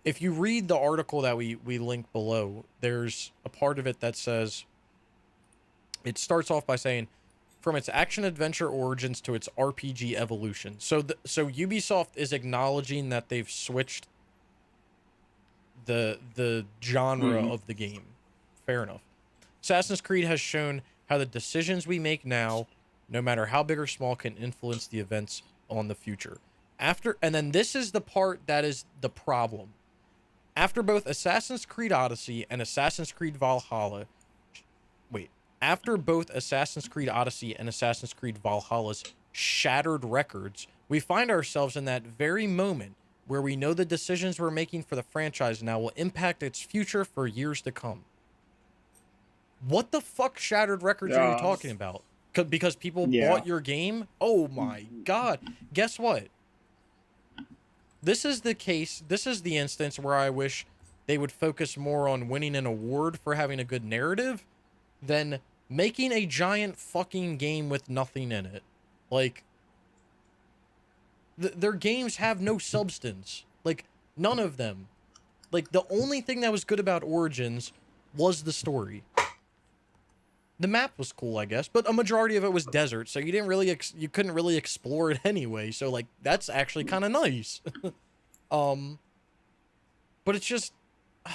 if you read the article that we link below, there's a part of it that says, it starts off by saying, from its action-adventure origins to its RPG evolution. So Ubisoft is acknowledging that they've switched the genre of the game. Fair enough. Assassin's Creed has shown how the decisions we make now, no matter how big or small, can influence the events on the future. And then this is the part that is the problem. After both Assassin's Creed Odyssey and Assassin's Creed Valhalla, after both Assassin's Creed Odyssey and Assassin's Creed Valhalla's shattered records, we find ourselves in that very moment where we know the decisions we're making for the franchise now will impact its future for years to come. What the fuck shattered records are you talking about? Because people bought your game? Oh my god. Guess what? This is the case. This is the instance where I wish they would focus more on winning an award for having a good narrative than making a giant fucking game with nothing in it. Like, their games have no substance. Like, none of them. Like, the only thing that was good about Origins was the story. The map was cool, I guess, but a majority of it was desert, so you didn't really you couldn't really explore it anyway. So, like, that's actually kind of nice. But it's just,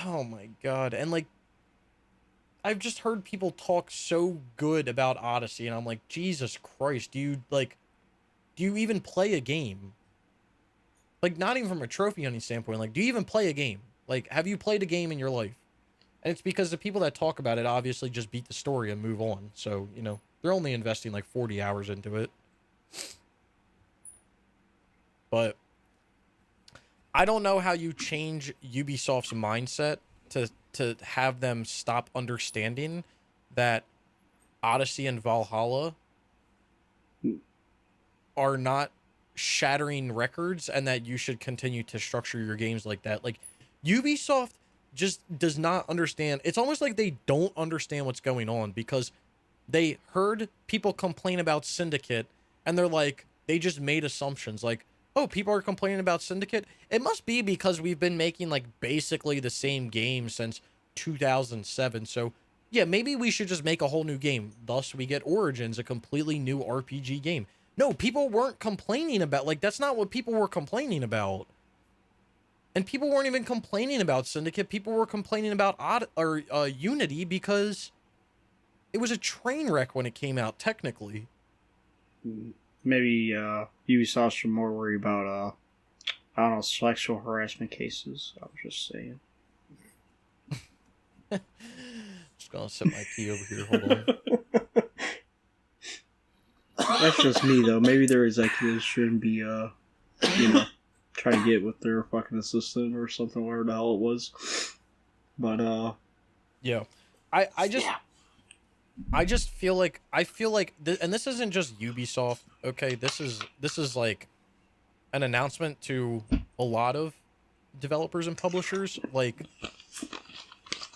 oh my god. And, like, I've just heard people talk so good about Odyssey, and I'm like, Jesus Christ, do you even play a game? Like, not even from a trophy hunting standpoint, like, do you even play a game? Like, have you played a game in your life? And it's because the people that talk about it obviously just beat the story and move on. So, you know, they're only investing like 40 hours into it. But I don't know how you change Ubisoft's mindset to have them stop understanding that Odyssey and Valhalla are not shattering records and that you should continue to structure your games like that. Like, Ubisoft just does not understand. It's almost like they don't understand what's going on because they heard people complain about Syndicate and they're like, they just made assumptions like, oh, people are complaining about Syndicate. It must be because we've been making like basically the same game since 2007. So yeah, maybe we should just make a whole new game. Thus, we get Origins, a completely new RPG game. No, people weren't complaining about, like, that's not what people were complaining about. And people weren't even complaining about Syndicate. People were complaining about Unity because it was a train wreck when it came out, technically.
Maybe Ubisoft should more worry about I don't know, sexual harassment cases. I was just saying.
Just gonna set my key over here. Hold on.
That's just me though. Maybe their executives shouldn't be trying to get with their fucking assistant or something, whatever the hell it was. But
yeah, I just feel like and this isn't just Ubisoft. Okay, this is like an announcement to a lot of developers and publishers. Like,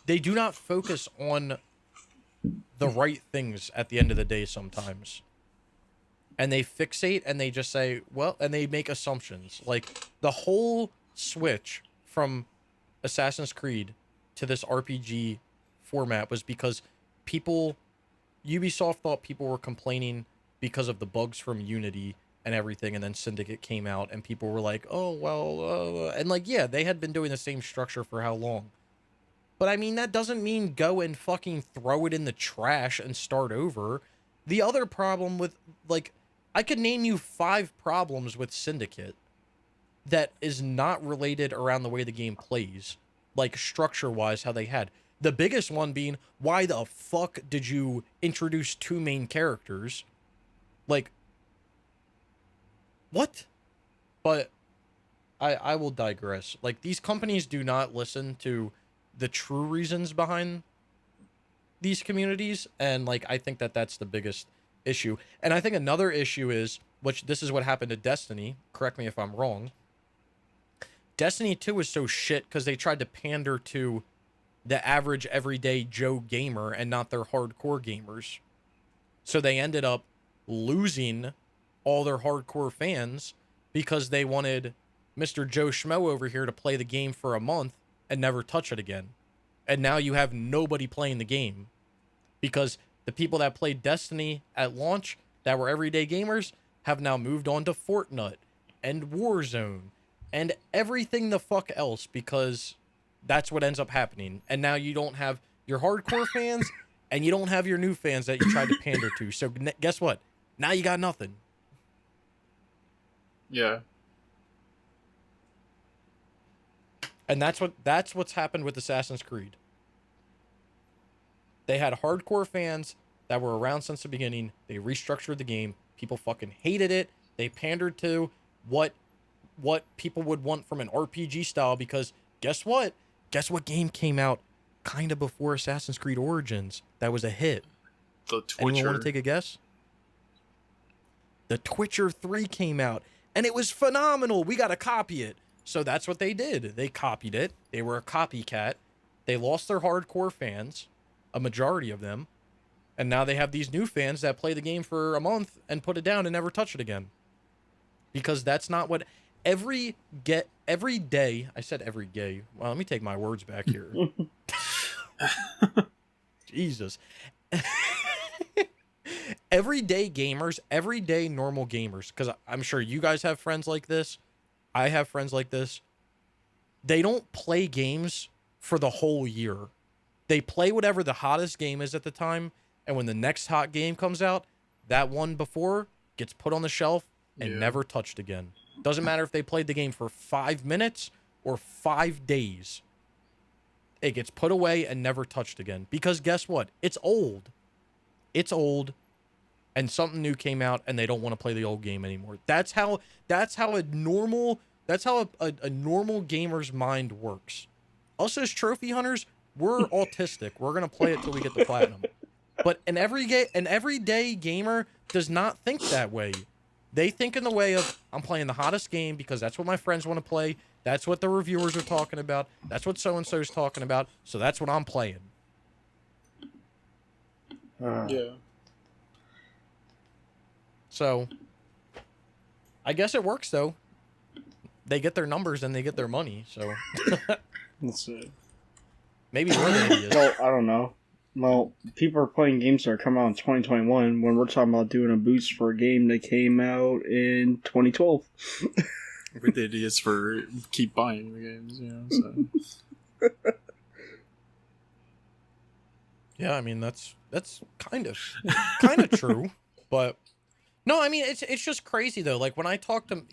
they do not focus on the right things at the end of the day sometimes. And they fixate and they just say, well, and they make assumptions. Like, the whole switch from Assassin's Creed to this RPG format was because Ubisoft thought people were complaining because of the bugs from Unity and everything, and then Syndicate came out and people were like, oh, well, and like, yeah, they had been doing the same structure for how long? But I mean, that doesn't mean go and fucking throw it in the trash and start over. The other problem with, like, I could name you 5 problems with Syndicate that is not related around the way the game plays, like structure-wise, how they had. The biggest one being, why the fuck did you introduce 2 main characters? Like, what? But I will digress. Like, these companies do not listen to the true reasons behind these communities, and like, I think that that's the biggest issue. And I think another issue is, which this is what happened to Destiny, correct me if I'm wrong, Destiny 2 was so shit because they tried to pander to the average everyday Joe gamer and not their hardcore gamers. So they ended up losing all their hardcore fans because they wanted Mr. Joe Schmo over here to play the game for a month and never touch it again. And now you have nobody playing the game because the people that played Destiny at launch that were everyday gamers have now moved on to Fortnite and Warzone and everything the fuck else, because that's what ends up happening. And now you don't have your hardcore fans and you don't have your new fans that you tried to pander to. So guess what? Now you got nothing.
Yeah.
And that's what's happened with Assassin's Creed. They had hardcore fans that were around since the beginning. They restructured the game. People fucking hated it. They pandered to what people would want from an RPG style, because guess what? Guess what game came out kind of before Assassin's Creed Origins that was a hit?
The Twitcher.
Anyone want to take a guess? The Twitcher 3 came out, and it was phenomenal. We got to copy it. So that's what they did. They copied it. They were a copycat. They lost their hardcore fans, a majority of them, and now they have these new fans that play the game for a month and put it down and never touch it again. Because that's not what every day. I said every gay. Well, let me take my words back here. Jesus. Everyday gamers, everyday normal gamers, because I'm sure you guys have friends like this. I have friends like this. They don't play games for the whole year. They play whatever the hottest game is at the time, and when the next hot game comes out, that one before gets put on the shelf and never touched again. Doesn't matter if they played the game for 5 minutes or 5 days. It gets put away and never touched again. Because guess what? It's old. It's old. And something new came out and they don't want to play the old game anymore. That's how a normal gamer's mind works. Us as trophy hunters, we're autistic. We're gonna play it till we get the platinum. But an everyday gamer does not think that way. They think in the way of, I'm playing the hottest game because that's what my friends want to play. That's what the reviewers are talking about. That's what so-and-so's talking about. So that's what I'm playing.
Yeah.
So, I guess it works, though. they get their numbers and they get their money. So
That's it.
maybe we're the idiots.
Well, I don't know. Well, people are playing games that are coming out in 2021 when we're talking about doing a boost for a game that came out in 2012.
We're the idiots for keep buying the games, you know. So
Yeah, I mean that's kind of true, but no, I mean it's just crazy though. Like when I talk to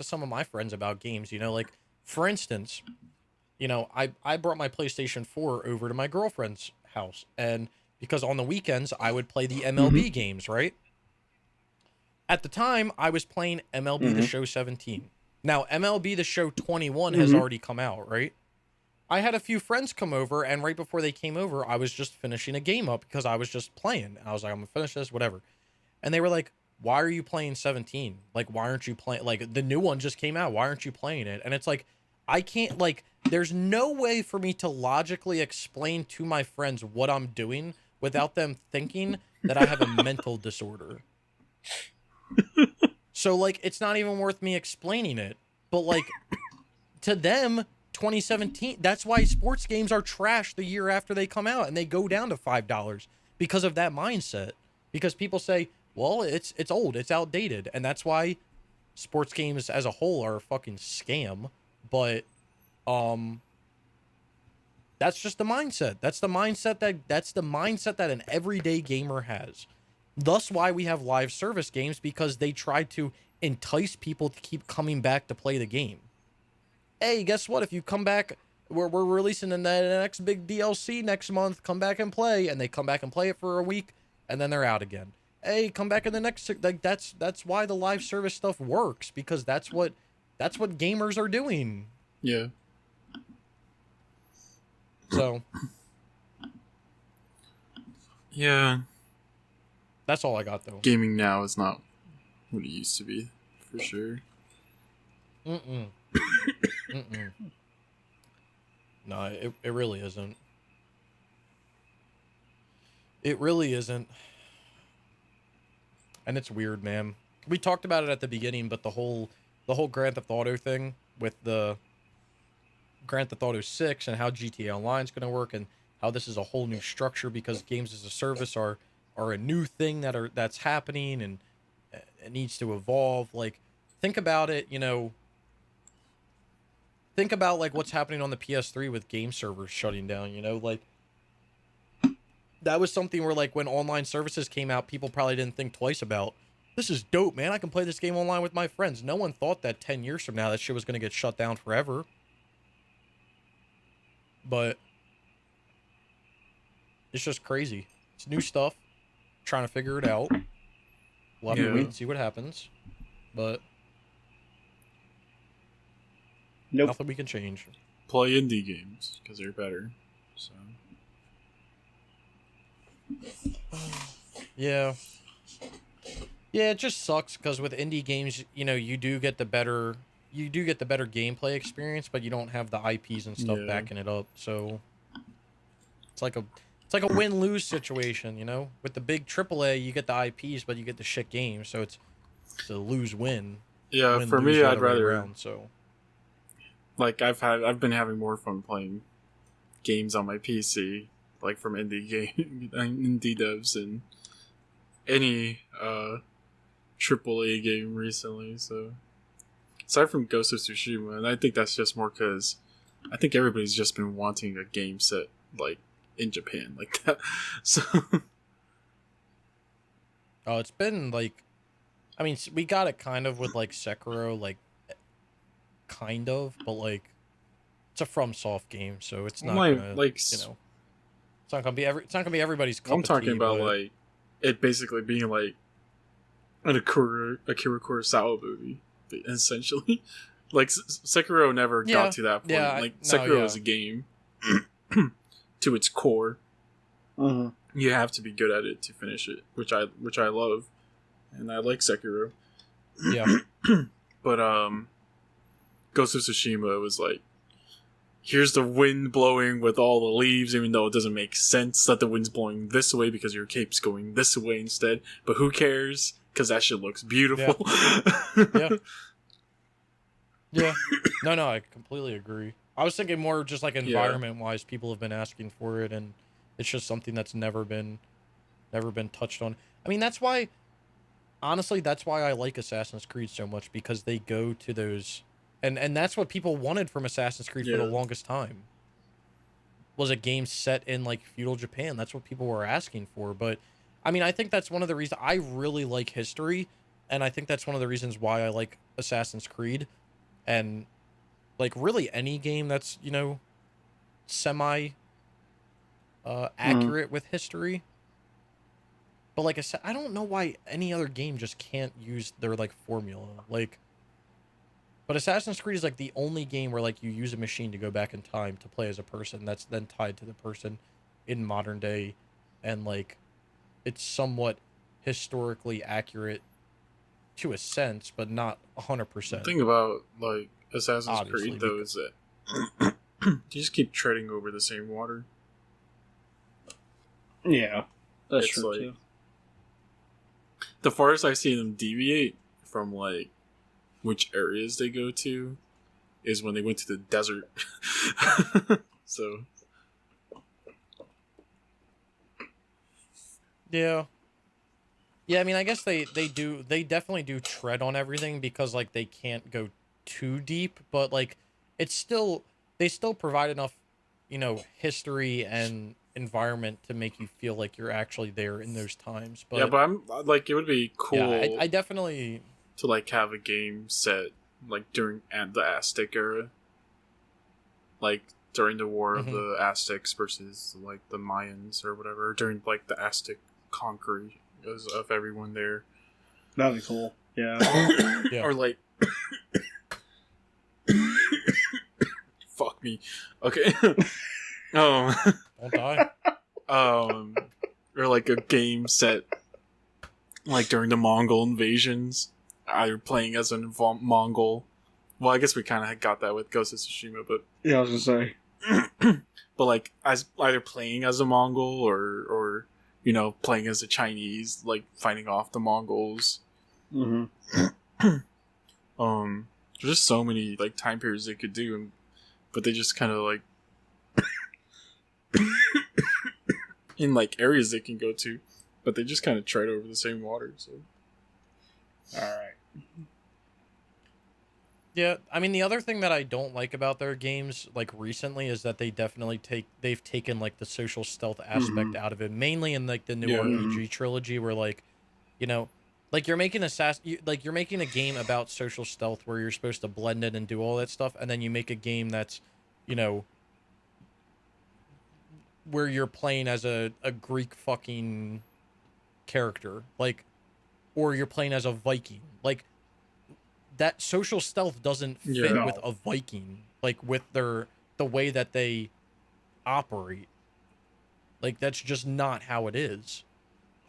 some of my friends about games, you know, like for instance, you know, I brought my PlayStation 4 over to my girlfriend's house, and because on the weekends I would play the MLB games, right? At the time, I was playing MLB The Show 17. Now, MLB The Show 21 has already come out, right? I had a few friends come over, and right before they came over, I was just finishing a game up because I was just playing. I was like, I'm going to finish this, whatever. And they were like, why are you playing 17? Like, why aren't you playing? Like, the new one just came out. Why aren't you playing it? And it's like, I can't, like, there's no way for me to logically explain to my friends what I'm doing without them thinking that I have a mental disorder. So, like, it's not even worth me explaining it. But, like, to them, 2017, that's why sports games are trash the year after they come out and they go down to $5 because of that mindset. Because people say, well, it's old, it's outdated. And that's why sports games as a whole are a fucking scam. But, that's just the mindset. That's the mindset that an everyday gamer has. Thus why we have live service games, because they try to entice people to keep coming back to play the game. Hey, guess what? If you come back, we're releasing the next big DLC next month. Come back and play. And they come back and play it for a week, and then they're out again. Hey, come back in the next. Like that's why the live service stuff works, because that's what gamers are doing.
yeah.
So
Yeah.
that's all I got though.
Gaming now is not what it used to be, for sure.
Mm-mm. No, it really isn't. It really isn't. And it's weird, man. We talked about it at the beginning, but the whole Grand Theft Auto thing with the Grand Theft Auto 6 and how GTA Online is going to work, and how this is a whole new structure because games as a service are a new thing that's happening, and it needs to evolve. Like, think about it, you know. Think about like what's happening on the PS3 with game servers shutting down, you know, like that was something where like when online services came out, people probably didn't think twice about. This is dope, man. I can play this game online with my friends. No one thought that 10 years from now that shit was going to get shut down forever. But it's just crazy. It's new stuff. Trying to figure it out. We'll have to wait and see what happens. But nothing we can change.
Play indie games because they're better. So
yeah, it just sucks because with indie games, you know, you do get the better gameplay experience, but you don't have the IPs and stuff backing it up. So it's like a win-lose situation, you know. With the big AAA, you get the IPs, but you get the shit games, so it's a lose-win.
Yeah,
win,
for
lose
me,
the
I'd
other way
rather
around, so.
Like I've been having more fun playing games on my PC, like from indie devs and any AAA game recently. So aside from Ghost of Tsushima, and I think that's just more because I think everybody's just been wanting a game set like in Japan like that. So
Oh, it's been like, I mean, we got it kind of with like Sekiro, like kind of, but like it's a FromSoft game, so it's not gonna, like, you know, it's not gonna be everybody's cup
I'm talking
of tea,
about
but
like it basically being like an Akira Kurosawa movie, essentially. Like Sekiro never got to that point.
Yeah,
like Sekiro is a game to its core. You have to be good at it to finish it, which I love, and I like Sekiro.
Yeah,
but Ghost of Tsushima was like, here's the wind blowing with all the leaves, even though it doesn't make sense that the wind's blowing this way because your cape's going this way instead. But who cares? Because that shit looks beautiful.
Yeah. Yeah. No, I completely agree. I was thinking more just like
Yeah.
environment wise, people have been asking for it, and it's just something that's never been touched on. I mean, that's why honestly, that's why I like Assassin's Creed so much, because they go to those, and that's what people wanted from Assassin's Creed for the
Yeah.
longest time. Was a game set in like feudal Japan. That's what people were asking for. But I mean, I think that's one of the reasons I really like history, and I think that's one of the reasons why I like Assassin's Creed, and like really any game that's, you know, semi
Mhm.
accurate with history. But like I said, I don't know why any other game just can't use their like formula. Like, but Assassin's Creed is like the only game where like you use a machine to go back in time to play as a person that's then tied to the person in modern day, and like it's somewhat historically accurate to a sense, but not
The
100%.
thing about like Assassin's
Obviously,
Creed though is that you just keep treading over the same water.
Yeah, that's
It's
true
like
too.
the farthest I've seen them deviate from like which areas they go to is when they went to the desert. So
yeah. Yeah, I mean, I guess they definitely do tread on everything because like they can't go too deep, but like it's still they still provide enough, you know, history and environment to make you feel like you're actually there in those times.
yeah,
But
but I'm like it would be
yeah,
cool
I definitely
to like have a game set like during the Aztec era, like during the war of
mhm.
the Aztecs versus like the Mayans or whatever, during like the Aztec conquering of everyone there.
That'd be cool. Yeah.
Yeah.
Or like fuck me. Okay. um
Don't die.
um or like a game set like during the Mongol invasions, either playing as a Mongol. Well, I guess we kind of got that with Ghost of Tsushima, but
Yeah, I was gonna say.
but like as either playing as a Mongol or you know playing as a Chinese, like fighting off the Mongols.
Hmm.
There's just so many like time periods they could do, but they just kind of like in like areas they can go to, but they just kind of tread over the same water. So
All right.
Yeah, I mean the other thing that I don't like about their games like recently is that they've taken like the social stealth aspect
Hmm.
out of it, mainly in like the new
Yeah.
RPG trilogy where like, you know, like you're making a game about social stealth where you're supposed to blend in and do all that stuff, and then you make a game that's, you know, where you're playing as a Greek fucking character, like, or you're playing as a Viking. Like that social stealth doesn't
Yeah.
fit
No.
with a Viking, like with the way that they operate. Like that's just not how it is.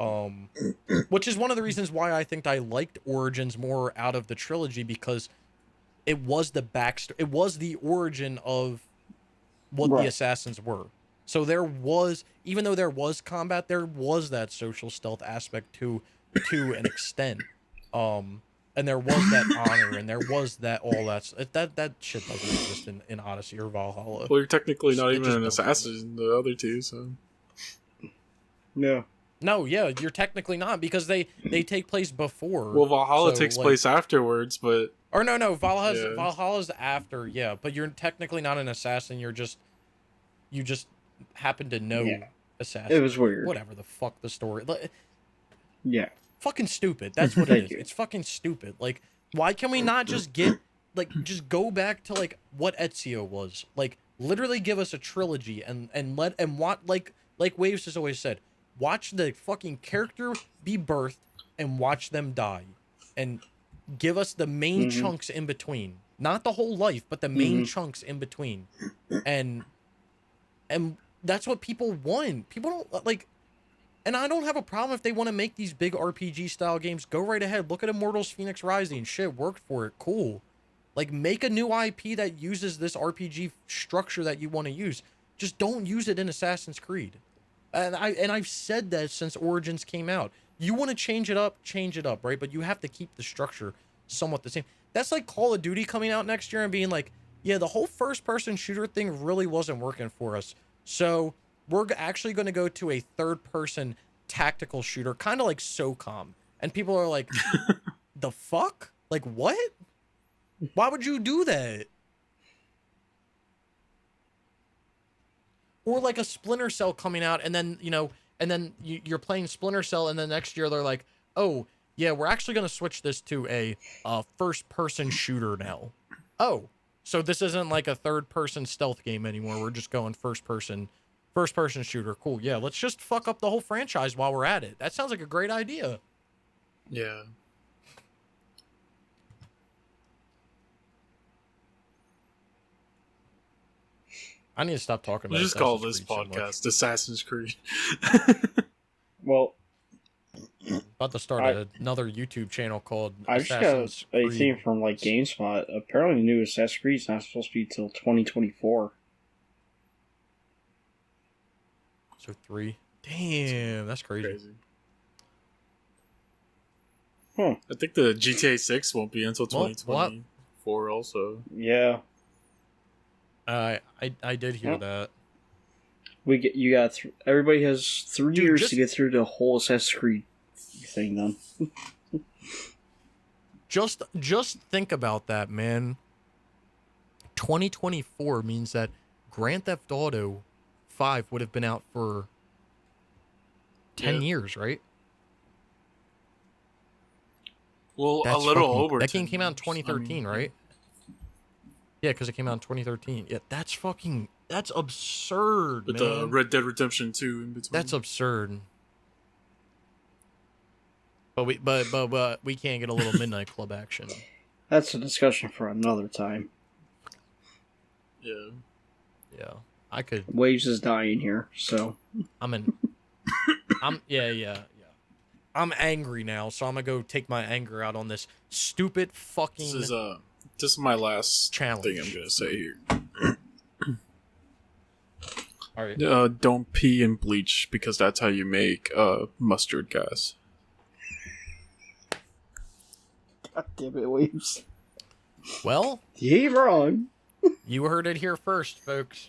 Um which is one of the reasons why I think I liked Origins more out of the trilogy, because it was the backstory, it was the origin of what the
Right.
assassins were. So there was, even though there was combat, there was that social stealth aspect to an extent. And there was that honor, and there was that all that shit doesn't exist in Odyssey or Valhalla.
well, you're technically not
It
even
just
an
don't have it.
assassin in the other two, so
Yeah.
No, yeah, you're technically not, because they take place before.
well, Valhalla
So,
takes
like,
place afterwards, but
or no,
Yeah.
Valhalla's after, yeah, but you're technically not an assassin. You just happen to know
Yeah.
assassin.
It was weird.
Whatever the fuck the story.
Yeah.
Fucking stupid. That's what it
Thank
is.
you.
It's fucking stupid. Like, why can we not just get just go back to like what Ezio was? Like, literally give us a trilogy and what like Waves has always said, watch the fucking character be birthed and watch them die, and give us the main
Hmm.
chunks in between, not the whole life, but the main
Hmm.
chunks in between, and and that's what people want. People don't like. And I don't have a problem if they want to make these big RPG style games. Go right ahead. Look at Immortals Phoenix Rising. Shit, worked for it. Cool. Like, make a new IP that uses this RPG structure that you want to use. Just don't use it in Assassin's Creed. And I've said that since Origins came out. You want to change it up, right? But you have to keep the structure somewhat the same. That's like Call of Duty coming out next year and being like, yeah, the whole first-person shooter thing really wasn't working for us. So we're actually going to go to a third-person tactical shooter, kind of like SOCOM. And people are like, the fuck? Like, what? Why would you do that? Or like a Splinter Cell coming out, and then, you know, and then you're playing Splinter Cell, and then next year they're like, oh, yeah, we're actually going to switch this to a first-person shooter now. Oh, so this isn't like a third-person stealth game anymore. We're just going first-person shooter. Cool, yeah, let's just fuck up the whole franchise while we're at it. That sounds like a great idea.
Yeah.
I need to stop talking about
We'll just call this
Assassin's Creed
podcast Assassin's Creed.
Well,
about to start another YouTube channel called
I just
Assassin's
got a
Creed.
thing from like GameSpot. Apparently, the new Assassin's Creed is not supposed to be till 2024.
So 3. Damn, that's crazy.
Huh.
I think the GTA 6 won't be until
Well,
2024 also.
Yeah.
I did hear
Yep.
that.
Everybody has 3
Dude,
years to get through the whole Assassin's Creed thing then.
Just think about that, man. 2024 means that Grand Theft Auto 5 would have been out for 10 years, right?
Well,
That's
a little
fucking-
over.
That game
10
came out in
years.
2013, right? Yeah, because it came out in 2013. Yeah, that's absurd,
With
man.
the Red Dead Redemption 2 in between.
That's absurd. But we can't get a little Midnight Club action.
That's a discussion for another time.
Yeah.
Yeah, I could.
Waves is dying here, so
Yeah. I'm angry now, so I'm gonna go take my anger out on this stupid fucking
This is my last
challenge.
thing I'm gonna say here.
All right.
Don't pee in bleach because that's how you make mustard gas.
God damn it, Waves.
Well,
You ain't wrong.
you heard it here first, folks.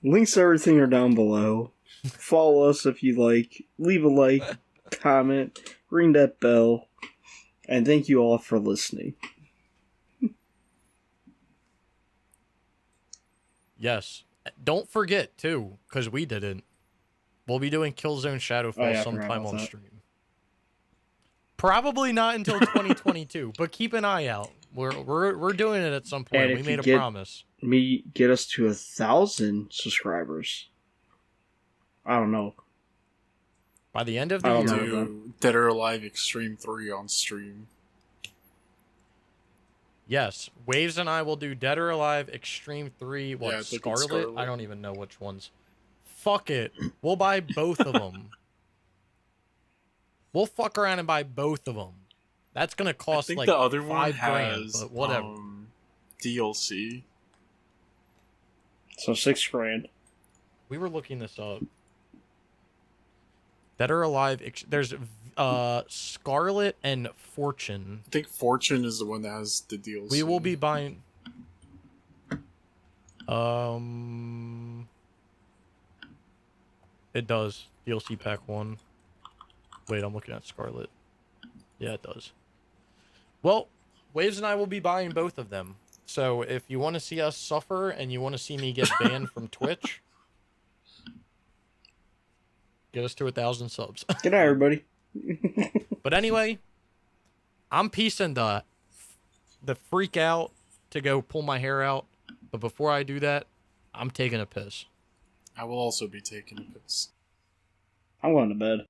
Links to everything are down below. Follow us if you like. Leave a like, comment, ring that bell, and thank you all for listening.
Yes. Don't forget too, because we didn't. We'll be doing Killzone Shadowfall
Oh, yeah, I forgot
sometime
about
on
that.
stream. Probably not until 2022, but keep an eye out. We're doing it at some point.
And
We
if
made
you
a promise.
Get us to 1,000 subscribers. I don't know.
By the end of the
I
year,
don't know.
Do Dead or Alive Extreme 3 on stream.
yes, Waves and I will do Dead or Alive Extreme 3. What,
Yeah, I think it's
Scarlet?
Scarlet.
I don't even know which ones. Fuck it. We'll buy both of them. We'll fuck around and buy both of them. That's gonna
I
cost
think
like
the other one
$5,000,
has
but whatever.
DLC.
So $6,000.
We were looking this up. Dead or Alive. There's Scarlet and Fortune.
I think Fortune is the one that has the DLC.
We will be buying. It does DLC pack 1. Wait, I'm looking at Scarlet. Yeah, it does. Well, Waves and I will be buying both of them. So if you want to see us suffer and you want to see me get banned from Twitch, get us to 1,000 subs.
Good night, everybody.
But anyway, I'm piecing the freak out to go pull my hair out. But before I do that, I'm taking a piss.
I will also be taking a piss.
I'm going to bed.